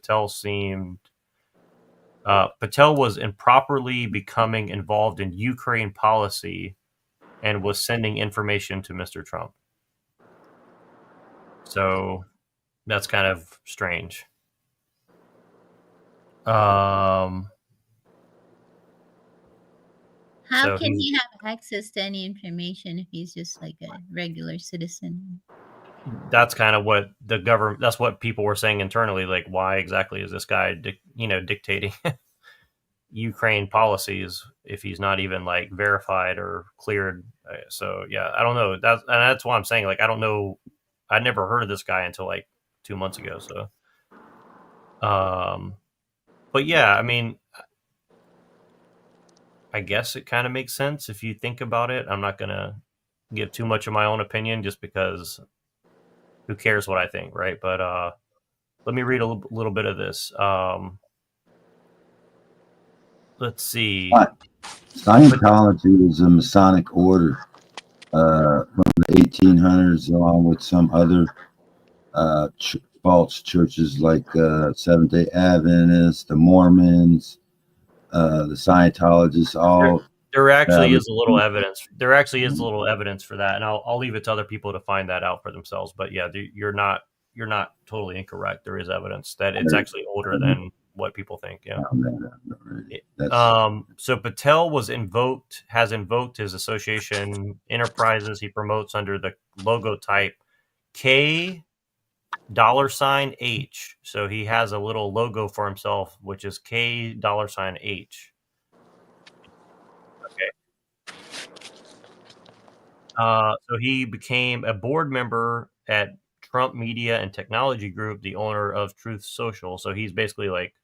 Patel was improperly becoming involved in Ukraine policy and was sending information to Mr. Trump. So that's kind of strange.
How can he have access to any information if he's just like a regular citizen?
that's kind of what the government, that's what people were saying internally. Like, why exactly is this guy, dictating Ukraine policies if he's not even like verified or cleared? So yeah, I don't know. That's why I'm saying, like, I don't know. I never heard of this guy until like 2 months ago. So, but yeah, I mean, I guess it kind of makes sense if you think about it. I'm not gonna give too much of my own opinion just because who cares what I think, right? But let me read a little bit of this. Let's see.
Scientology is a Masonic order from the 1800s, along with some other false churches like Seventh-day Adventists, the Mormons, the Scientologists. All
there actually is a little evidence. There actually is a little evidence for that, and I'll leave it to other people to find that out for themselves. But yeah, you're not totally incorrect. There is evidence that it's actually older than what people think. Yeah. So Patel has invoked his association enterprises he promotes under the logo type K $H. So he has a little logo for himself, which is K $H. Okay. So he became a board member at Trump Media and Technology Group, the owner of Truth Social. So he's basically like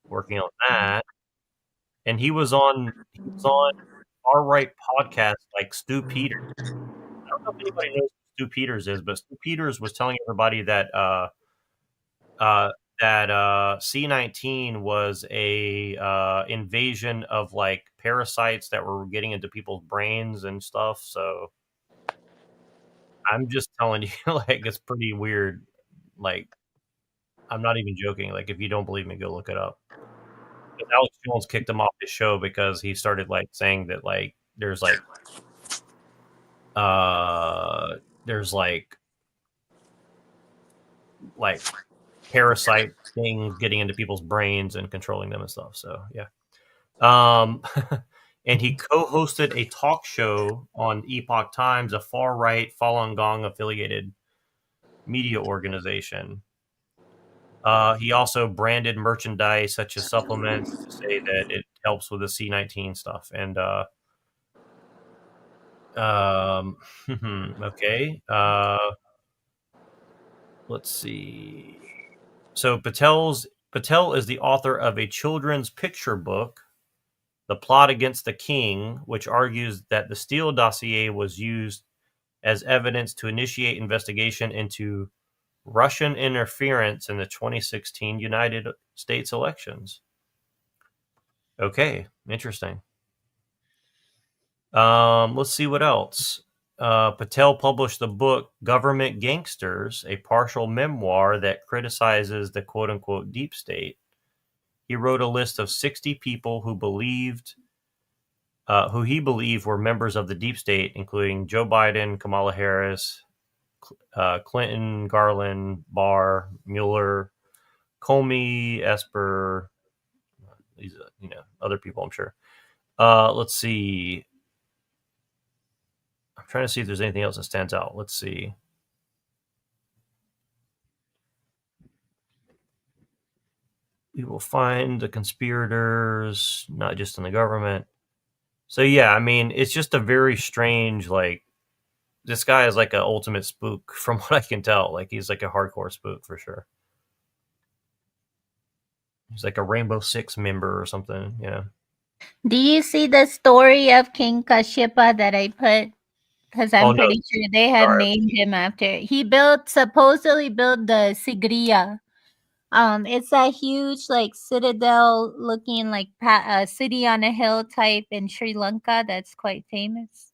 working on that. And he was on far right podcasts like Stu Peters. I don't know if anybody knows who Stu Peters is, but Stu Peters was telling everybody that C-19 was a invasion of like parasites that were getting into people's brains and stuff. So I'm just telling you, like, it's pretty weird. Like, I'm not even joking. Like, if you don't believe me, go look it up. Alex Jones kicked him off his show because he started like saying that like there's like parasite things getting into people's brains and controlling them and stuff. So yeah. And he co-hosted a talk show on Epoch Times, a far-right Falun Gong affiliated media organization. He also branded merchandise such as supplements to say that it helps with the C-19 stuff. And okay. Let's see. So Patel is the author of a children's picture book, The Plot Against the King, which argues that the Steele dossier was used as evidence to initiate investigation into Russian interference in the 2016 United States elections. Okay, interesting. Let's see what else. Patel published the book Government Gangsters, a partial memoir that criticizes the quote-unquote deep state. He wrote a list of 60 people who he believed were members of the deep state, including Joe Biden, Kamala Harris, Clinton, Garland, Barr, Mueller, Comey, Esper, these other people, I'm sure. Let's see. I'm trying to see if there's anything else that stands out. Let's see. We will find the conspirators, not just in the government. So yeah, I mean, it's just a very strange, like, this guy is like an ultimate spook from what I can tell. Like, he's like a hardcore spook for sure. He's like a Rainbow Six member or something, yeah.
Do you see the story of King Kashyapa that I put? Because I'm pretty sure they had named him after. He supposedly built the Sigiriya. It's a huge, like, citadel looking like city on a hill type in Sri Lanka that's quite famous.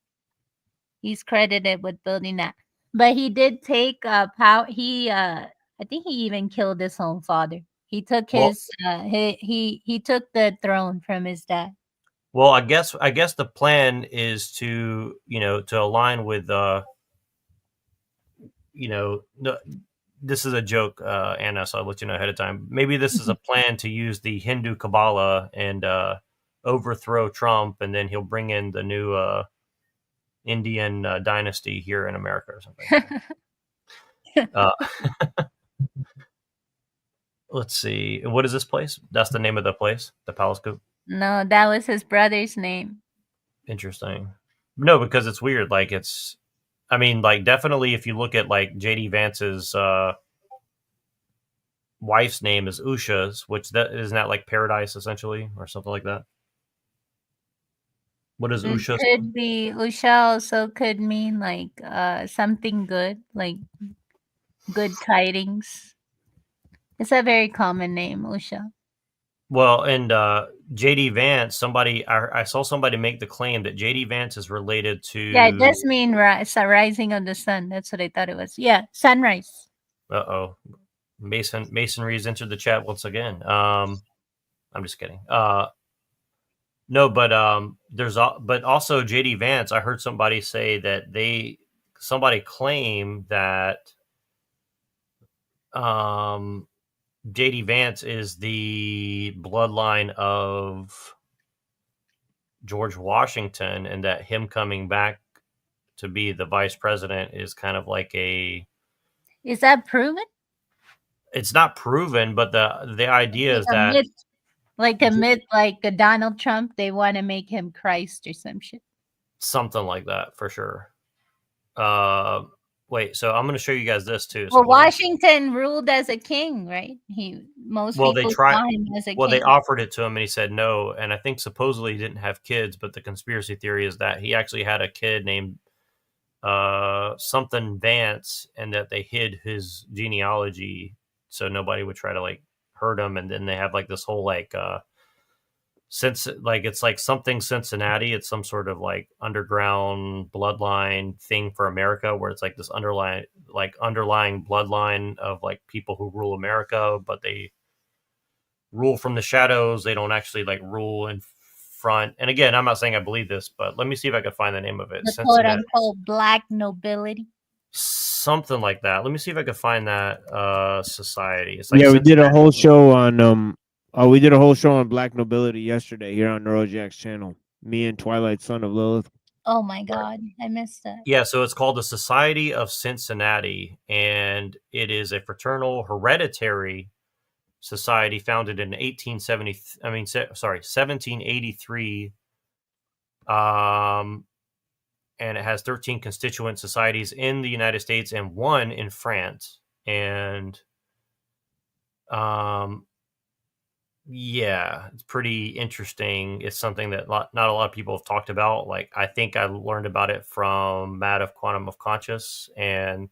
He's credited with building that. But he did take power. I think he even killed his own father. He took he took the throne from his dad.
Well, I guess the plan is to align with this is a joke, Anna, so I'll let you know ahead of time. Maybe this is a plan to use the Hindu Kabbalah and overthrow Trump, and then he'll bring in the new Indian dynasty here in America or something. Let's see. What is this place? That's the name of the place, the Palace Coop?
No, that was his brother's name.
Interesting. No, because it's weird. Like definitely if you look at like JD Vance's wife's name is Usha's, which isn't that like paradise essentially or something like that? What is Usha?
Could be Usha also could mean like something good, like good tidings. It's a very common name, Usha.
Well, and JD Vance, I saw somebody make the claim that JD Vance is related to.
Yeah, it does mean rising of the sun. That's what I thought it was. Yeah, sunrise.
Uh-oh. Masonry's entered the chat once again. I'm just kidding. No, but but also JD Vance, I heard somebody say that somebody claimed that JD Vance is the bloodline of George Washington, and that him coming back to be the vice president is kind of like
Is that proven?
It's not proven, but the idea is that
myth, like a myth, like a Donald Trump, they want to make him Christ or some shit.
Something like that for sure. Wait, so I'm going to show you guys this too.
Well, Washington ruled as a king, right? People saw him as a king.
They offered it to him and he said no. And I think supposedly he didn't have kids, but the conspiracy theory is that he actually had a kid named something Vance, and that they hid his genealogy so nobody would try to like hurt him. And then they have like this whole like it's like something Cincinnati. It's some sort of like underground bloodline thing for America, where it's like this underlying bloodline of like people who rule America, but they rule from the shadows. They don't actually like rule in front. And again, I'm not saying I believe this, but let me see if I can find the name of it.
The quote unquote black nobility.
Something like that. Let me see if I can find that society. It's like
we did a whole show on we did a whole show on black nobility yesterday here on Neurojack's channel. Me and Twilight Son of Lilith.
Oh my God, I missed that.
Yeah, so it's called the Society of Cincinnati, and it is a fraternal hereditary society founded in 1783. And it has 13 constituent societies in the United States and 1 in France. And yeah, it's pretty interesting. It's something that not a lot of people have talked about. Like, I think I learned about it from Matt of Quantum of Conscious. And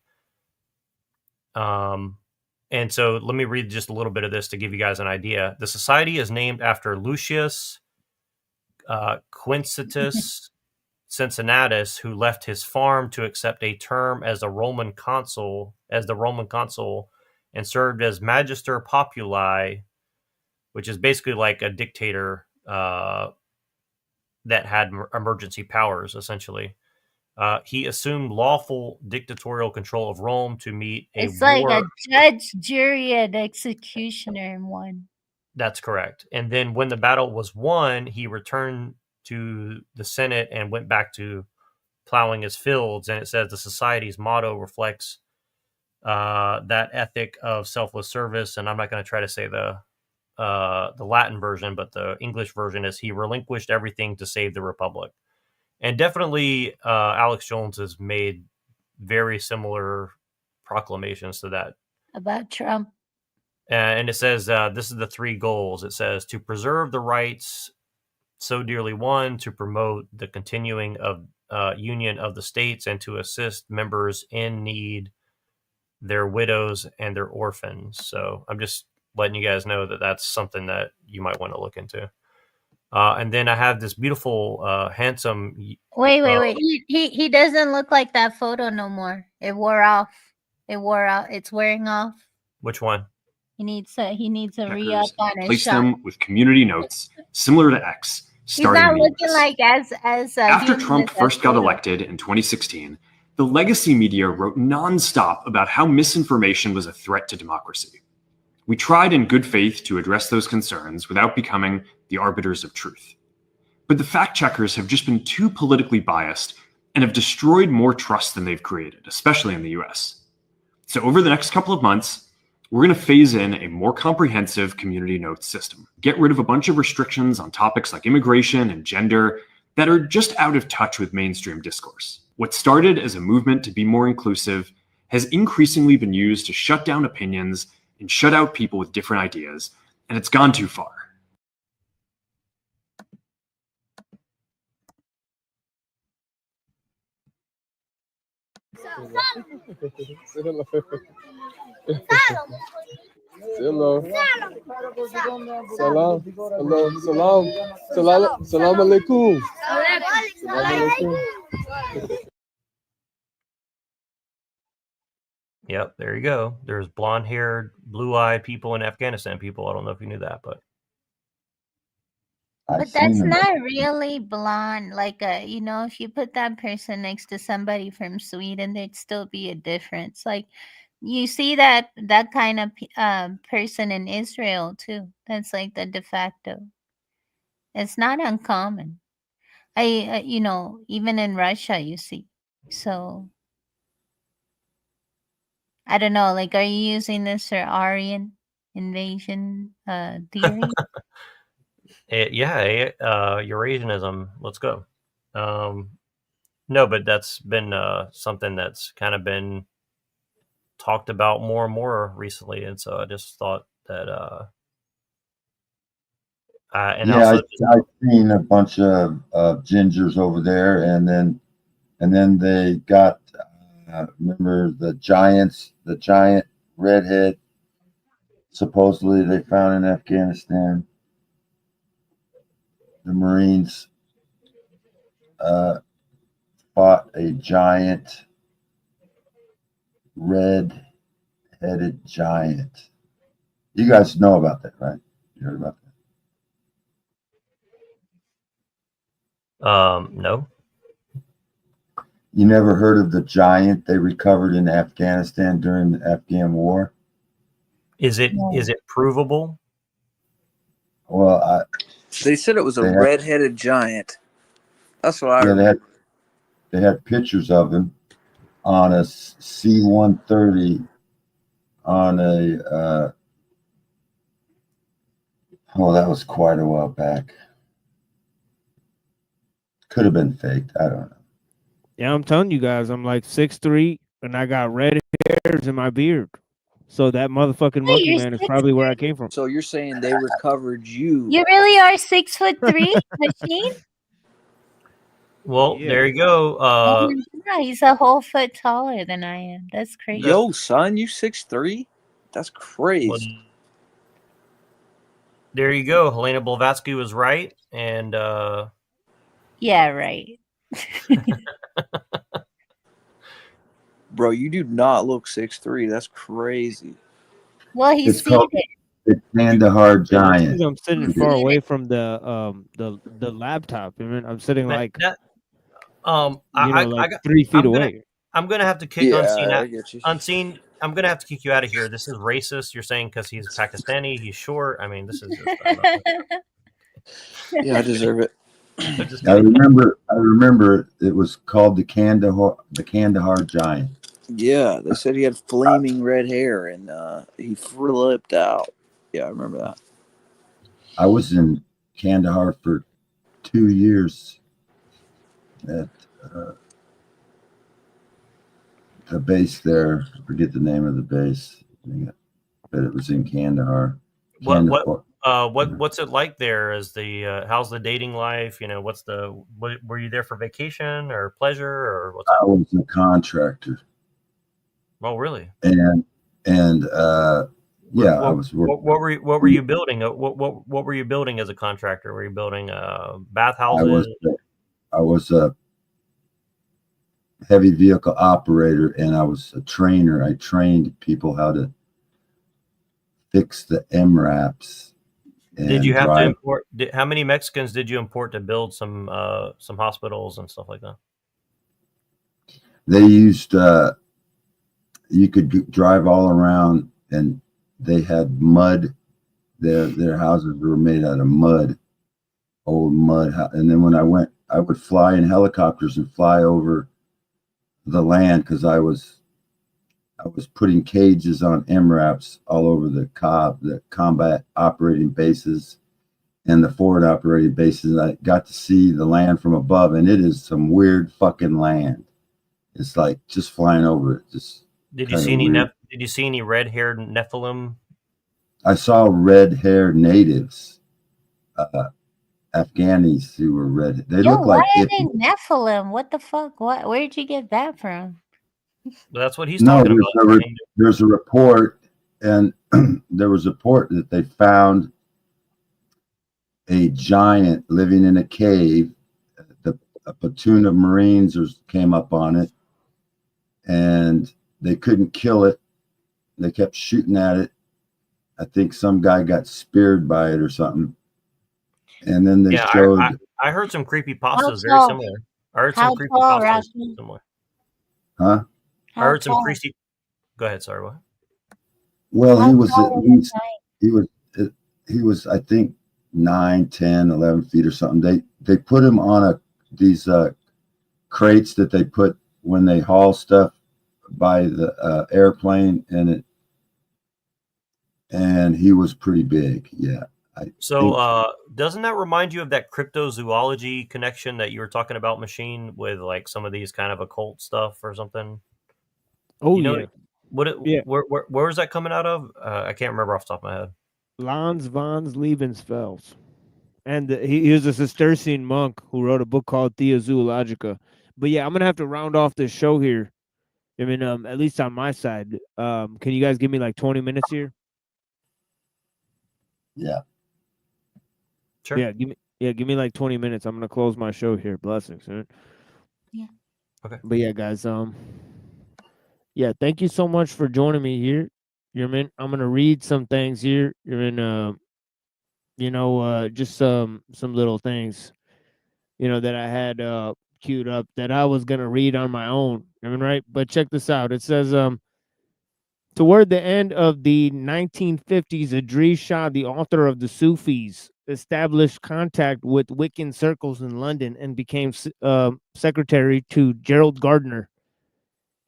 so let me read just a little bit of this to give you guys an idea. The society is named after Lucius Quincinus Cincinnatus, who left his farm to accept a term as the Roman consul, and served as Magister Populi, which is basically like a dictator that had emergency powers, essentially. He assumed lawful dictatorial control of Rome to meet a war.
It's like a judge, jury, and executioner in one.
That's correct. And then when the battle was won, he returned to the Senate and went back to plowing his fields. And it says the society's motto reflects that ethic of selfless service. And I'm not going to try to say the Latin version, but the English version is he relinquished everything to save the Republic. And definitely Alex Jones has made very similar proclamations to that.
About Trump.
And it says, this is the 3 goals. It says to preserve the rights so dearly won, to promote the continuing of union of the states, and to assist members in need, their widows and their orphans. So I'm just letting you guys know that that's something that you might want to look into. And then I have this beautiful, handsome.
Wait. He doesn't look like that photo no more. It wore off. It's wearing off.
Which one?
He needs to re-up on his
Place
shot.
them with community notes similar to X.
He's not looking like as
after Trump first got elected in 2016, the legacy media wrote nonstop about how misinformation was a threat to democracy. We tried in good faith to address those concerns without becoming the arbiters of truth. But the fact checkers have just been too politically biased and have destroyed more trust than they've created, especially in the US. So over the next couple of months, we're going to phase in a more comprehensive community notes system, get rid of a bunch of restrictions on topics like immigration and gender that are just out of touch with mainstream discourse. What started as a movement to be more inclusive has increasingly been used to shut down opinions and shut out people with different ideas, and it's gone too far.
Salam alaikum.
Yep, there you go. There's blonde-haired, blue-eyed people in Afghanistan. People, I don't know if you knew that, but
that's not really blonde. Like, you know, if you put that person next to somebody from Sweden, there'd still be a difference. Like, you see that kind of person in Israel too. That's like the de facto. It's not uncommon. You know, even in Russia, you see. So I don't know. Like, are you using this for Aryan invasion theory?
Yeah, Eurasianism. Let's go. No, but that's been something that's kind of been talked about more and more recently, and so I just thought that. And
yeah,
also,
I've seen a bunch of gingers over there, and then they got remember the giant redhead supposedly they found in Afghanistan. The Marines fought a giant red-headed giant. You guys know about that, right? You heard about
that? No.
You never heard of the giant they recovered in Afghanistan during the Afghan war?
Is it provable?
Well,
they said it was a red-headed giant. That's what I remember.
They had pictures of him on a C-130 on a that was quite a while back. Could have been faked. I don't know.
Yeah, I'm telling you guys, I'm like 6'3", and I got red hairs in my beard. So that motherfucking monkey man is probably where I came from.
So you're saying they recovered you?
You really are 6'3", machine?
Well, there you go.
Oh my God, he's a whole foot taller than I am. That's crazy.
Yo, son, you 6'3"? That's crazy.
Well, there you go. Helena Blavatsky was right, and
yeah, right.
Bro, you do not look 6'3". That's crazy.
Well, he's
called the Kandahar giant.
I'm sitting far away from the laptop. I mean, I'm sitting like like 3 feet away.
I'm gonna have to kick Unseen. I'm gonna have to kick you out of here. This is racist. You're saying because he's Pakistani, he's short. I mean, this is just
yeah, I deserve it.
I remember it was called the Kandahar giant.
Yeah, they said he had flaming red hair and he flipped out. Yeah, I remember that.
I was in Kandahar for 2 years at the base there. I forget the name of the base, but it was in Kandahar.
What's it like there? Is the how's the dating life? You know, were you there for vacation or pleasure or what's
I was a contractor.
Oh, really?
And yeah, I was working.
What were you building? What were you building as a contractor? Were you building bathhouses?
I was a heavy vehicle operator, and I was a trainer. I trained people how to fix the MRAPs.
Did you have to import? How many Mexicans did you import to build some hospitals and stuff like that?
They used you could drive all around, and they had mud. Their houses were made out of mud, old mud. And then when I went, I would fly in helicopters and fly over the land because I was I was putting cages on MRAPs all over the combat operating bases and the forward operating bases. I got to see the land from above, and it is some weird fucking land. It's like just flying over it. Just
did you see any did you see any red-haired Nephilim?
I saw red-haired natives, Afghanis who were red. They look like
why are they Nephilim? What the fuck? Where'd you get that from?
Well, that's what he's talking about.
There's a report, and there was a report that they found a giant living in a cave. A platoon of Marines came up on it, and they couldn't kill it. They kept shooting at it. I think some guy got speared by it or something. And then they showed.
I heard some creepy pastas very similar. I heard some creepy pastas similar.
Huh?
I heard some creepy. Go ahead. Sorry, what?
Well, he was at least he was I think 9, 10, 11 feet or something. They put him on these crates that they put when they haul stuff by the airplane, and he was pretty big. Yeah.
Doesn't that remind you of that cryptozoology connection that you were talking about, Machine, with like some of these kind of occult stuff or something?
Oh,
yeah. Where is that coming out of? I can't remember off the top of my head.
Lans von Lebensfels. And he was a Cistercian monk who wrote a book called Theozoologica. But yeah, I'm going to have to round off this show here. I mean, at least on my side. Can you guys give me like 20 minutes here?
Yeah.
Sure.
Yeah, give me like 20 minutes. I'm gonna close my show here. Blessings. Right?
Yeah.
Okay. But yeah, guys, yeah, thank you so much for joining me here. I'm gonna read some things here. Just some little things, that I had queued up that I was gonna read on my own. Right? But check this out. It says, toward the end of the 1950s, Idries Shah, the author of the Sufis, established contact with Wiccan circles in London and became secretary to Gerald Gardner.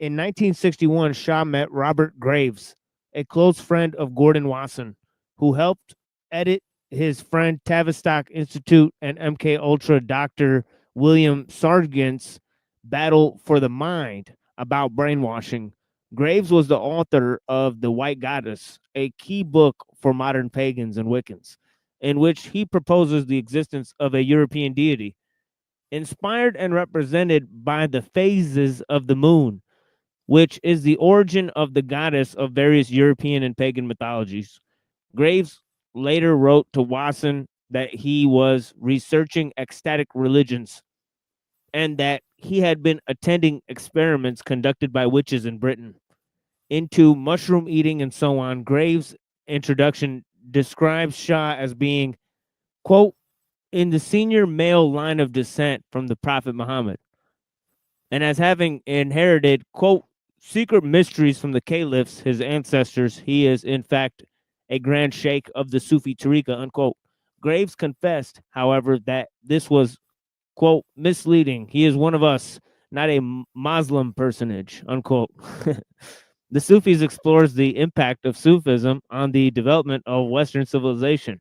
In 1961, Shah met Robert Graves, a close friend of Gordon Wasson, who helped edit his friend Tavistock Institute and MK Ultra Dr. William Sargent's Battle for the Mind about brainwashing. Graves was the author of The White Goddess, a key book for modern pagans and Wiccans, in which he proposes the existence of a European deity, inspired and represented by the phases of the moon, which is the origin of the goddess of various European and pagan mythologies. Graves later wrote to Wasson that he was researching ecstatic religions and that he had been attending experiments conducted by witches in Britain into mushroom eating and so on. Graves' introduction describes Shah as being, quote, in the senior male line of descent from the Prophet Muhammad, and as having inherited, quote, secret mysteries from the caliphs, his ancestors. He is, in fact, a grand sheikh of the Sufi tariqa, unquote. Graves confessed, however, that this was, quote, misleading. He is one of us, not a Muslim personage, unquote. The Sufis explores the impact of Sufism on the development of Western civilization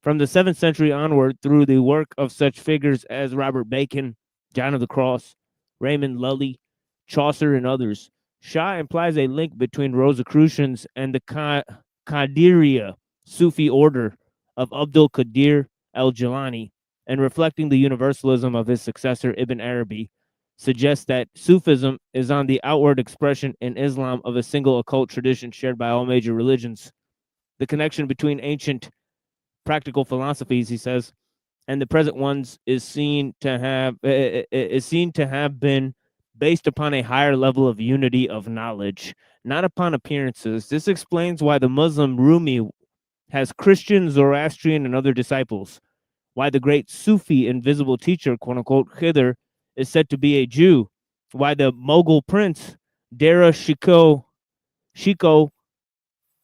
from the 7th century onward through the work of such figures as Robert Bacon, John of the Cross, Raymond Lully, Chaucer, and others. Shah implies a link between Rosicrucians and the Qadiriya Sufi order of Abdul Qadir al-Jilani, and reflecting the universalism of his successor Ibn Arabi, suggests that Sufism is on the outward expression in Islam of a single occult tradition shared by all major religions. The connection between ancient practical philosophies, he says, and the present ones is seen to have been based upon a higher level of unity of knowledge, not upon appearances. This explains why the Muslim Rumi has Christian, Zoroastrian, and other disciples, why the great Sufi invisible teacher, quote unquote, Khidr, is said to be a Jew, why the Mughal prince Dara Shikoh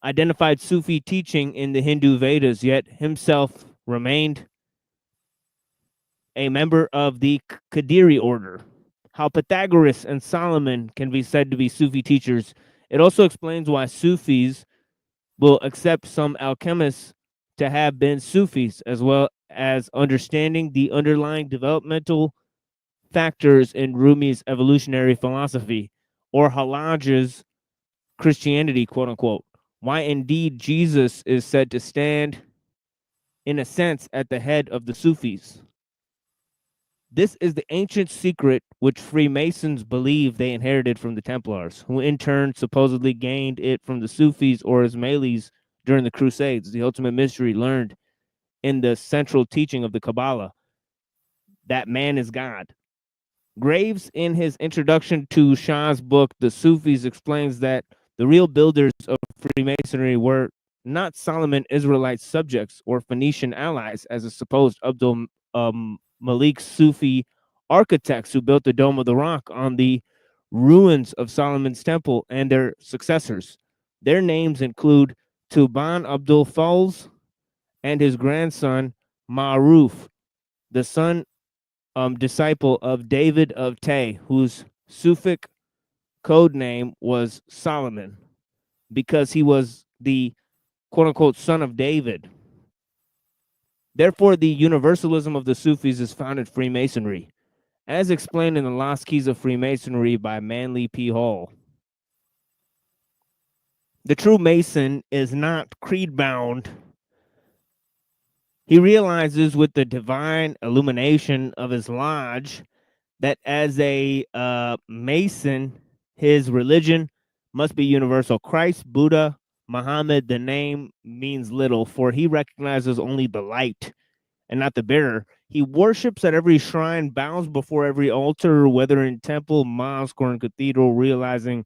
identified Sufi teaching in the Hindu Vedas, yet himself remained a member of the Qadiri order. How Pythagoras and Solomon can be said to be Sufi teachers It also explains why Sufis will accept some alchemists to have been Sufis, as well as understanding the underlying developmental factors in Rumi's evolutionary philosophy, or Hallaj's Christianity, quote unquote. Why indeed Jesus is said to stand, in a sense, at the head of the Sufis. This is the ancient secret which Freemasons believe they inherited from the Templars, who in turn supposedly gained it from the Sufis or Ismailis during the Crusades, the ultimate mystery learned in the central teaching of the Kabbalah, that man is God. Graves, in his introduction to Shah's book, The Sufis, explains that the real builders of Freemasonry were not Solomon Israelite subjects or Phoenician allies, as is supposed Abdul Malik Sufi architects who built the Dome of the Rock on the ruins of Solomon's temple and their successors. Their names include Tuban Abdul Fawz and his grandson Ma'ruf, the son disciple of David of Tay, whose Sufic code name was Solomon, because he was the quote-unquote son of David. Therefore, the universalism of the Sufis is found in Freemasonry, as explained in The Lost Keys of Freemasonry by Manly P. Hall. The true Mason is not creed-bound. He realizes with the divine illumination of his lodge that as a Mason, his religion must be universal. Christ, Buddha, Muhammad, the name means little, for he recognizes only the light and not the bearer. He worships at every shrine, bows before every altar, whether in temple, mosque, or in cathedral, realizing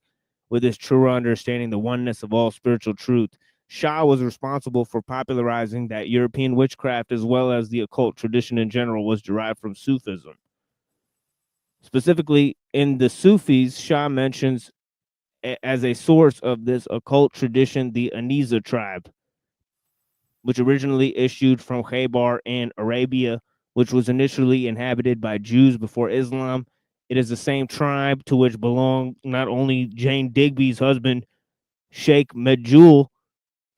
with his truer understanding the oneness of all spiritual truth. Shah was responsible for popularizing that European witchcraft, as well as the occult tradition in general, was derived from Sufism. Specifically, in the Sufis, Shah mentions as a source of this occult tradition the Aniza tribe, which originally issued from Khaybar in Arabia, which was initially inhabited by Jews before Islam. It is the same tribe to which belong not only Jane Digby's husband, Sheikh Medjool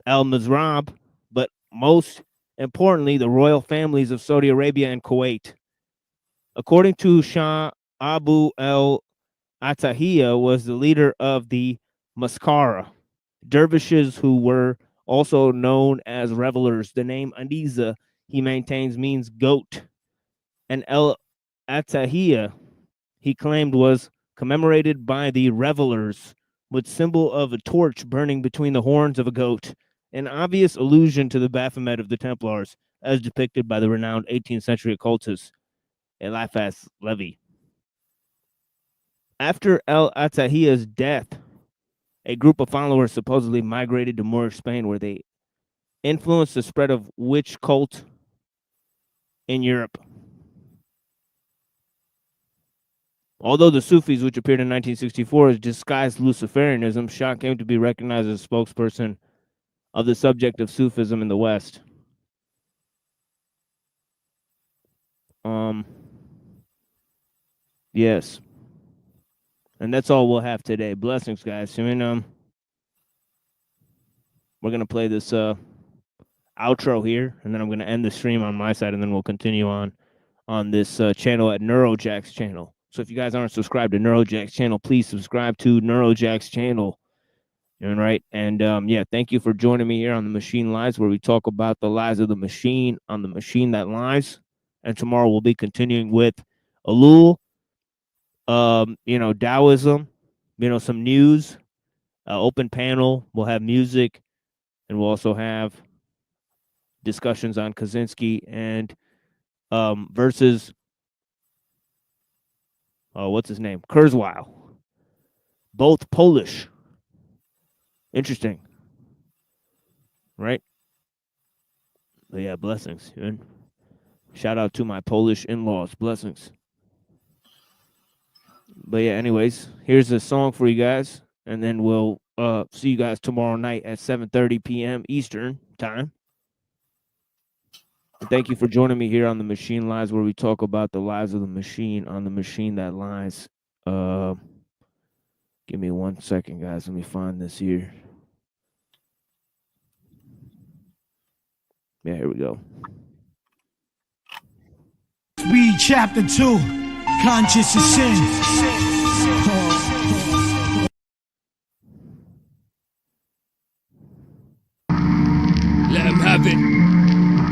al-Mizrab, but most importantly, the royal families of Saudi Arabia and Kuwait. According to Shah, Abu al-Attahiyya was the leader of the Maskara, dervishes who were also known as revelers. The name Aniza, he maintains, means goat, and al-Attahiyya, he claimed, was commemorated by the revelers with symbol of a torch burning between the horns of a goat, an obvious allusion to the Baphomet of the Templars, as depicted by the renowned 18th century occultist Eliphas Levi. After al-Attahiyya's death, a group of followers supposedly migrated to Moorish Spain, where they influenced the spread of witch cult in Europe. Although the Sufis, which appeared in 1964 as disguised Luciferianism, Shah came to be recognized as a spokesperson of the subject of Sufism in the West. Yes. And that's all we'll have today. Blessings, guys. I mean, we're going to play this outro here, and then I'm going to end the stream on my side, and then we'll continue on this channel at Neurojack's channel. So if you guys aren't subscribed to Neurojack's channel, please subscribe to Neurojack's channel. All right. And yeah, thank you for joining me here on The Machine Lies, where we talk about the lies of the machine on The Machine That Lies. And tomorrow we'll be continuing with Elul, Taoism, some news, open panel. We'll have music, and we'll also have discussions on Kaczynski and versus what's his name? Kurzweil. Both Polish. Interesting. Right? But yeah, blessings. Man. Shout out to my Polish in-laws. Blessings. But yeah, anyways, here's a song for you guys, and then we'll see you guys tomorrow night at 7:30 p.m. Eastern time. And thank you for joining me here on The Machine Lies, where we talk about the lies of the machine on The Machine That Lies. Give me 1 second, guys. Let me find this here. Yeah, here we go.
Read chapter 2, conscious of sin.
Let him have it.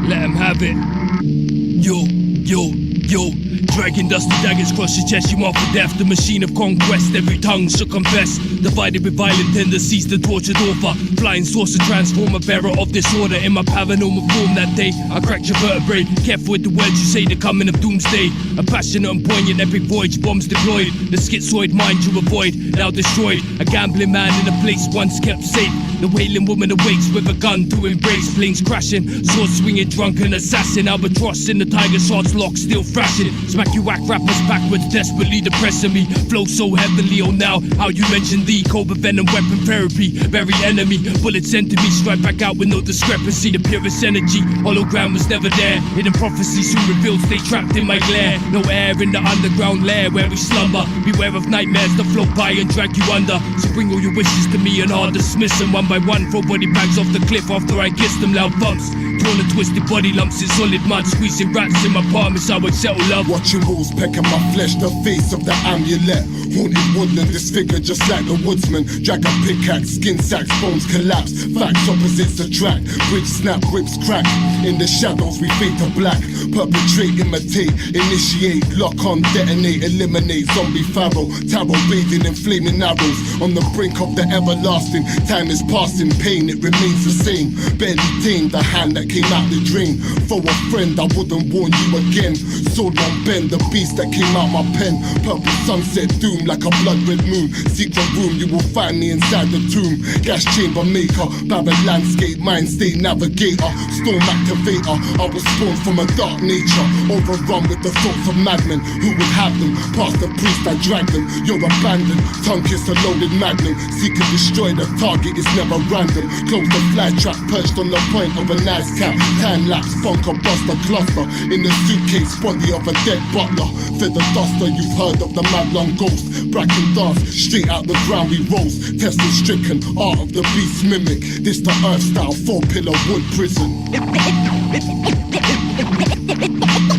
Let him have it. Yo, yo, yo. Dragging dusty daggers across your chest, you mark for death. The machine of conquest, every tongue should confess. Divided with violent tendencies, the tortured author. Flying saucer transformer, bearer of disorder. In my paranormal form that day, I cracked your vertebrae. Careful with the words you say, the coming of doomsday. A passionate and poignant epic voyage, bombs deployed. The schizoid mind you avoid, now destroyed. A gambling man in a place once kept safe. The wailing woman awakes with a gun to embrace. Planes crashing, sword swinging, drunken assassin. Albatross in the tiger's heart's lock, still thrashing. Smack you whack rappers backwards, desperately depressing me. Flow so heavily, oh now, how you mention the cobra venom weapon therapy. Very enemy, bullets enter me, strike back out with no discrepancy. The purest energy, hologram was never there. Hidden prophecy soon revealed, stay trapped in my glare. No air in the underground lair where we slumber. Beware of nightmares that float by and drag you under. So bring all your wishes to me and I'll dismiss them one by one. Throw body bags off the cliff after I kiss them, loud bumps. Torn and twisted body lumps in solid mud. Squeezing rats in my apartments, I would settle love.
Watching wolves pecking my flesh, the face of the amulet. Haunted woodland, disfigured just like the woodsman. Drag a pickaxe, skin sacks, bones collapse. Facts opposites attract. Bridge snap, whips crack. In the shadows we fade to black. Perpetrate, imitate, initiate, lock on, detonate, eliminate. Zombie pharaoh, tarot bathing in flaming arrows. On the brink of the everlasting. Time is passing, pain, it remains the same. Barely tamed, the hand that came out the drain. For a friend, I wouldn't warn you again. Sword on bend, the beast that came out my pen. Purple sunset, doom like a blood red moon. Secret room, you will find me inside the tomb. Gas chamber maker, barren landscape, mind state navigator. Storm activator, I was spawned from a dark nature. Overrun with the thoughts of madmen. Who would have them? Past the priest, I drag them. You're abandoned, tongue kiss a loaded magnum. Seek and destroy, the target is never random. Close the fly trap, perched on the point of a nice cap. Time lapse, bunker buster cluster. In the suitcase, body of a dead butler. Feather duster, you've heard of the mad long ghost. Bracken dance, straight out the ground we rose. Tested stricken, art of the beast mimic. This the earth style, 4-pillar wood prison.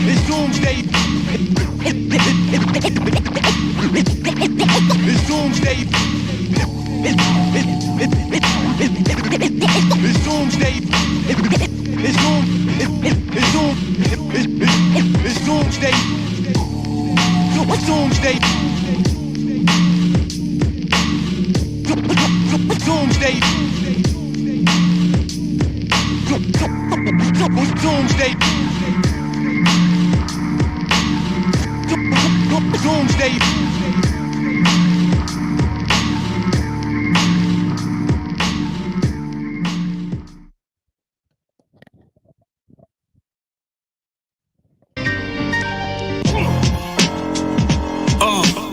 It's doomsday. It's doomsday. It's doomsday. It's doomsday. It's doomsday. Doomsday. Doomsday. Doomsday.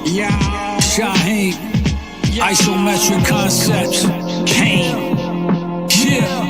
Yeah, Shaheem, isometric concepts, Kane, yeah.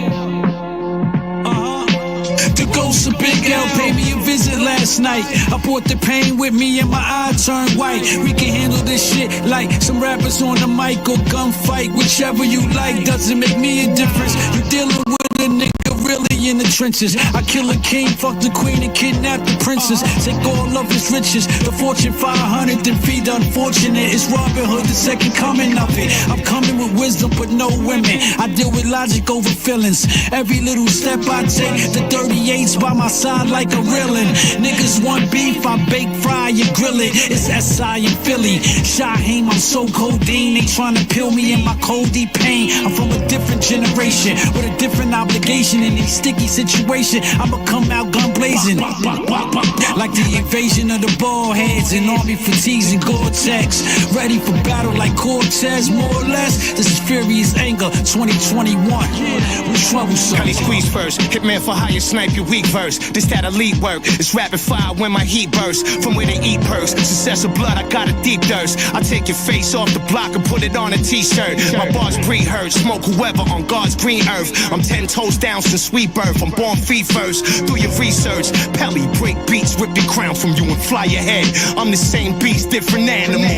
The ghost of Big L paid me a visit last night. I brought the pain with me and my eye turned white. We can handle this shit like some rappers on the mic or gunfight, whichever you like. Doesn't make me a difference. You dealing with a nigga really in the trenches. I kill a king, fuck the queen and kidnap the princess. Take all of his riches, the Fortune 500, then feed the unfortunate. It's Robin Hood, the second coming of it. I'm coming with wisdom but no women. I deal with logic over feelings. Every little step I take, the 38's by my side like a reeling. Niggas want beef, I bake, fry and grill it. It's SI in Philly. Shaheem, I'm so codeine. They trying to pill me in my cold deep pain. I'm from a different generation with a different obligation. In these sticky situation, I'ma come out gun blazing. Like the invasion of the bald heads and army fatigues and Gore-Tex. Ready for battle like Cortez, more or less. This is Furious Anger 2021. We troublesome.
Honey squeeze first, hitman for hire, snipe your weak verse. This that elite work, it's rapid fire when my heat bursts. From where they eat perks, success of blood, I got a deep thirst. I take your face off the block and put it on a t-shirt. My bars pre-heard, smoke whoever on God's green earth. I'm 10 toes down since sweet birth. I'm born feet first. Do your research. Pelly, break beats, rip your crown from you and fly your head. I'm the same beast, different animal.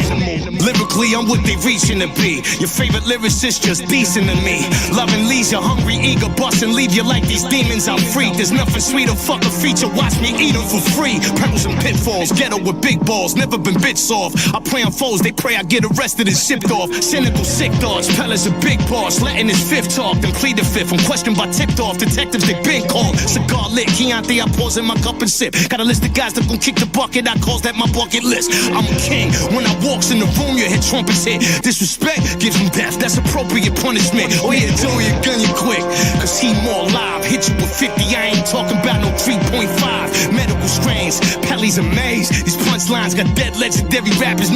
Lyrically, I'm what they reaching to be. Your favorite lyricist just decent to me. Loving leisure, hungry, eager, bust and leave you like these demons. I'm free. There's nothing sweeter, fuck a feature. Watch me eat them for free. Pebbles and pitfalls, ghetto with big balls, never been bits off. I play on foes, they pray I get arrested and shipped off. Cynical, sick thoughts, Pella's a big boss, letting his fifth talk, then plead the fifth. I'm questioned by tipped off, detectives they been called. Cigar lit, Chianti, I pause in my cup and sip. Got a list of guys that gon' kick the bucket, I calls that my bucket list. I'm a king, when I walks in the room, you hear trumpets hit. Disrespect gives him death, that's appropriate punishment. Oh yeah, do your gun you quick, cause he more live. Hit you with 50, I ain't talking about no 3.5. Medical strains, Pelly's amazed. These punchlines got dead legendary rappers.